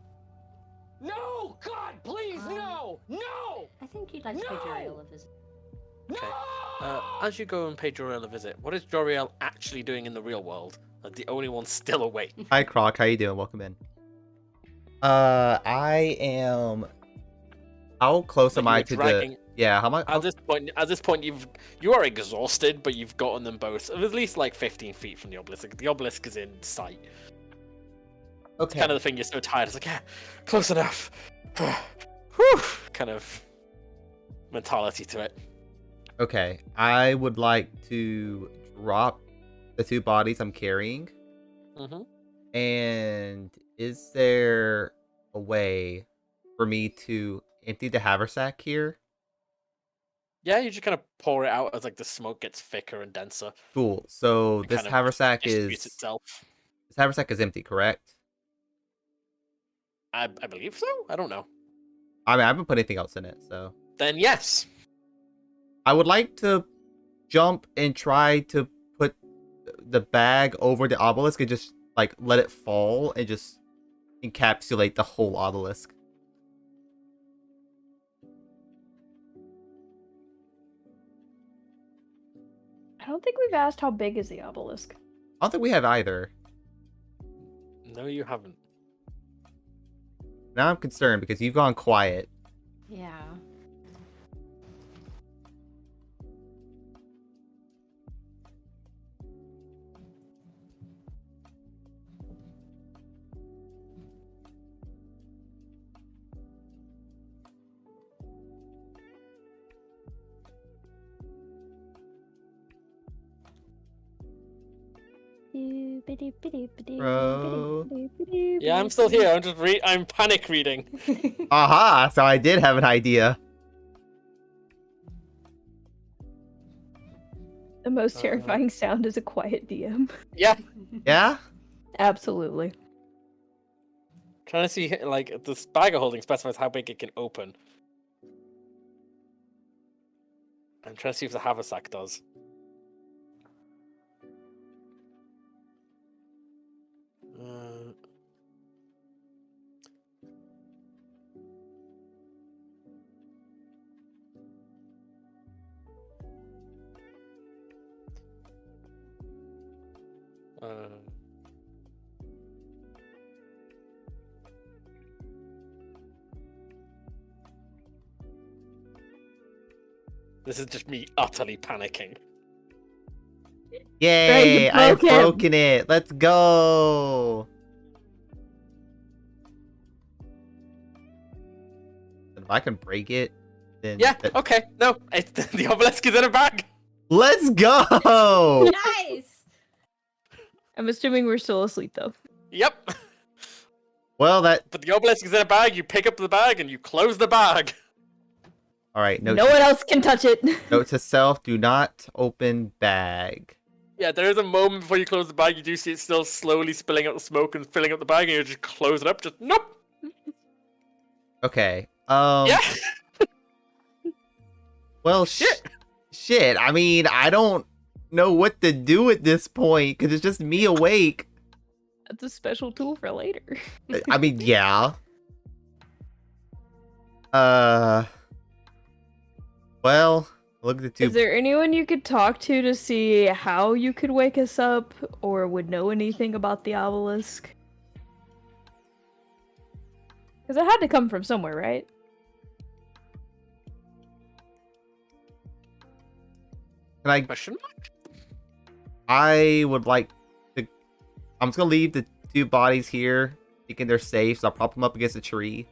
No! God, please, no! No! I think you'd like to pay Joriel a visit. Okay. As you go and pay Joriel a visit, what is Joriel actually doing in the real world? Like, the only one still awake. Hi Croc, how you doing? Welcome in. I am. How close am I to the? Yeah, how much? At this point, you are exhausted, but you've gotten them both at least like 15 feet from the obelisk. The obelisk is in sight. Okay. Kind of the thing. You're so tired. It's like, yeah, close enough. Whew. Kind of mentality to it. Okay, I would like to drop the 2 bodies I'm carrying. Mm-hmm. And is there a way for me to empty the haversack here? Yeah, you just kind of pour it out as like the smoke gets thicker and denser. Cool. So It this kind of haversack distributes is itself. empty, correct? I believe so. I don't know. I mean, I haven't put anything else in it, so Then yes. I would like to jump and try to put the bag over the obelisk and just like let it fall and just encapsulate the whole obelisk. I don't think we've asked how big is the obelisk. I don't think we have either. No, you haven't. Now I'm concerned because you've gone quiet. Yeah. Bro. Yeah, I'm still here. I'm just I'm panic reading. Aha! So I did have an idea. The most terrifying sound is a quiet DM. Yeah, Yeah? Absolutely. trying to see like this bag of holding specifies how big it can open. I'm trying to see if the haversack does. Uh, uh, this is just me utterly panicking. Yay! you I've broke him. broken it! Let's go! And if I can break it, then... Yeah, okay, no, the obelisk is in a bag. Let's go! Nice! I'm assuming we're still asleep though. Yep, Well, that... but the obelisk is in a bag. You pick up the bag and you close the bag. Alright, No one else can touch it. note to self, do not open bag. Yeah, there is a moment before you close the bag. You do see it still slowly spilling out the smoke and filling up the bag, and you just close it up. Just nope. Okay, Yeah. Well, shit, I mean, I don't know what to do at this point, because it's just me awake. That's a special tool for later. I mean, yeah. Well, look at the two. Is there anyone you could talk to see how you could wake us up, or would know anything about the obelisk? Because it had to come from somewhere, right? Can I? Question mark? I would like to. I'm just gonna leave the 2 bodies here, thinking they're safe. So I'll prop them up against a tree,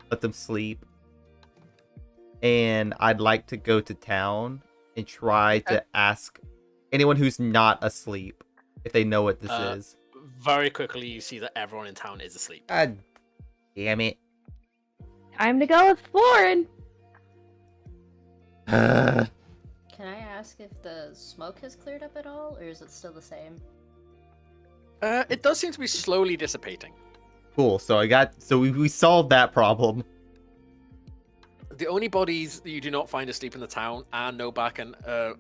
let them sleep, and I'd like to go to town and try to ask anyone who's not asleep if they know what this is. Very quickly, you see that everyone in town is asleep. God damn it! Time to go exploring. Can I ask if the smoke has cleared up at all, or is it still the same? It does seem to be slowly dissipating. Cool. So we solved that problem. The only bodies that you do not find asleep in the town are Novak and I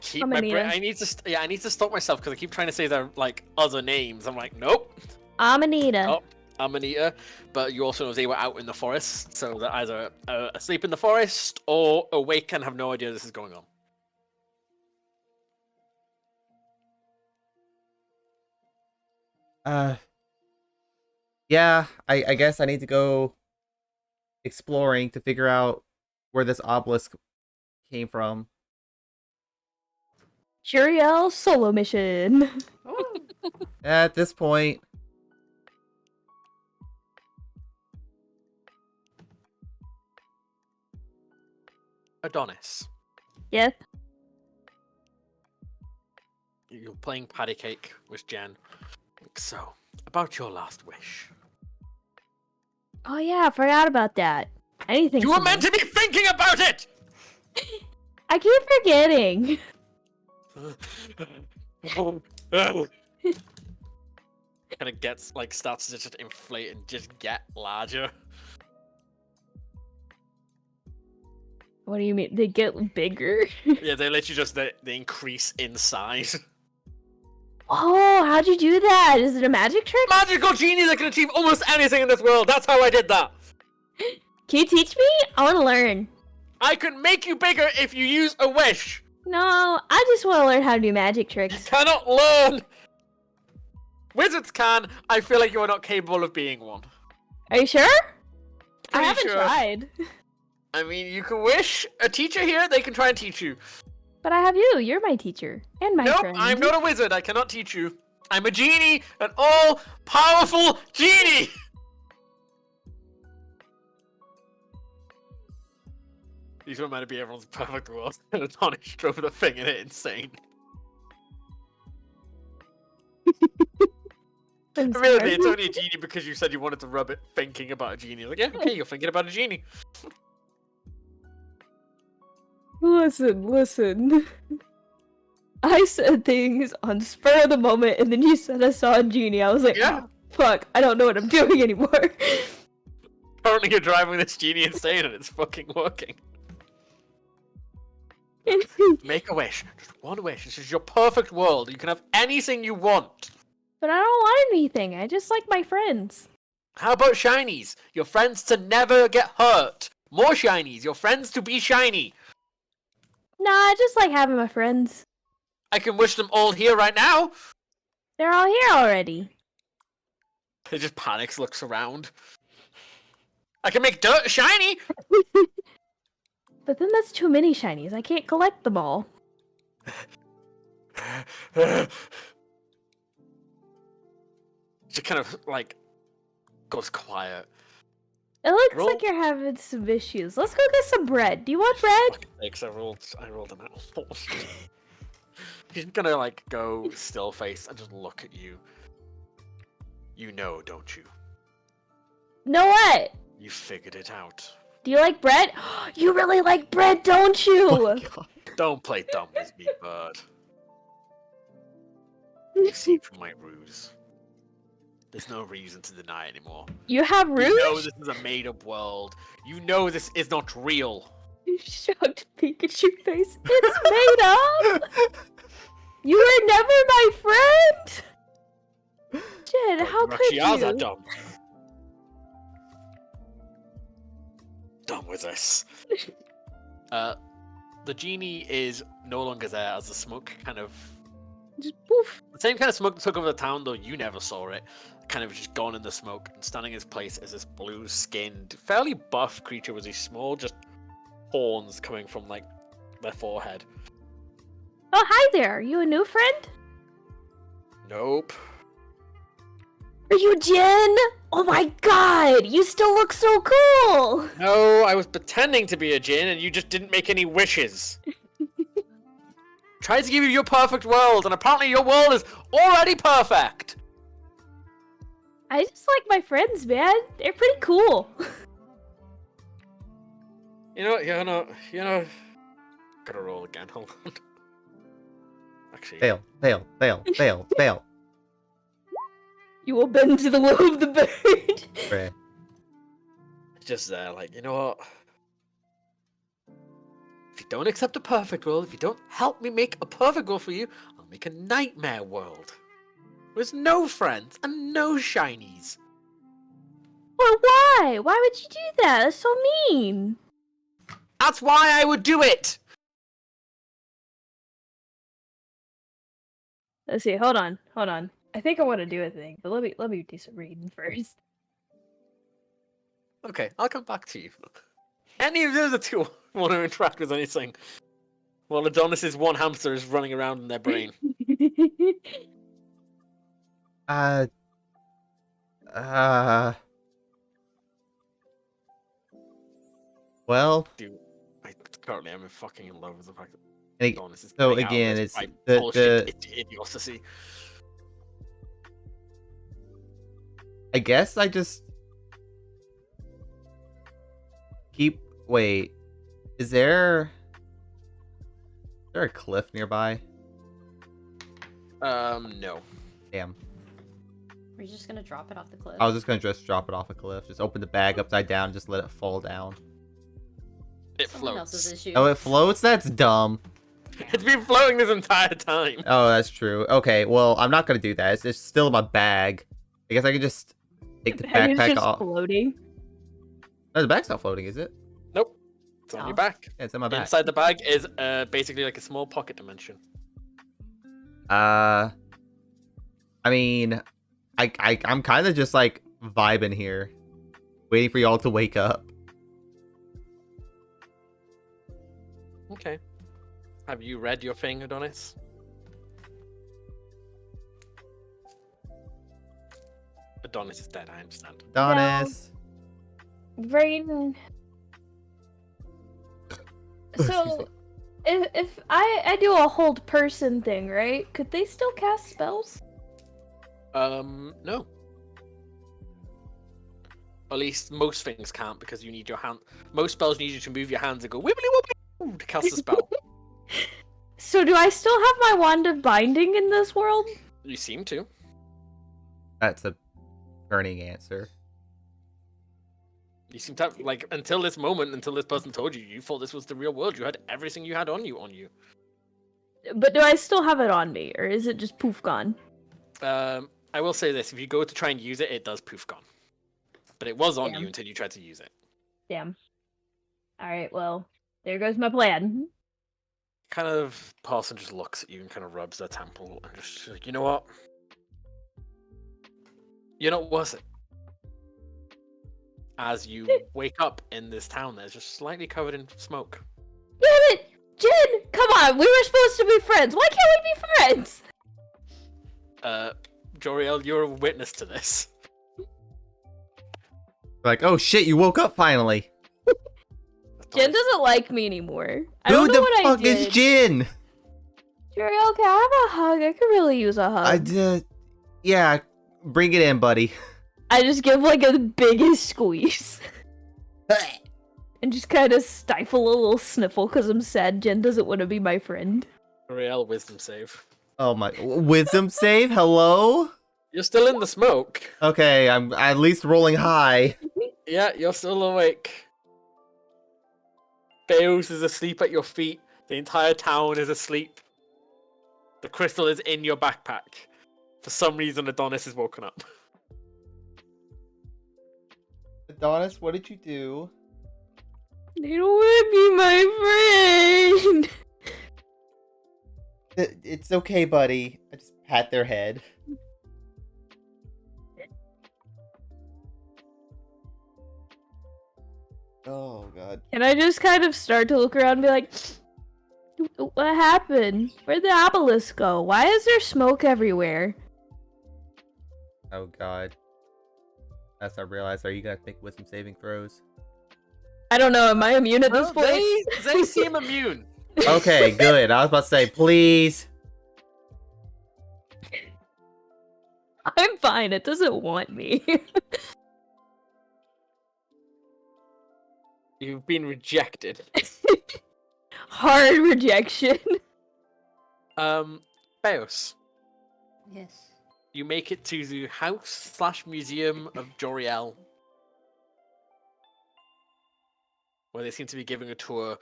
keep my brain. Amanita. I need to stop myself because I keep trying to say their like other names. I'm like, nope. Amanita. Oh, Amanita. But you also know they were out in the forest, so they're either asleep in the forest or awake and have no idea this is going on. Yeah, I guess I need to go exploring to figure out where this obelisk came from. Juriel solo mission. At this point, Adonis, Yes. you're playing patty cake with Jen. So, about your last wish. Oh yeah, I forgot about that. Anything. You were meant to be thinking about it! I keep forgetting. Kind of gets, like, starts to just inflate and just get larger. What do you mean? They get bigger? Yeah, they literally just, they increase in size. Oh, how'd you do that? Is it a magic trick? Magical genie that can achieve almost anything in this world. That's how I did that. Can you teach me? I want to learn. I can make you bigger if you use a wish. No, I just want to learn how to do magic You tricks. cannot learn. Wizards can. I feel like you are not capable of being one. Are you sure? I Pretty haven't sure. tried. I mean, you can wish a teacher here. They can try and teach you. But I have you. You're my teacher. And my Nope, friend. I'm not a wizard. I cannot teach you. I'm a genie, an all-powerful genie. These were meant to be everyone's perfect world. And Adonis drove the thing in it insane. I'm Really, sorry. it's only a genie because you said you wanted to rub it thinking about a genie. Like, yeah, okay, you're thinking about a genie. Listen. I said things on spur of the moment, and then you said I saw a genie. I was like, Yeah. oh, fuck, I don't know what I'm doing anymore. Currently, you're driving this genie insane and it's fucking working. Make a wish. Just one wish. This is your perfect world. You can have anything you want. But I don't want anything. I just like my friends. How about shinies? Your friends to never get hurt. More shinies. Your friends to be shiny. Nah, I just like having my friends. I can wish them all here right now. They're all here already. He just panics, looks around. I can make dirt shiny. But then that's too many shinies. I can't collect them all. She kind of like goes quiet. It looks Roll. like you're having some issues. Let's go get some bread. Do you want bread? Thanks, I rolled them out. She's gonna like go still face and just look at you. You know, don't you? Know what? You figured it out. Do you like bread? You really like bread, don't you? Oh my God. Don't play dumb with me, bird. You see through my ruse. There's no reason to deny anymore. You have You rouge? know this is a made-up world. You know this is not real. You shoved Pikachu face. It's made up. You were never my friend. Jen, how could Rachia's are you? dumb. Done with this. The genie is no longer there as the smoke kind of... Just poof. The same kind of smoke that took over the town, though you never saw it. Kind of just gone in the smoke, and standing in his place is this blue-skinned, fairly buff creature with these small, just horns coming from, like, their forehead. Oh, hi there. Are you a new friend? Nope. Are you Jen? Oh my god, you still look so cool. No, I was pretending to be a djinn, and you just didn't make any wishes. Tried to give you your perfect world, and apparently your world is already perfect. I just like my friends, man. They're pretty cool. You know. Gotta roll again. Hold on. Actually, Fail. You will bend to the will of the bird. Right. it's just there. Like, you know what? If you don't accept a perfect world, if you don't help me make a perfect world for you, I'll make a nightmare world with no friends and no shinies. Well, why? Why would you do that? That's so mean. That's why I would do it. Let's see. Hold on. I think I want to do a thing, but let me do some reading first. Okay, I'll come back to you. Any of the other two want to interact with anything? While Adonis's one hamster is running around in their brain. Well, Dude, Currently, I'm fucking in love with the fact that And Adonis is so getting out of again, this it's by the bullshit idiocy. I guess I just keep. Wait, is there a cliff nearby? No. Damn. We're just gonna drop it off the cliff. I was just gonna just drop it off a cliff. Just open the bag upside down, and just let it fall down. It Someone else's floats. issue. Oh, it floats? That's dumb. It's been floating this entire time. Oh, that's true. Okay, well, I'm not gonna do that. It's still in my bag. I guess I can just take the Bag is backpack just off. floating. No, the bag's not floating, is it? Nope. It's on No. your back. Yeah, it's in my bag. Inside the bag is basically like a small pocket dimension. I mean, I'm kind of just like vibing here, waiting for y'all to wake up. Okay. Have you read your thing, Adonis? Adonis is dead, I understand. Adonis. Rain. Excuse me. So, if I do a hold person thing, right? Could they still cast spells? No. At least most things can't because you need your hand. Most spells need you to move your hands and go wibbly wobbly to cast a spell. So do I still have my wand of binding in this world? You seem to. That's a burning answer. You seem to have, like, until this moment, until this person told you, you thought this was the real world. You had everything you had on you. But do I still have it on me, or is it just poof gone? I will say this: if you go to try and use it, it does poof gone. But it was on Damn. you until you tried to use it. Damn. Alright, well, there goes my plan. Kind of, Parson just looks at you and kind of rubs their temple and just like, you know what? You're not worth it. As you wake up in this town, there's just slightly covered in smoke. Damn it! Jen! Come on, we were supposed to be friends. Why can't we be friends? Joriel, you're a witness to this. Like, oh shit, you woke up finally. Jen doesn't like me anymore. I Who don't know the what fuck I did. is Jin? Jeriel, can I have a hug? I could really use a hug. I did. Yeah, bring it in, buddy. I just give like a biggest squeeze. And just kind of stifle a little sniffle because I'm sad Jen doesn't want to be my friend. Joriel, wisdom save. Oh my, wisdom save. Hello. You're still in the smoke. Okay, I'm at least rolling high. Yeah, you're still awake. Bales is asleep at your feet. The entire town is asleep. The crystal is in your backpack. For some reason, Adonis is woken up. Adonis, what did you do? They don't want to be my friend. It's okay, buddy. I just pat their head. Oh god. And I just kind of start to look around and be like, what happened? Where'd the obelisk go? Why is there smoke everywhere? Oh god. As I realized, are you gonna take wisdom saving throws? I don't know, am I immune at this Well, point? they seem immune. Okay, good. I was about to say, please. I'm fine, it doesn't want me. You've been rejected. Hard rejection. Beos, Yes. you make it to the house/museum of Joriel, where they seem to be giving a tour.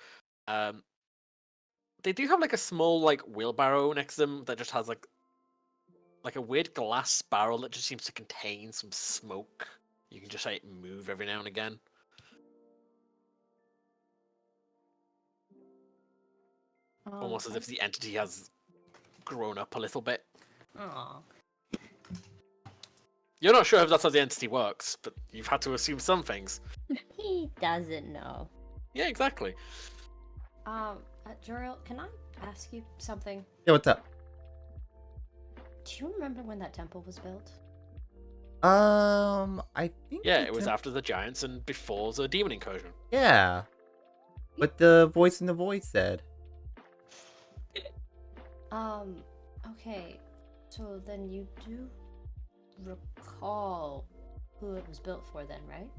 They do have like a small like wheelbarrow next to them that just has like a weird glass barrel that just seems to contain some smoke. You can just like move every now and again. Almost as if the entity has grown up a little bit. Aw. You're not sure if that's how the entity works, but you've had to assume some things. He doesn't know. Yeah, exactly. Joriel, can I ask you something? Yeah, what's up? Do you remember when that temple was built? I think. Yeah, the it was temp- after the giants and before the demon incursion. Yeah. what the voice in the void said. Okay. So then you do recall who it was built for then, right?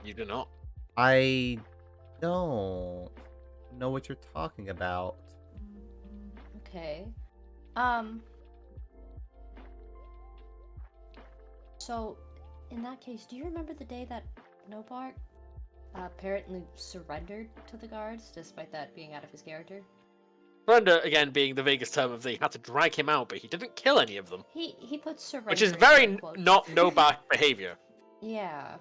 You do not. I don't know what you're talking about. Okay. So, in that case, do you remember the day that Nobark apparently surrendered to the guards, despite that being out of his character? Surrender, again, being the vaguest term of the had to drag him out, but he didn't kill any of them. He put surrender. Which is in very air quotes. not no-back behavior. Yeah.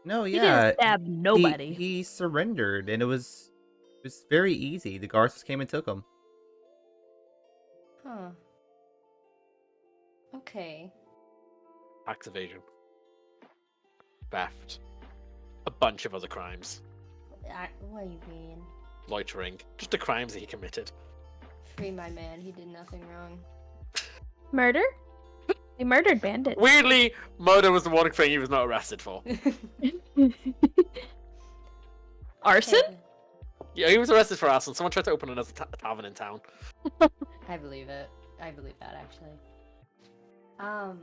No, He yeah. didn't stab nobody. He surrendered, and it was very easy. The guards just came and took him. Huh. Okay. Tax evasion. Theft. A bunch of other crimes. What do you mean? Loitering. Just the crimes that he committed. Free my man. He did nothing wrong. Murder? They murdered bandits. Weirdly, murder was the one thing he was not arrested for. Arson? Okay, Yeah, he was arrested for arson. Someone tried to open another tavern in town. I believe it. I believe that actually. All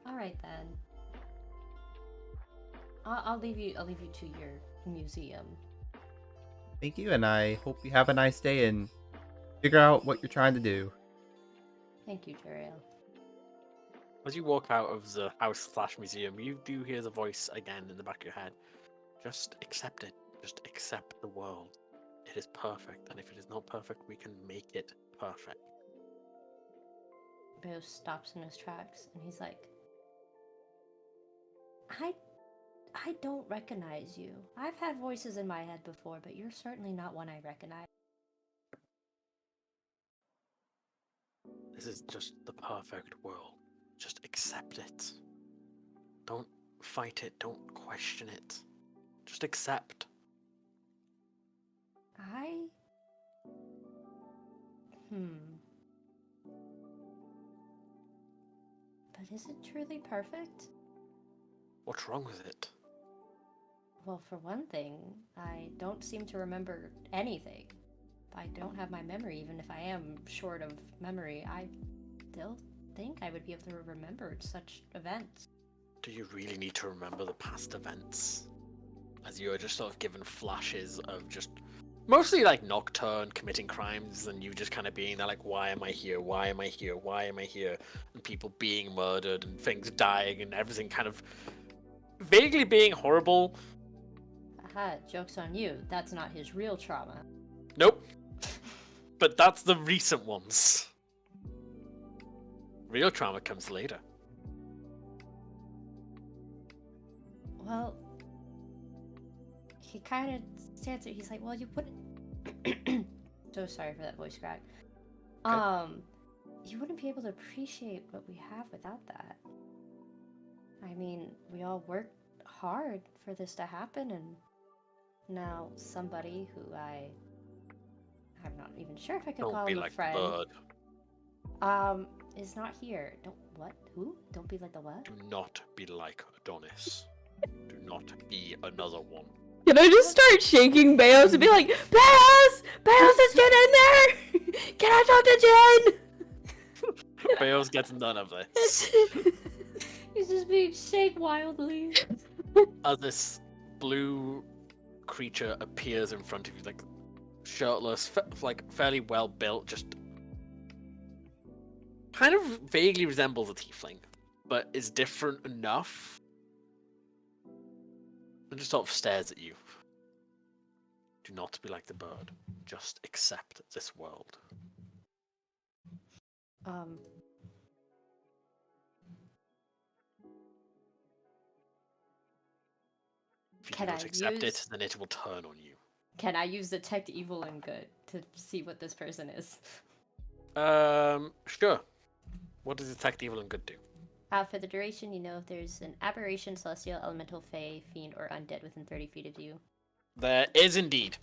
right then. I'll leave you. I'll leave you to your museum. Thank you, and I hope you have a nice day and figure out what you're trying to do. Thank you, Jeriel. As you walk out of the house/museum, you do hear the voice again in the back of your head. Just accept it. Just accept the world. It is perfect, and if it is not perfect, we can make it perfect. Beos stops in his tracks, and he's like, I don't recognize you. I've had voices in my head before, but you're certainly not one I recognize. This is just the perfect world. Just accept it. Don't fight it. Don't question it. Just accept. But is it truly perfect? What's wrong with it? Well, for one thing, I don't seem to remember anything. I don't have my memory, even if I am short of memory. I still think I would be able to remember such events. Do you really need to remember the past events? As you are just sort of given flashes of just mostly like Nocturne committing crimes, and you just kind of being there like, why am I here? Why am I here? Why am I here? And people being murdered and things dying and everything kind of vaguely being horrible. Aha, joke's on you. That's not his real trauma. Nope. But that's the recent ones. Real trauma comes later. Well, he kind of stands there. He's like, well, you wouldn't... So sorry for that voice crack. Okay. You wouldn't be able to appreciate what we have without that. I mean, we all worked hard for this to happen, and now somebody who I'm not even sure if I could Don't call be him a like the friend, bird. is not here. Who? Don't be like the what? Do not be like Adonis. Do not be another one. Can I just start shaking Beos and be like, Beos! Beos is Jen in there! Can I talk to Jen? Bales gets none of this. He's just being shaken wildly. As this blue creature appears in front of you, like shirtless, like fairly well built, just kind of vaguely resembles a tiefling, but is different enough, and just sort of stares at you. Do not be like the bird. Just accept this world. If you Can do not I accept use- it, then it will turn on you. Can I use detect evil and good to see what this person is? Sure. What does detect evil and good do? For the duration, you know if there's an aberration, celestial, elemental, fey, fiend, or undead within 30 feet of you. There is indeed.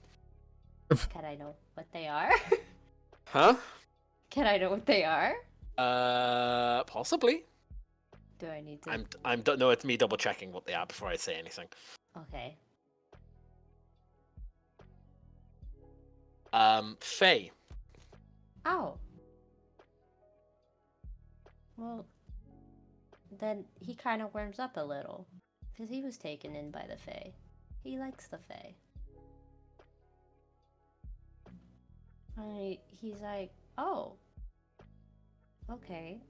Can I know what they are? Huh? Can I know what they are? Possibly. Do I need to? No, it's me double checking what they are before I say anything. Okay. Faye. Oh. Well, then he kind of warms up a little. Because he was taken in by the Fae. He likes the Fae. And he's like, oh. Okay,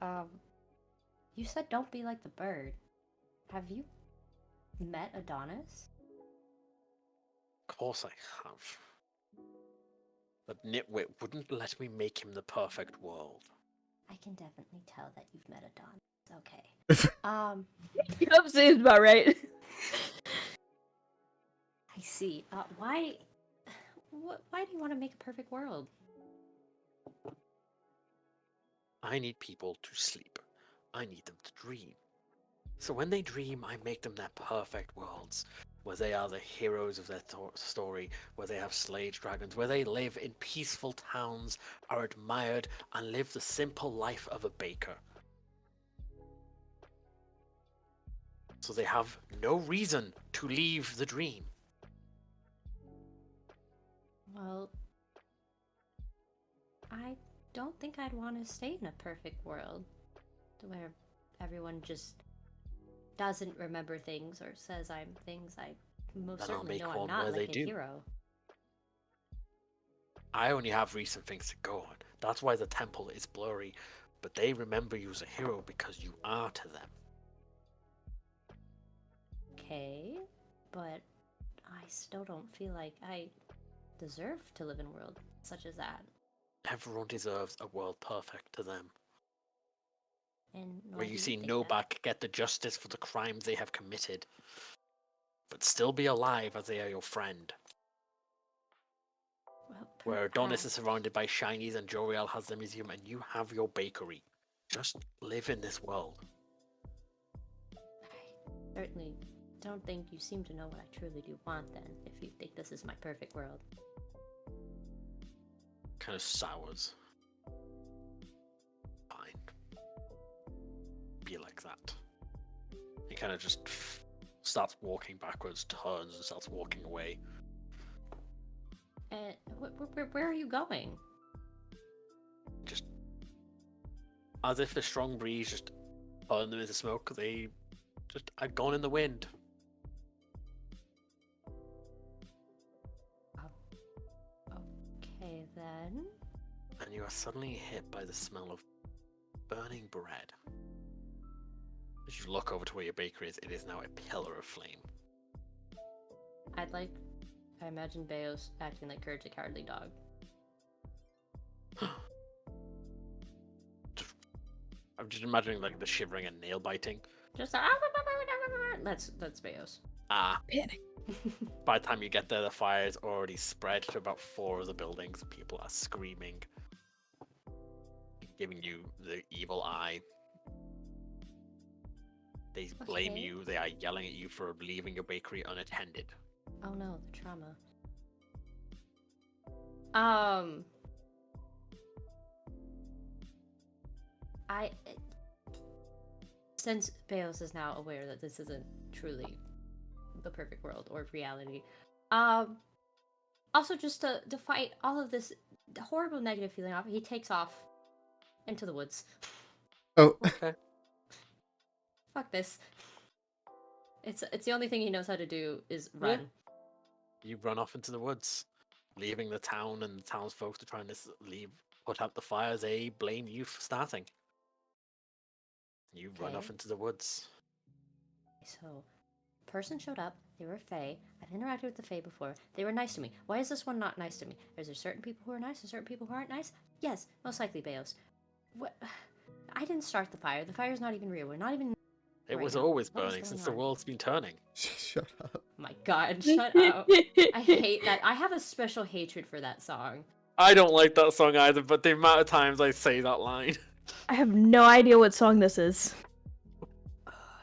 you said don't be like the bird. Have you met Adonis? Of course I have. But Nitwit wouldn't let me make him the perfect world. I can definitely tell that you've met Adonis. Okay. Yep, seems about right. I see. Why do you want to make a perfect world? I need people to sleep. I need them to dream. So when they dream, I make them their perfect worlds, where they are the heroes of their story, where they have slayed dragons, where they live in peaceful towns, are admired, and live the simple life of a baker. So they have no reason to leave the dream. Well, I don't think I'd want to stay in a perfect world where everyone just doesn't remember things or says I'm things I most Then I'll certainly make know I'm one not, where like they a do. hero. I only have recent things to go on. That's why the temple is blurry, but they remember you as a hero because you are to them. Okay, but I still don't feel like I deserve to live in a world such as that. Everyone deserves a world perfect to them, And why where do you see think no that? back get the justice for the crimes they have committed, but still be alive as they are your friend. Well, Where Adonis is perhaps. surrounded by shinies and Joriel has the museum and you have your bakery. Just live in this world. I certainly don't think you seem to know what I truly do want then, if you think this is my perfect world. Kind of sours. Fine. Be like that. He kind of just starts walking backwards, turns, and starts walking away. And where are you going? Just as if a strong breeze just turned them into smoke, they just had gone in the wind. Okay then. And you are suddenly hit by the smell of burning bread. As you look over to where your bakery is, it is now a pillar of flame. I imagine Beos acting like Courage the Cowardly Dog. I'm just imagining like the shivering and nail biting. Just that's Beos. Panic. By the time you get there, the fire is already spread to about 4 of the buildings. People are screaming, giving you the evil eye. They blame Okay. you. They are yelling at you for leaving your bakery unattended. Oh no, the trauma. Since Beos is now aware that this isn't truly the perfect world or reality, also just to fight all of this horrible negative feeling off, he takes off into the woods. Oh, Okay. Fuck this. It's the only thing he knows how to do is run. You run off into the woods, leaving the town and the townsfolk to try and put out the fire. They blame you for starting. You run off Okay. into the woods. So, person showed up. They were Fae. I've interacted with the Fae before. They were nice to me. Why is this one not nice to me? Is there certain people who are nice and certain people who aren't nice? Yes, most likely Beos. What? I didn't start the fire. The fire's not even real. We're not even. It Right was now. always What is burning going since the on? world's been turning. shut up. My God, shut up. I hate that. I have a special hatred for that song. I don't like that song either, but the amount of times I say that line. I have no idea what song this is.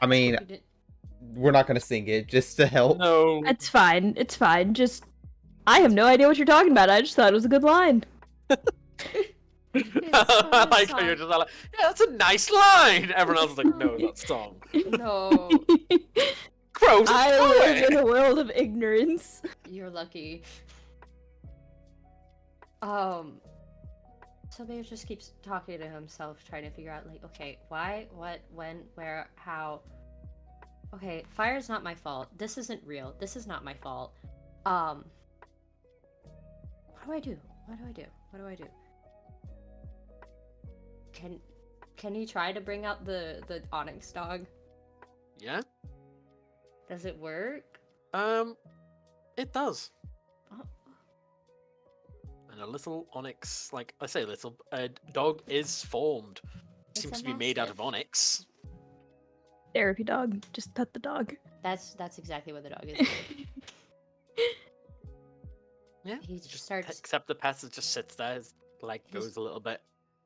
I mean, You didn't- we're not gonna sing it just to help. No. It's fine. It's fine. Just, I have no idea what you're talking about. I just thought it was a good line. I like how you're just like, yeah, that's a nice line. Everyone else is like, no, that song. No, Crows I and live poet. in a world of ignorance. you're lucky. So Mayo just keeps talking to himself, trying to figure out, like, okay, why, what, when, where, how. Okay, fire's not my fault. This isn't real. This is not my fault. What do I do? What do I do? What do I do? Can he try to bring out the Onyx dog? Yeah. Does it work? It does. Oh, And a little onyx, like I say, little dog is formed. It's Seems a to be made out of mastiff. onyx. Therapy dog. Just pet the dog. that's exactly what the dog is. Yeah. He Just starts. except the pet just sits there, his leg He's- goes a little bit.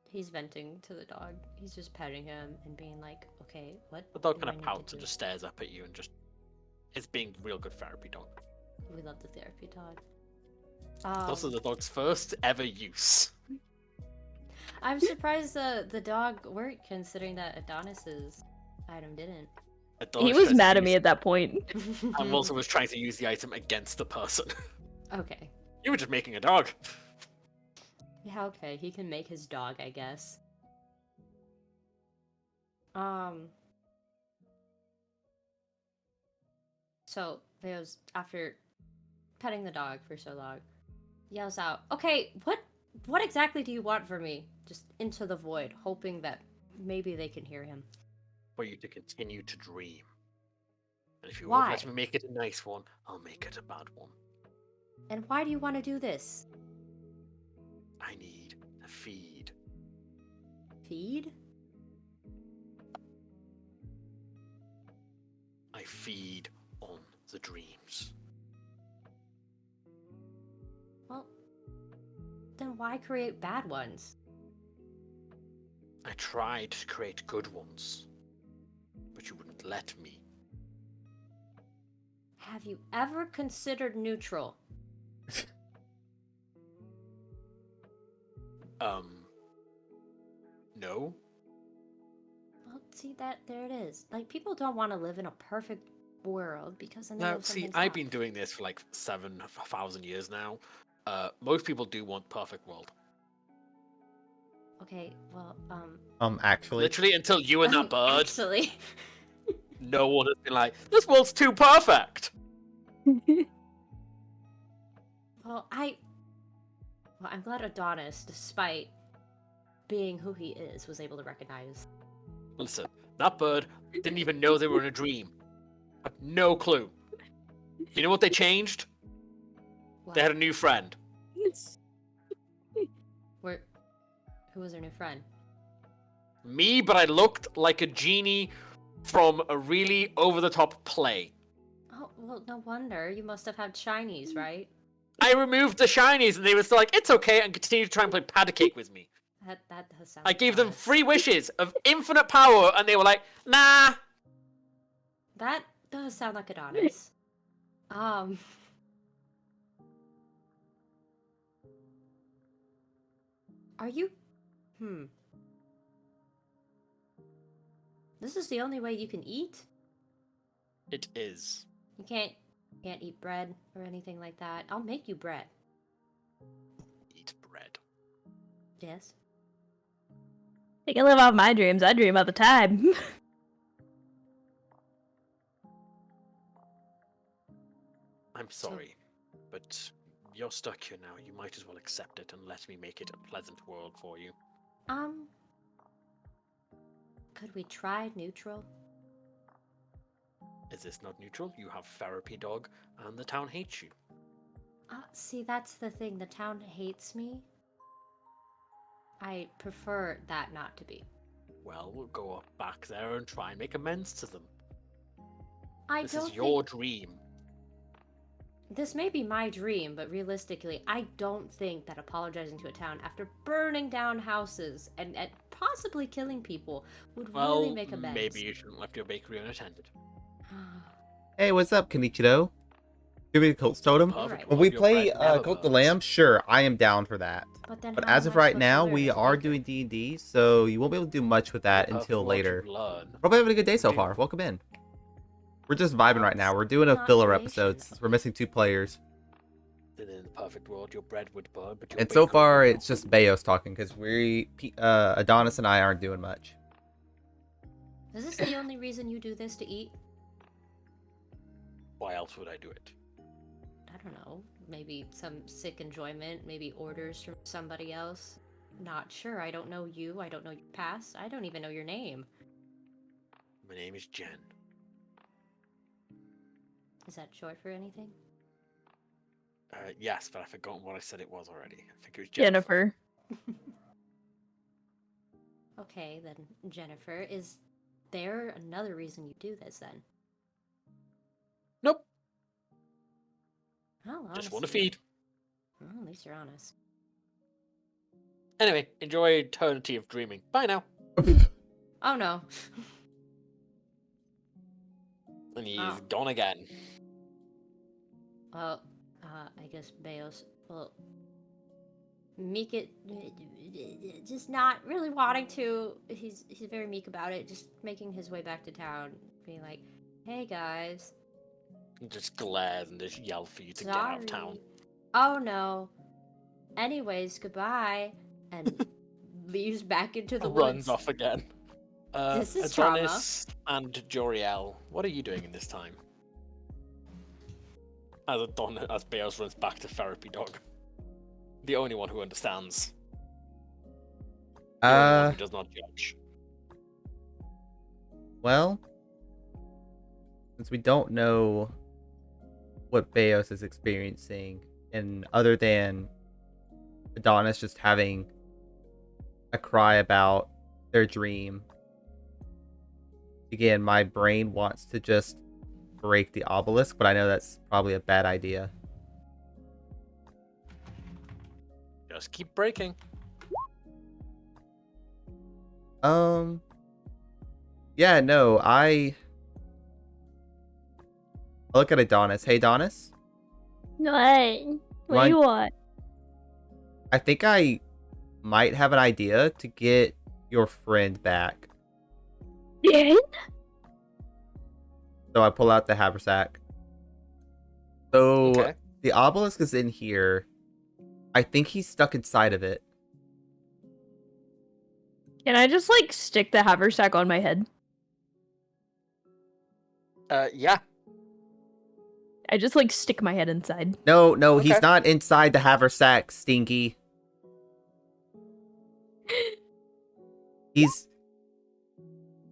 He's venting to the dog. He's just petting him and being like, "Okay, what?" The dog do kind I of need to pouts and do?" just stares up at you and just. It's being real good therapy dog. We love the therapy dog. It's also Um, the dog's first ever use. I'm surprised the dog worked, considering that Adonis's item didn't. He Adonis was tries to mad at use- me at that point. And also was trying to use the item against the person. Okay. You were just making a dog. Yeah, okay. He can make his dog, I guess. So Leo's, after petting the dog for so long, yells out, "Okay, what exactly do you want from me?" Just into the void, hoping that maybe they can hear him. For you to continue to dream. And if you Why? won't let me make it a nice one, I'll make it a bad one. And why do you want to do this? I need to feed. Feed? I feed on the dreams. Well, then why create bad ones? I tried to create good ones, but you wouldn't let me. Have you ever considered neutral? No. Well, see that there it is. Like, people don't want to live in a perfect world because then they No, know see, something's I've wrong. been doing this for like 7,000 years now. Most people do want perfect world. Okay, well, Actually, Literally until you and that bird, actually, no one has been like, this world's too perfect. well, I'm glad Adonis, despite being who he is, was able to recognize. Listen, that bird didn't even know they were in a dream. Had no clue. You know what they changed? They had a new friend. Who was her new friend? Me, but I looked like a genie from a really over-the-top play. Oh, well, no wonder. You must have had shinies, right? I removed the shinies and they were still like, it's okay, and continued to try and play patty cake with me. That does sound I like gave them Adonis. 3 wishes of infinite power and they were like, nah. That does sound like Adonis. Are you? This is the only way you can eat? It is. You can't eat bread or anything like that. I'll make you bread. Eat bread. Yes. They can live off my dreams. I dream all the time. I'm sorry, but you're stuck here now. You might as well accept it and let me make it a pleasant world for you. Could we try neutral? Is this not neutral? You have therapy dog and the town hates you. See, that's the thing. The town hates me. I prefer that not to be. Well, we'll go up back there and try and make amends to them. I This don't is your think... dream. This may be my dream, but realistically, I don't think that apologizing to a town after burning down houses and possibly killing people would Well, really make amends. maybe you shouldn't have left your bakery unattended. hey, what's up, Kenichiro? Give me the Colt's Totem. Perfect. When world, we your play bread never Coat the burns. Lamb, sure, I am down for that. But But how as am of I right supposed to now, learn we as a are baker? doing D&D, so you won't be able to do much with that Perfect until world, later. you learn. Probably having a good day so Okay. far. Welcome in. We're just vibing right now. We're doing a Not filler duration. episode since we're missing 2 players. Then in the perfect world, your bread would burn, but your And so bakery far, would it's just Bayos talking because Adonis and I aren't doing much. Is this the only reason you do this to eat? Why else would I do it? I don't know. Maybe some sick enjoyment, maybe orders from somebody else. Not sure. I don't know you. I don't know your past. I don't even know your name. My name is Jen. Is that short for anything? Yes, but I've forgotten what I said it was already. I think it was Jennifer. Okay, then, Jennifer. Is there another reason you do this then? Nope. Oh, Just want to honesty. feed. Oh, at least you're honest. Anyway, enjoy eternity of dreaming. Bye now. Oh no. And he's Oh. gone again. Well, I guess Beos will meek it, just not really wanting to. He's very meek about it, just making his way back to town, being like, "Hey guys, And just glares and just yell for you to sorry. get out of town. Oh no. Anyways, goodbye," and leaves back into the Runs woods. off again. This is trauma. Adonis and Joriel, what are you doing in this time? As Beos runs back to therapy dog. The only one who understands. The only one who does not judge. Well, since we don't know what Bayos is experiencing, and other than Adonis just having a cry about their dream, again, my brain wants to just break the obelisk, but I know that's probably a bad idea. Just keep breaking. Yeah, no, I look at Adonis. Hey, Adonis? What? What do you want? I think I might have an idea to get your friend back. Yeah? So I pull out the haversack. So Okay. the obelisk is in here. I think he's stuck inside of it. Can I just, like, stick the haversack on my head? Yeah. I just, like, stick my head inside. No, Okay. he's not inside the haversack, Stinky.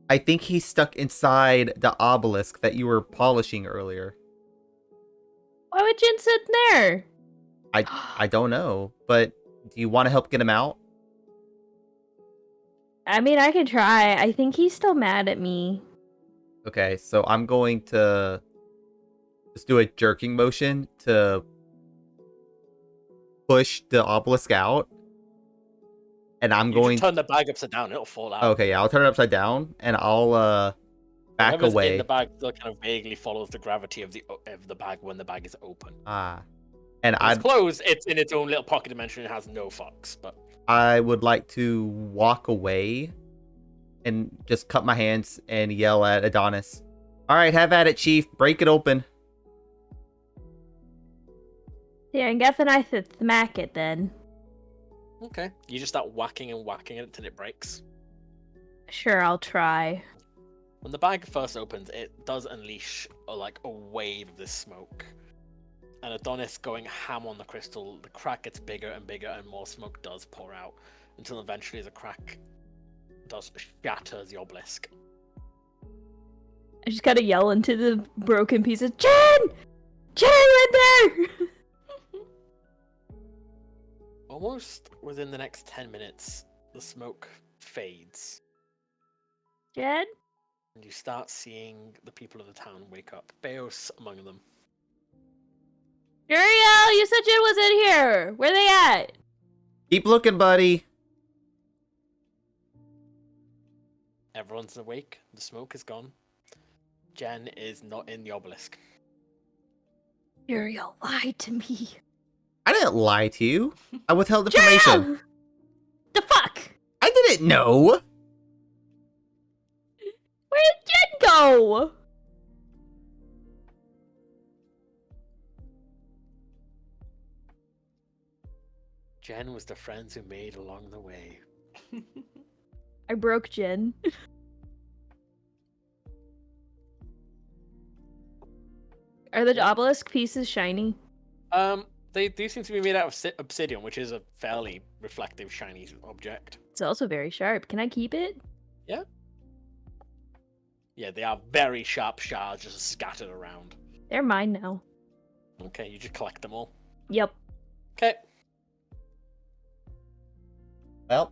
I think he's stuck inside the obelisk that you were polishing earlier. Why would Jin sit there? I don't know, but do you want to help get him out? I mean, I could try. I think he's still mad at me. Okay, so I'm going to just do a jerking motion to push the obelisk out. And I'm You going just turn the bag upside down, it'll fall out. Okay, yeah, I'll turn it upside down and I'll back Whatever's away. in the bag still kind of vaguely follows the gravity of the bag when the bag is open. And When it's closed, it's in its own little pocket dimension. It has no fucks. But I would like to walk away and just cut my hands and yell at Adonis. All right, have at it, Chief. Break it open. Yeah, I'm guessing I should smack it then. okay, you just start whacking and whacking it until it breaks. Sure, I'll try. When the bag first opens, it does unleash a wave of this smoke. And Adonis going ham on the crystal, the crack gets bigger and bigger and more smoke does pour out until eventually the crack does shatter the obelisk. I just gotta yell into the broken pieces, Jen! Jen, right there! Almost within the next 10 minutes, the smoke fades. Jen? And you start seeing the people of the town wake up. Beos among them. Uriel, you said Jen was in here! Where they at? Keep looking, buddy. Everyone's awake. The smoke is gone. Jen is not in the obelisk. Uriel lied to me. I didn't lie to you. I withheld information. Uriel! The fuck? I didn't know. Where did Jen go? Jen was the friends who made along the way. I broke Jen. Are the obelisk pieces shiny? They do seem to be made out of obsidian, which is a fairly reflective, shiny object. It's also very sharp. Can I keep it? Yeah, they are very sharp shards just scattered around. They're mine now. Okay, you just collect them all. Yep. Okay. Well,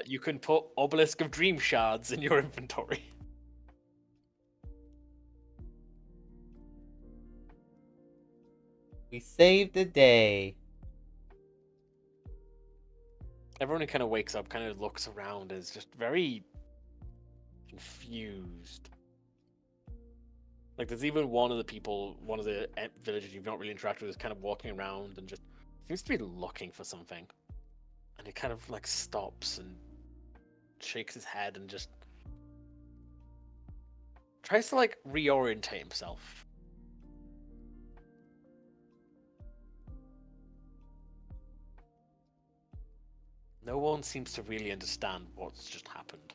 You can put Obelisk of Dream Shards in your inventory. we saved the day. Everyone who kind of wakes up, kind of looks around, is just very confused. Like, there's even one of the people, one of the villagers you've not really interacted with, is kind of walking around and just seems to be looking for something. And he kind of, like, stops and shakes his head and just tries to, like, reorientate himself. No one seems to really understand what's just happened.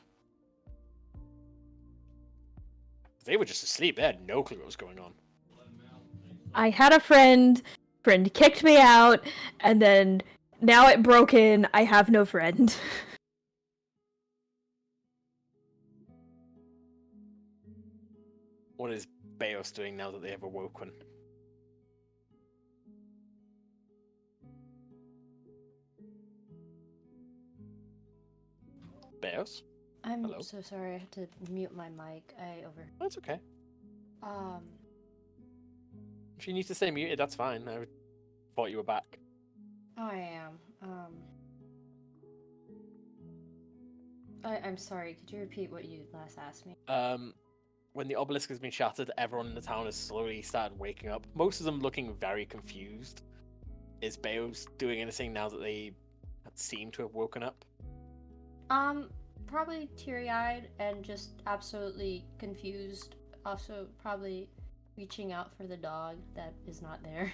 They were just asleep. They had no clue what was going on. I had a friend kicked me out, and then now it broken. I have no friend. What is Baos doing now that they have awoken? Baos? I'm Hello? so sorry. I had to mute my mic. That's okay. Um. If you need to stay muted, that's fine. I thought you were back. Oh, I am. I'm sorry. Could you repeat what you last asked me? When the obelisk has been shattered, everyone in the town has slowly started waking up. Most of them looking very confused. Is Baos doing anything now that they seem to have woken up? Probably teary-eyed and just absolutely confused. Also, probably reaching out for the dog that is not there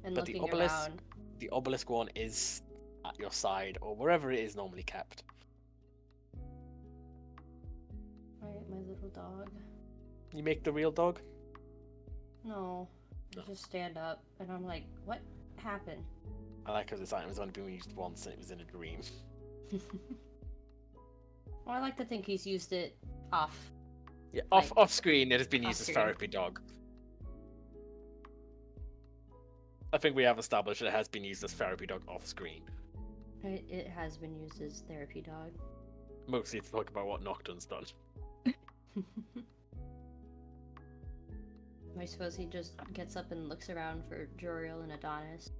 and But the looking obelisk, around. the obelisk one is at your side or wherever it is normally kept. My little dog. You make the real dog? No, I No. just stand up and I'm like, what happened? I like how this item has only been used once and it was in a dream. Well, I like to think he's used it off. Yeah, Like, off screen, it has been used as off-screen. therapy dog. I think we have established it has been used as therapy dog off screen. It has been used as therapy dog. Mostly to talk about what Nocturne's done. I suppose he just gets up and looks around for Joriel and Adonis.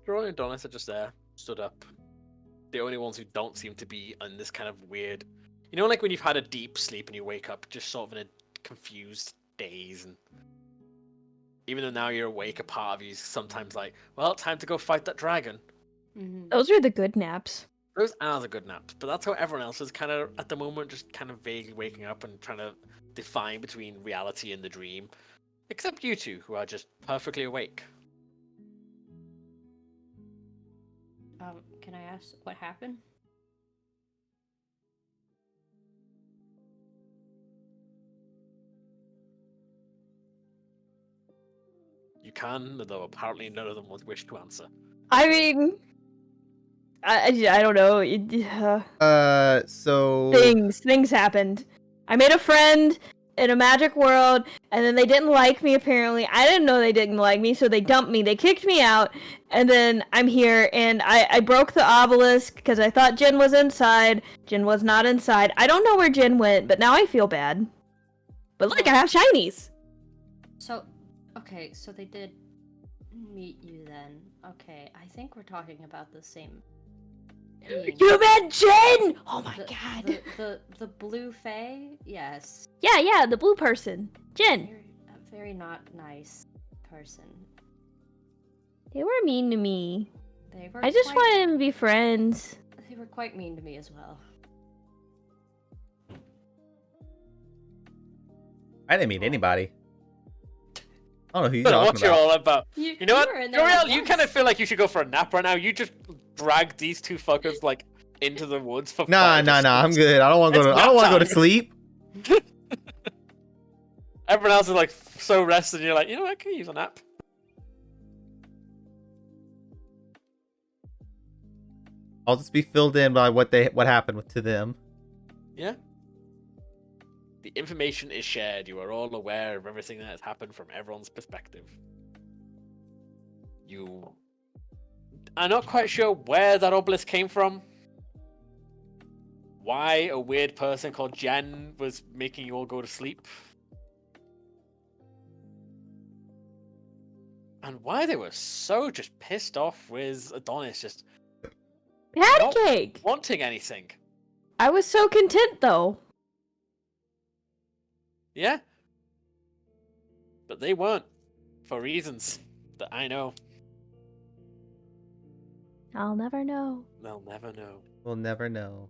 Jordan and Adonis are just there, stood up. The only ones who don't seem to be in this kind of weird... You know, like when you've had a deep sleep and you wake up just sort of in a confused daze, and even though now you're awake, a part of you is sometimes like, well, time to go fight that dragon. Mm-hmm. Those are the good naps. Those are the good naps, but that's how everyone else is kind of, at the moment, just kind of vaguely waking up and trying to define between reality and the dream. Except you two, who are just perfectly awake. Can I ask what happened? You can, though apparently none of them would wish to answer. I mean, I don't know. So Things happened. I made a friend in a magic world, and then they didn't like me, apparently. I didn't know they didn't like me, so they dumped me. They kicked me out, and then I'm here, and I broke the obelisk because I thought Jen was inside. Jen was not inside. I don't know where Jen went, but now I feel bad. But look, I have shinies! So, okay, so they did meet you then. Okay, I think we're talking about the same being. You met Jen! Oh my the, god. The blue fae? Yes. Yeah, the blue person. Jen. A very not nice person. They were mean to me. They were I just quite, wanted them to be friends. They were quite mean to me as well. I didn't meet anybody. I don't know who I you're don't know talking what you're about. all about. You know what, were in there Joriel, like you kind of feel like you should go for a nap right now. You just drag these two fuckers like into the woods for Nah, 5 nah, nah. I'm seconds. good. I don't want to go. It's I don't want to go to nap time. sleep. Everyone else is like so rested, and you're like, you know what, I can use a nap. I'll just be filled in by what happened to them. Yeah. The information is shared. You are all aware of everything that has happened from everyone's perspective. You are not quite sure where that obelisk came from. Why a weird person called Jen was making you all go to sleep. And why they were so just pissed off with Adonis just Patty not cake. wanting anything. I was so content though. Yeah. But they weren't. For reasons that I know. I'll never know. They'll never know. We'll never know.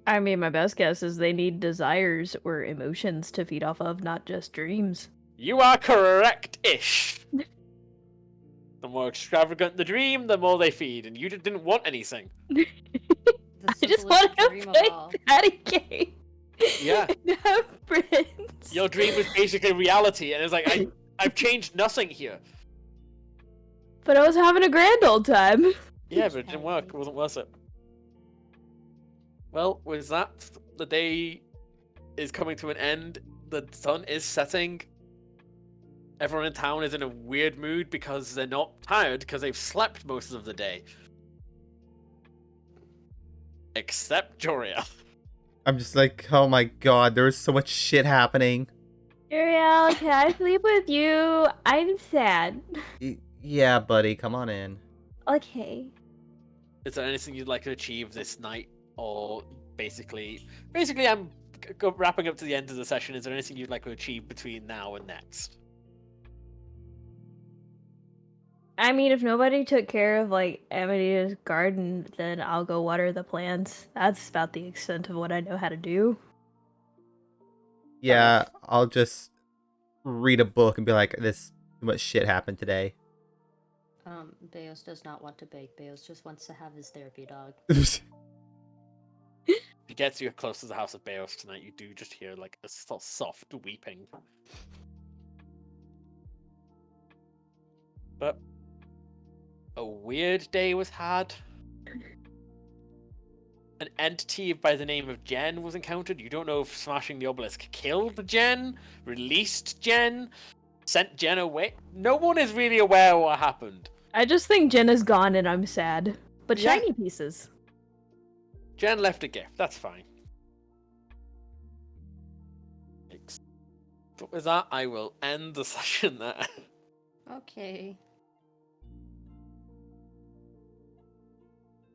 I mean, my best guess is they need desires or emotions to feed off of, not just dreams. You are correct-ish. The more extravagant the dream, the more they feed, and you didn't want anything. The I just simplest want to dream of play all. patty cake. Yeah. And have friends. Your dream was basically reality, and it's like, I've changed nothing here. But I was having a grand old time. Yeah, but it didn't work. It wasn't worth it. Well, with that, the day is coming to an end. The sun is setting. Everyone in town is in a weird mood because they're not tired because they've slept most of the day. Except Joria. I'm just like, oh my god, there's so much shit happening. Ariel, can I sleep with you? I'm sad. Yeah, buddy, come on in. Okay. Is there anything you'd like to achieve this night? Or basically I'm wrapping up to the end of the session. Is there anything you'd like to achieve between now and next? I mean, if nobody took care of, like, Amity's garden, then I'll go water the plants. That's about the extent of what I know how to do. Yeah, I'll just read a book and be like, this too much shit happened today. Beos does not want to bake. Beos just wants to have his therapy dog. If you get too close to the House of Beos tonight, you do just hear like a soft weeping. But a weird day was had. An entity by the name of Jen was encountered. You don't know if smashing the obelisk killed Jen, released Jen, sent Jen away. No one is really aware what happened. I just think Jen is gone and I'm sad. But Yeah. shiny pieces. Jen left a gift. That's fine. But with that, I will end the session there. Okay.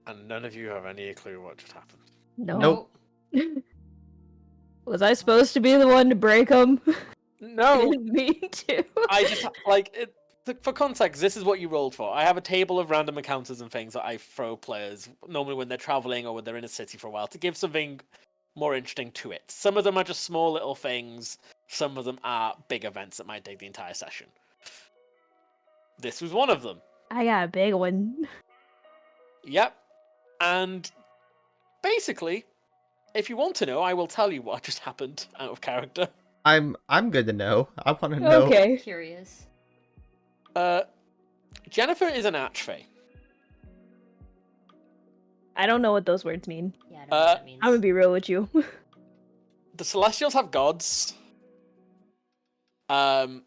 And none of you have any clue what just happened. No. Nope. Was I supposed to be the one to break them? I No, didn't mean to. I just like it. For context, this is what you rolled for. I have a table of random encounters and things that I throw players normally when they're traveling or when they're in a city for a while to give something more interesting to it. Some of them are just small little things. Some of them are big events that might take the entire session. This was one of them. I got a big one. Yep. And basically, if you want to know, I will tell you what just happened out of character. I'm good to know. I want to know. Okay. Curious. Jennifer is an archfey. I don't know what those words mean. Yeah, I don't know what that means. I'm gonna be real with you. The Celestials have gods. The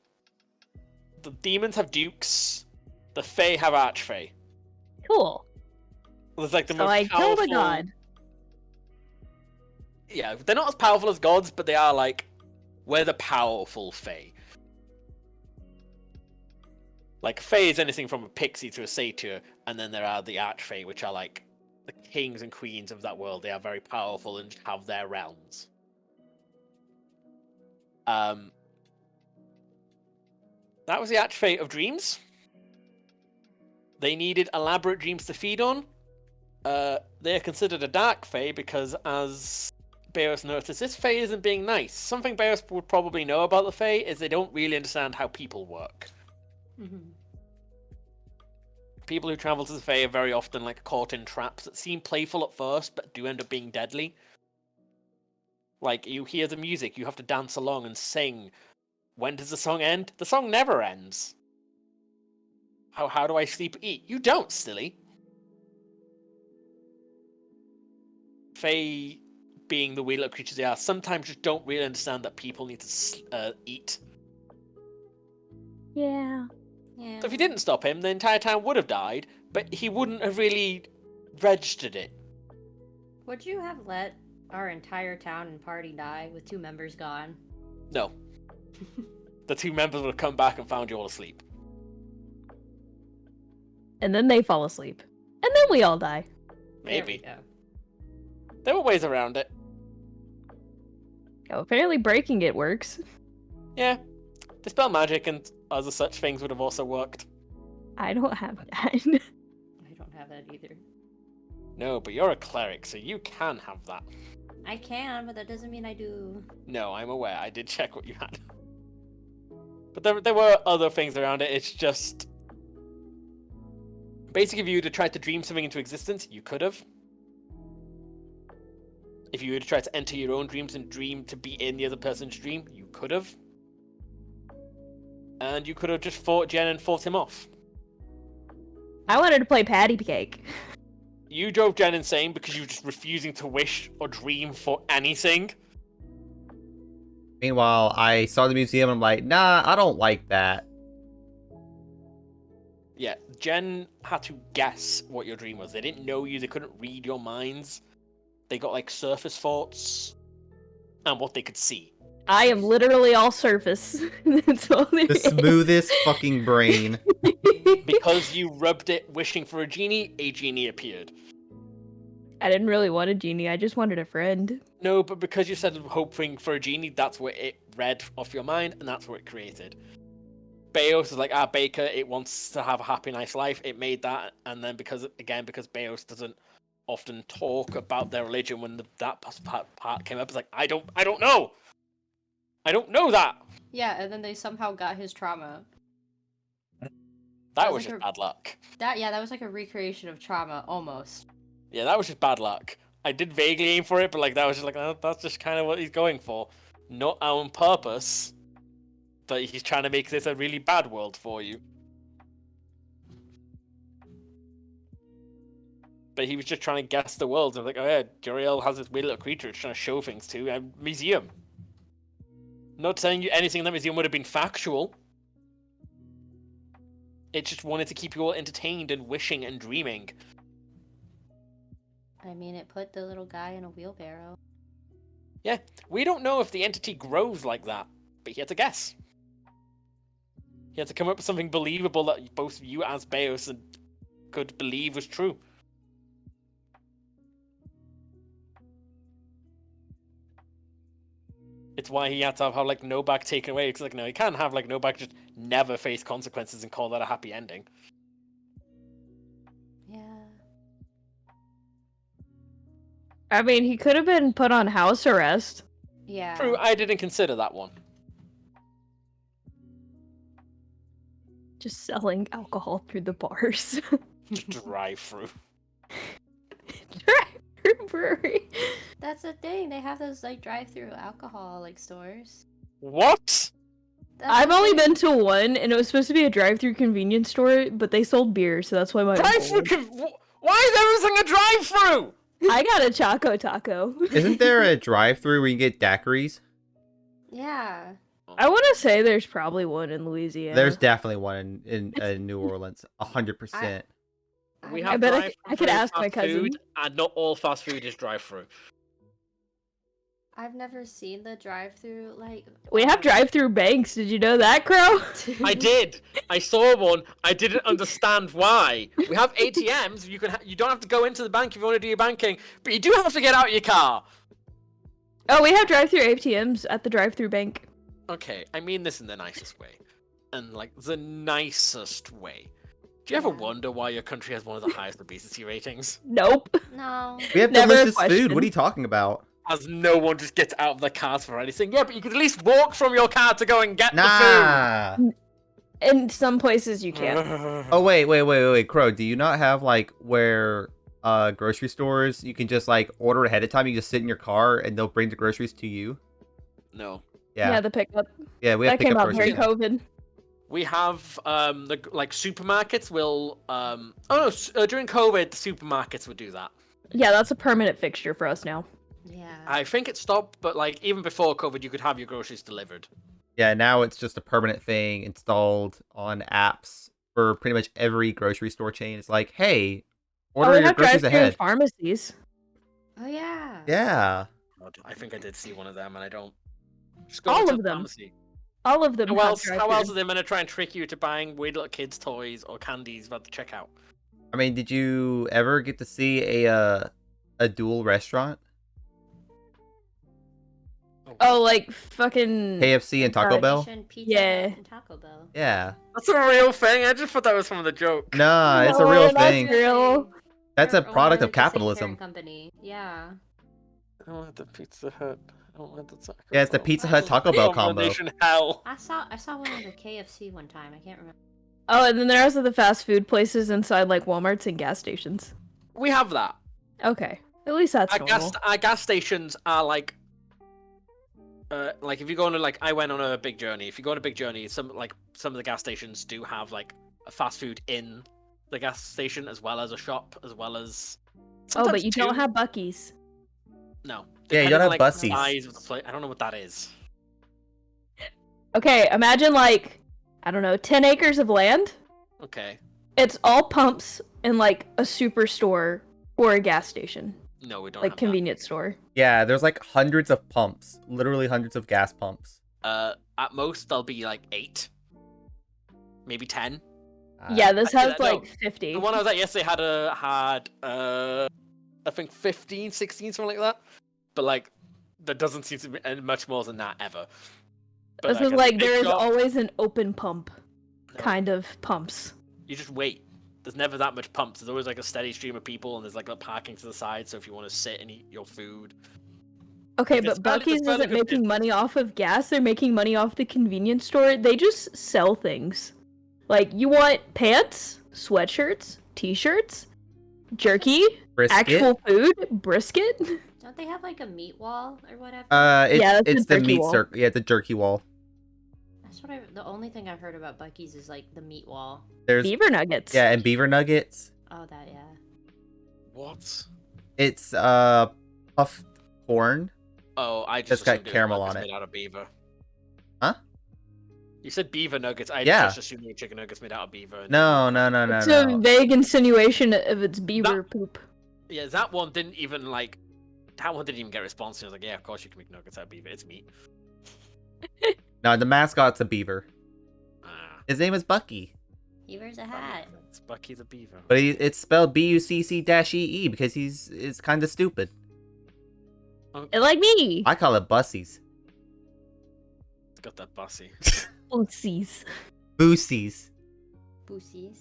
demons have dukes. The Fae have archfey. Cool. It's like the So most I powerful. killed a god. Yeah, they're not as powerful as gods, but they are like we're the powerful Fae. Like Fae is anything from a pixie to a satyr, and then there are the archfey, which are like the kings and queens of that world. They are very powerful and have their realms. That was the archfey of dreams. They needed elaborate dreams to feed on. They are considered a dark fae because, as Beos noticed, this fae isn't being nice. Something Beos would probably know about the fae is they don't really understand how people work. Mhm. people who travel to the Fae are very often like caught in traps that seem playful at first, but do end up being deadly. Like, you hear the music, you have to dance along and sing. When does the song end? The song never ends. How do I sleep eat? You don't, silly. Fae, being the weird little creatures they are, sometimes just don't really understand that people need to eat. Yeah. Yeah. So if you didn't stop him, the entire town would have died, but he wouldn't have really registered it. Would you have let our entire town and party die with 2 members gone? No. The 2 members would have come back and found you all asleep. And then they fall asleep. And then we all die. Maybe. There There were ways around it. Oh, apparently breaking it works. Yeah. Dispel magic and other such things would have also worked. I don't have that. we go. I don't have that either. No, but you're a cleric, so you can have that. I can, but that doesn't mean I do. No, I'm aware. I did check what you had. But there were other things around it. It's just... Basically, if you would have tried to dream something into existence, you could have. If you would have tried to enter your own dreams and dream to be in the other person's dream, you could have. And you could have just fought Jen and fought him off. I wanted to play patty cake. You drove Jen insane because you were just refusing to wish or dream for anything. Meanwhile, I saw the museum and I'm like, nah, I don't like that. Yeah, Jen had to guess what your dream was. They didn't know you, they couldn't read your minds. They got like surface thoughts and what they could see. I am literally all surface. That's all there The is. smoothest fucking brain. Because you rubbed it wishing for a genie appeared. I didn't really want a genie, I just wanted a friend. No, but because you said hoping for a genie, that's what it read off your mind, and that's what it created. Beos is like, Baker, it wants to have a happy, nice life. It made that, and then because Beos doesn't often talk about their religion when that part came up, it's like, I don't know! I don't know that! Yeah, and then they somehow got his trauma. That was was like just a- bad luck. That was like a recreation of trauma, almost. Yeah, that was just bad luck. I did vaguely aim for it, but like that was just like, that's just kind of what he's going for. Not on purpose, but he's trying to make this a really bad world for you. But he was just trying to guess the world. And like, oh yeah, Juriel has this weird little creature it's trying to show things to. A museum. Not telling you anything in that museum would have been factual. It just wanted to keep you all entertained and wishing and dreaming. I mean, it put the little guy in a wheelbarrow. Yeah, we don't know if the entity grows like that, but he had to guess. He had to come up with something believable that both you as Beos and could believe was true. It's why he had to have like Novak taken away, because like no, he can't have like Novak just never face consequences and call that a happy ending. Yeah. I mean, he could have been put on house arrest. Yeah. True, I didn't consider that one. Just selling alcohol through the bars. Just drive through. Drive-through brewery. That's the thing. They have those like drive-through alcohol like stores. What? That's I've the only thing. been to one, and it was supposed to be a drive-through convenience store, but they sold beer, so that's why my Drive-through? Why is everything a drive-through? I got a Choco Taco. Isn't there a drive-through where you get daiquiris? Yeah. I want to say there's probably one in Louisiana. There's definitely one in New Orleans. 100%. We I have bet I drive-through could ask my fast cousin. food, and not all fast food is drive-through. I've never seen the drive-through like. We have drive-through banks. Did you know that, Crow? I did. I saw one. I didn't understand why. We have ATMs. You don't have to go into the bank if you want to do your banking, but you do have to get out your car. Oh, we have drive-through ATMs at the drive-through bank. Okay, I mean this in the nicest way, and like the nicest way. Do you ever Yeah. wonder why your country has one of the highest obesity ratings? Nope. No. We have Never a delicious food. question. What are you talking about? As no one just gets out of their cars for anything. Yeah, but you could at least walk from your car to go and get the food. Nah. In some places you can. Oh wait, Crow. Do you not have like where grocery stores you can just like order ahead of time? You just sit in your car and they'll bring the groceries to you. No. Yeah, The pickup. yeah, we have That came pickup out during groceries. COVID. We have the like supermarkets will during COVID the supermarkets would do that. Yeah, that's a permanent fixture for us now. Yeah. I think it stopped, but like even before COVID, you could have your groceries delivered. Yeah, now it's just a permanent thing installed on apps for pretty much every grocery store chain. It's like, hey, order we your have groceries drive-thru ahead. pharmacies. Oh yeah. Yeah. God, I think I did see one of them, and I don't. Just go All into of the them. pharmacy. All of them How have else? How drive-thru. else are they going to try and trick you to buying weird little kids' toys or candies at the checkout? I mean, did you ever get to see a dual restaurant? Oh, like fucking. KFC and Taco Bell? Pizza Yeah. Hut and Taco Bell. Yeah. That's a real thing. I just thought that was from the joke. Nah, it's a No, real that's thing. real. That's a They're product owned of by the same capitalism. parent company. Yeah. I don't want the Pizza Hut. I don't want the Taco Yeah, it's the Bell. Pizza Hut Taco Bell combo. Combination hell. I saw one under KFC one time. I can't remember. Oh, and then there are also the fast food places inside like Walmarts and gas stations. We have that. Okay, at least that's Our normal. gas stations are like if you go on a, like I went on a big journey. If you go on a big journey, some of the gas stations do have like a fast food in the gas station as well as a shop as well as. Oh, but sometimes you don't two. have Buc-ee's. No. Yeah, you Depending don't on, have like, the Buc-ee's. size of the place. I don't know what that is. Okay, imagine like, I don't know, 10 acres of land. Okay. It's all pumps in like a superstore or a gas station, No, we don't like have convenience store. Yeah, there's like hundreds of pumps. Literally hundreds of gas pumps. that. At most, there'll be like 8, maybe 10. Yeah, this I- has no, like 50. The one I was at yesterday had I think 15, 16, something like that. But like, there doesn't seem to be much more than that ever. But, This is I like think there they've is got- always an open pump No. kind of pumps. You just wait. There's never that much pumps. There's always like a steady stream of people, and there's like a parking to the side. So if you want to sit and eat your food, Okay, Like, but it's fairly- Buc-ee's it's fairly isn't good making money off of gas. They're making money off the convenience store. They just sell things. Like, you want pants, sweatshirts, t-shirts, jerky, Brisket? actual food, brisket. Don't they have like a meat wall or whatever? Yeah, that's it's the the jerky meat wall. circle. Yeah, the jerky wall. That's what the only thing I've heard about Buc-ee's is like the meat wall. There's Beaver nuggets. yeah, and beaver nuggets. Oh, that yeah. what? It's puffed corn. Oh, I Just just got assumed it was caramel nuggets on it. made out of beaver. Huh? You said beaver nuggets. I Yeah. just assumed they were chicken nuggets made out of beaver. No. It's a no. vague insinuation of its beaver poop. Yeah, that one didn't even like. That one didn't even get a response. I was like, yeah, of course you can make nuggets out of beaver. It's meat. No, the mascot's a beaver. Ah, His name is Bucky, He wears a that hat. makes sense. Bucky the beaver. but it's spelled Bucc-ee because it's kind of stupid. Like me. I call it Bussies. It's got that bossy. Oopsies. Boosies. Boosies.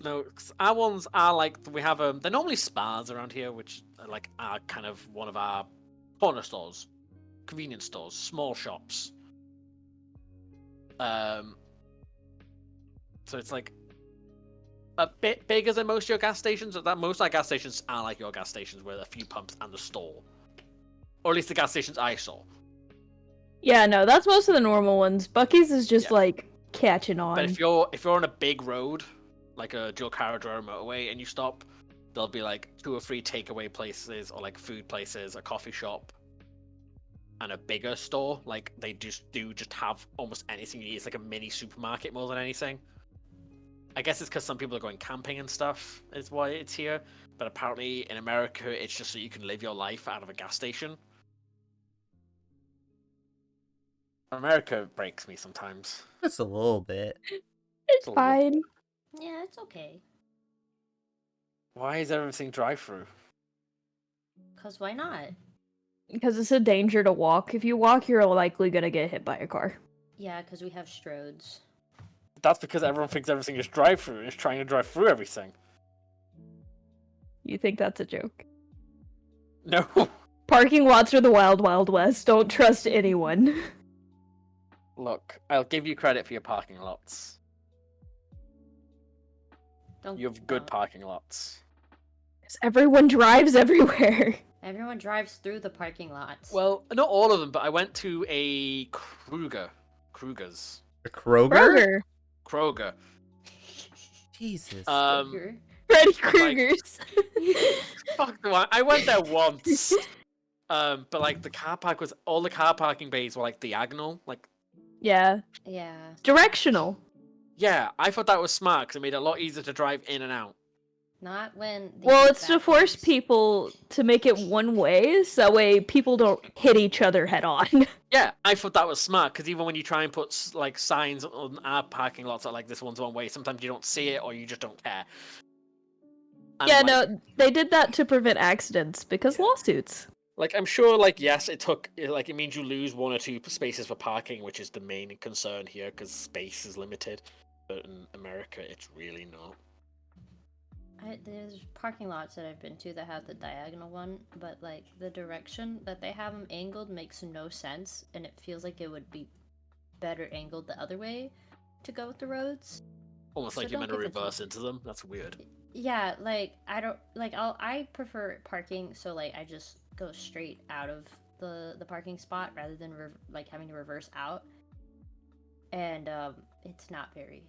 No, 'cause our ones are like we have they're normally spas around here, which are like are kind of one of our corner stores, convenience stores, small shops. So it's like a bit bigger than most of your gas stations. That most of our gas stations are like your gas stations with a few pumps and the store, or at least the gas stations I saw. Yeah, no, that's most of the normal ones. Buc-ee's is just Yeah. like catching on. But if you're on a big road, like a Joe Caradura motorway, and you stop, there'll be like 2 or 3 takeaway places or like food places, a coffee shop, and a bigger store. Like they just have almost anything you need. It's like a mini supermarket more than anything. I guess it's because some people are going camping and stuff is why it's here. But apparently in America, it's just so you can live your life out of a gas station. America breaks me sometimes. Just a little bit. It's a little fine. Yeah, it's okay. Why is everything drive-through? Cause why not? Because it's a danger to walk. If you walk, you're likely gonna get hit by a car. Yeah, cause we have Strodes. That's because everyone thinks everything is drive-through and is trying to drive through everything. You think that's a joke? No. Parking lots are the wild, wild west. Don't trust anyone. Look, I'll give you credit for your parking lots. Don't. You have good don't. parking lots. 'Cause everyone drives everywhere. Everyone drives through the parking lots. Well, not all of them, but I went to a Kruger's. A Kroger? Kroger. Kroger. Jesus. Kroger. Freddy Krueger's. Fuck the one. I went there once. But like the car park was all the car parking bays were like diagonal. Like, Yeah. Yeah. Directional. yeah, I thought that was smart because it made it a lot easier to drive in and out. Not when. they Well, do it's to force backwards. people to make it one way, so that way people don't hit each other head on. Yeah, I thought that was smart because even when you try and put like signs on our parking lots that like this one's one way, sometimes you don't see it or you just don't care. And, Yeah, like, no, they did that to prevent accidents because lawsuits. Like I'm sure, like yes, it means you lose 1 or 2 spaces for parking, which is the main concern here because space is limited. But in America, it's really not. There's parking lots that I've been to that have the diagonal one, but like the direction that they have them angled makes no sense, and it feels like it would be better angled the other way to go with the roads. Almost So like you're don't meant to give it to reverse me. into them. That's weird. Yeah, like I don't like I prefer parking, so like I just go straight out of the parking spot rather than like having to reverse out. And it's not very.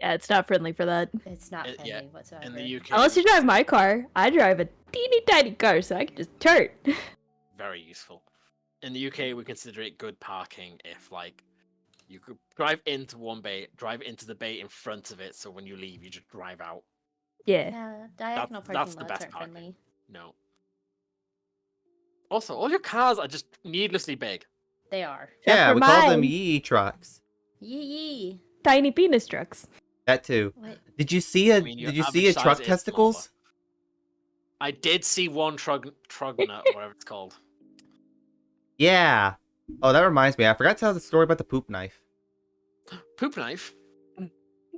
Yeah, it's not friendly for that. It's not Yeah, friendly whatsoever. In the UK, Unless you drive my car. I drive a teeny tiny car, so I can just turn. very useful. In the UK, we consider it good parking if like you could drive into one bay, drive into the bay in front of it, so when you leave, you just drive out. Yeah. Yeah, diagonal That's parking the lots best aren't parking. friendly. No. Also, all your cars are just needlessly big. They are. Yeah, for we call them mine. yee trucks. Yee yee. Tiny penis trucks. That too. Wait, Did you see a I mean, your Did you see average a size truck is testicles? I did see one trug nut, whatever it's called. Yeah. Oh, that reminds me. I forgot to tell the story about the poop knife. Poop knife.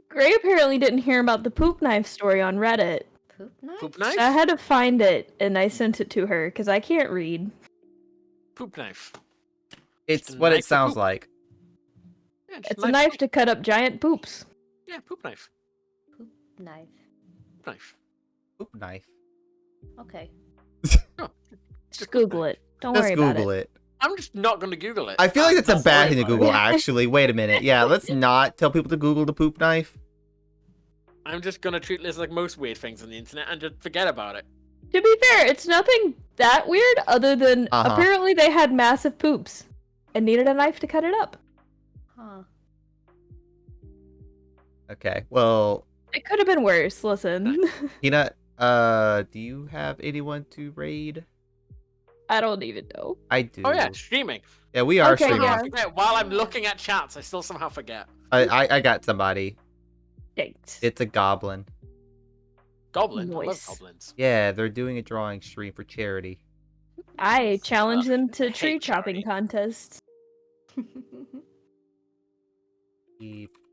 Gray apparently didn't hear about the poop knife story on Reddit. poop knife? Poop So knife. I had to find it, and I sent it to her, because I can't read. Poop knife. It's a what knife it for sounds poop. like. Yeah, just It's a knife to cut up giant poops. Yeah, poop knife. Poop knife. Poop knife. Poop knife. Okay. Oh, Just Google it. Don't Just worry about Google it. it. I'm just not going to Google it. I feel like that's a Don't bad worry thing to about it. Google, actually. Wait a minute. Yeah, let's not tell people to Google the poop knife. I'm just going to treat this like most weird things on the internet and just forget about it. To be fair, it's nothing that weird other than Uh-huh. apparently they had massive poops and needed a knife to cut it up. Huh. Okay, well, It could have been worse. Listen, Peanut, do you have anyone to raid? I don't even know. I do. Oh yeah, streaming. Yeah, we are Okay, streaming. yeah. I forget. While I'm looking at chats, I still somehow forget. I got somebody. Thanks. It's a goblin. Goblin. I love Nice. goblins. Yeah, they're doing a drawing stream for charity. I challenge them I to hate tree chopping charity. contests.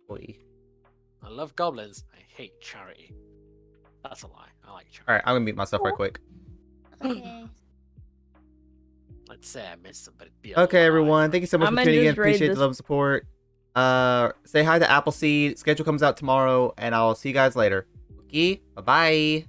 Boy. I love goblins. I hate charity. That's a lie. I like charity. Alright, I'm gonna mute myself right quick. Okay. Let's say I missed somebody. Be a Okay, lie. everyone. Thank you so much I'm for gonna tuning in. just raid Appreciate the this- love and support. Say hi to Appleseed. Schedule comes out tomorrow, and I'll see you guys later. Okay, bye-bye.